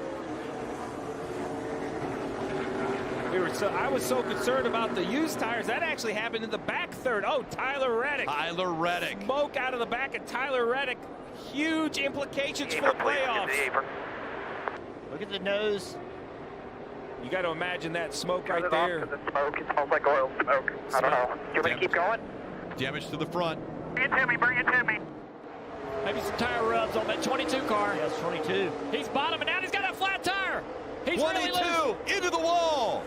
P: I was so concerned about the used tires. That actually happened in the back third. Oh, Tyler Reddick.
Q: Tyler Reddick.
P: Smoke out of the back of Tyler Reddick. Huge implications for the playoffs.
D: Look at the nose.
P: You got to imagine that smoke right there.
N: The smoke. It smells like oil smoke. I don't know. Do you want me to keep going?
Q: Damage to the front.
N: Bring it to me. Bring it to me.
C: Maybe some tire rubs on that 22 car.
D: Yes, 22.
C: He's bottoming out. He's got a flat tire. He's
Q: 22
C: really loose.
Q: into the wall.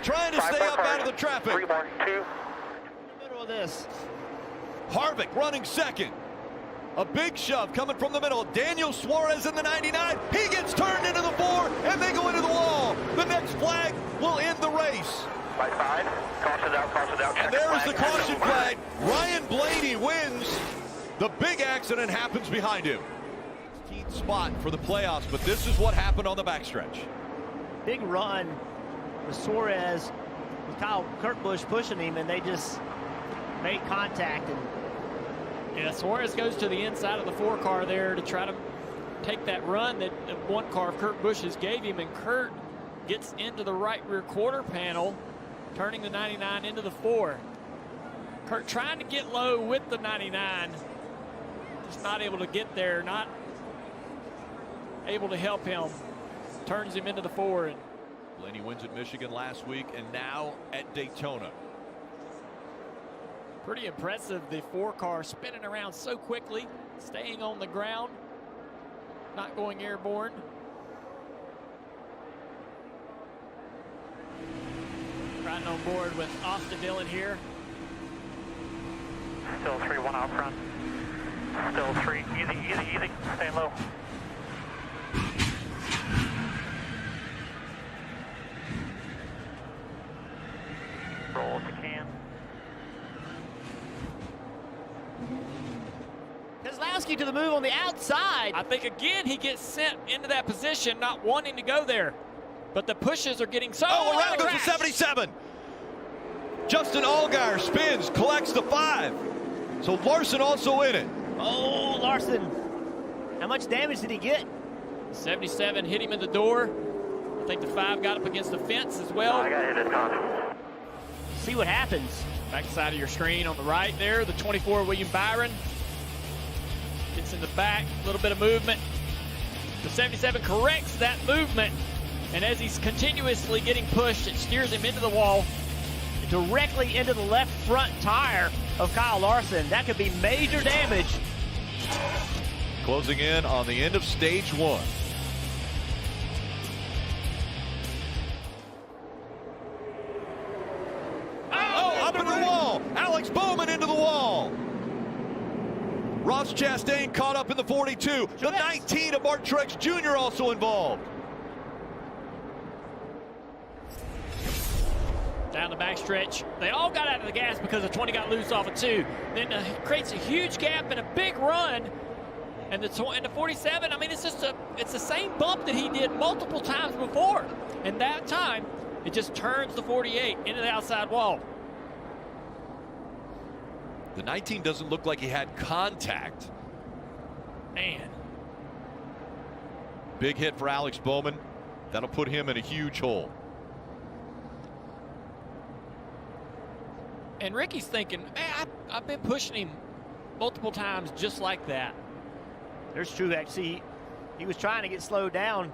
Q: Trying to stay up out of the traffic.
N: 3 more, 2.
D: In the middle of this.
Q: Harvick running second. A big shove coming from the middle. Daniel Suarez in the 99. He gets turned into the 4, and they go into the wall. The next flag will end the race.
N: Right side. Caution out, caution out.
Q: And there is the caution flag. Ryan Blaney wins. The big accident happens behind him. 16th spot for the playoffs, but this is what happened on the backstretch.
D: Big run with Suarez, with Kurt Busch pushing him, and they just made contact. And
C: yeah, Suarez goes to the inside of the 4 car there to try to take that run that the 1 car of Kurt Busch's gave him, and Kurt gets into the right rear quarter panel, turning the 99 into the 4. Kurt trying to get low with the 99, just not able to get there, not able to help him, turns him into the 4. And
Q: Blaney wins at Michigan last week and now at Daytona.
C: pretty impressive, the 4 car spinning around so quickly, staying on the ground, not going airborne. Riding on board with Austin Dillon here.
N: Still 3-1 out front. Still 3. Easy, easy, easy. Stay low. Roll if you can.
D: Keselowski to the move on the outside.
C: I think again he gets sent into that position, not wanting to go there. But the pushes are getting so.
Q: Oh, around goes the 77. Justin Allgaier spins, collects the 5. So Larson also in it.
D: Oh, Larson. How much damage did he get?
C: 77 hit him in the door. I think the 5 got up against the fence as well.
N: I got hit at Don.
D: See what happens.
C: Back side of your screen on the right there, the 24 William Byron. Gets in the back, a little bit of movement. The 77 corrects that movement. And as he's continuously getting pushed, it steers him into the wall.
D: Directly into the left front tire of Kyle Larson. That could be major damage.
Q: Closing in on the end of stage 1. Oh, up into the wall. Alex Bowman into the wall. Ross Chastain caught up in the 42. The 19 of Mark Truex Jr. also involved.
C: Down the backstretch, they all got out of the gas because the 20 got loose off of 2. Then it creates a huge gap and a big run. And the 47, I mean, it's the same bump that he did multiple times before. And that time, it just turns the 48 into the outside wall.
Q: The 19 doesn't look like he had contact.
C: Man.
Q: Big hit for Alex Bowman. That'll put him in a huge hole.
C: And Ricky's thinking, man, I've been pushing him multiple times just like that.
D: There's Truex. See, he was trying to get slowed down.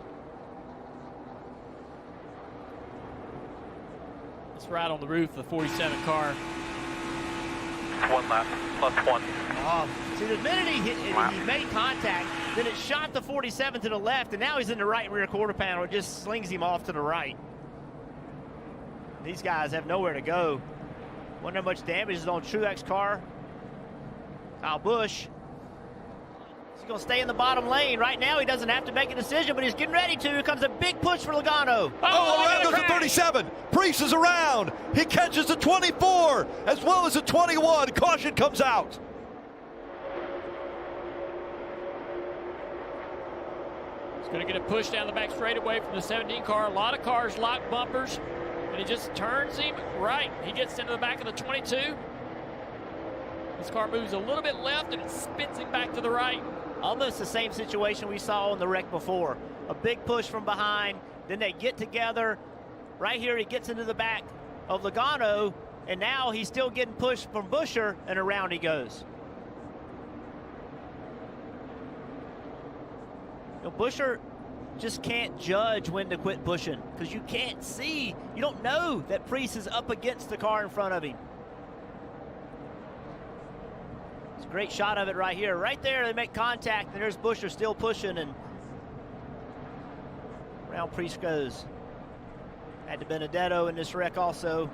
C: Let's ride on the roof of the 47 car.
N: 1 lap, +1.
D: See, the minute he made contact, then it shot the 47 to the left, and now he's in the right rear quarter panel. It just slings him off to the right. These guys have nowhere to go. Wonder how much damage is on Truex car. Kyle Busch. He's going to stay in the bottom lane. Right now, he doesn't have to make a decision, but he's getting ready to. Here comes a big push for Logano.
Q: Oh, around goes the 37. Priest is around. He catches the 24 as well as the 21. Caution comes out.
C: He's going to get a push down the back straightaway from the 17 car. A lot of cars lock bumpers. And he just turns him right. He gets into the back of the 22. This car moves a little bit left and it spins him back to the right.
D: Almost the same situation we saw in the wreck before. A big push from behind, then they get together. Right here he gets into the back of Logano, and now he's still getting pushed from Buescher, and around he goes. You know, Buescher just can't judge when to quit pushing because you can't see. You don't know that Priest is up against the car in front of him. It's a great shot of it right here. Right there, they make contact, and there's Buescher still pushing, and around Priest goes.
B: Had to Benedetto in this wreck also.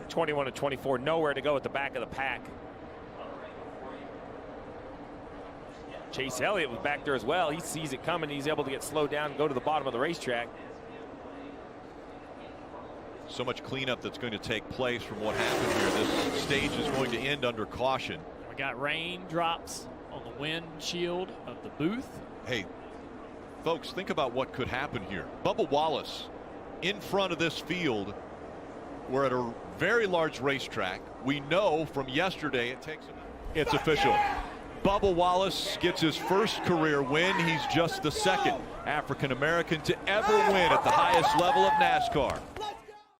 W: 21 and 24, nowhere to go at the back of the pack. Chase Elliott was back there as well. He sees it coming. He's able to get slowed down and go to the bottom of the racetrack.
Q: So much cleanup that's going to take place from what happened here. This stage is going to end under caution.
C: We got raindrops on the windshield of the booth.
Q: Hey, folks, think about what could happen here. Bubba Wallace in front of this field. We're at a very large racetrack. We know from yesterday it takes. It's official. Bubba Wallace gets his first career win. He's just the second African American to ever win at the highest level of NASCAR.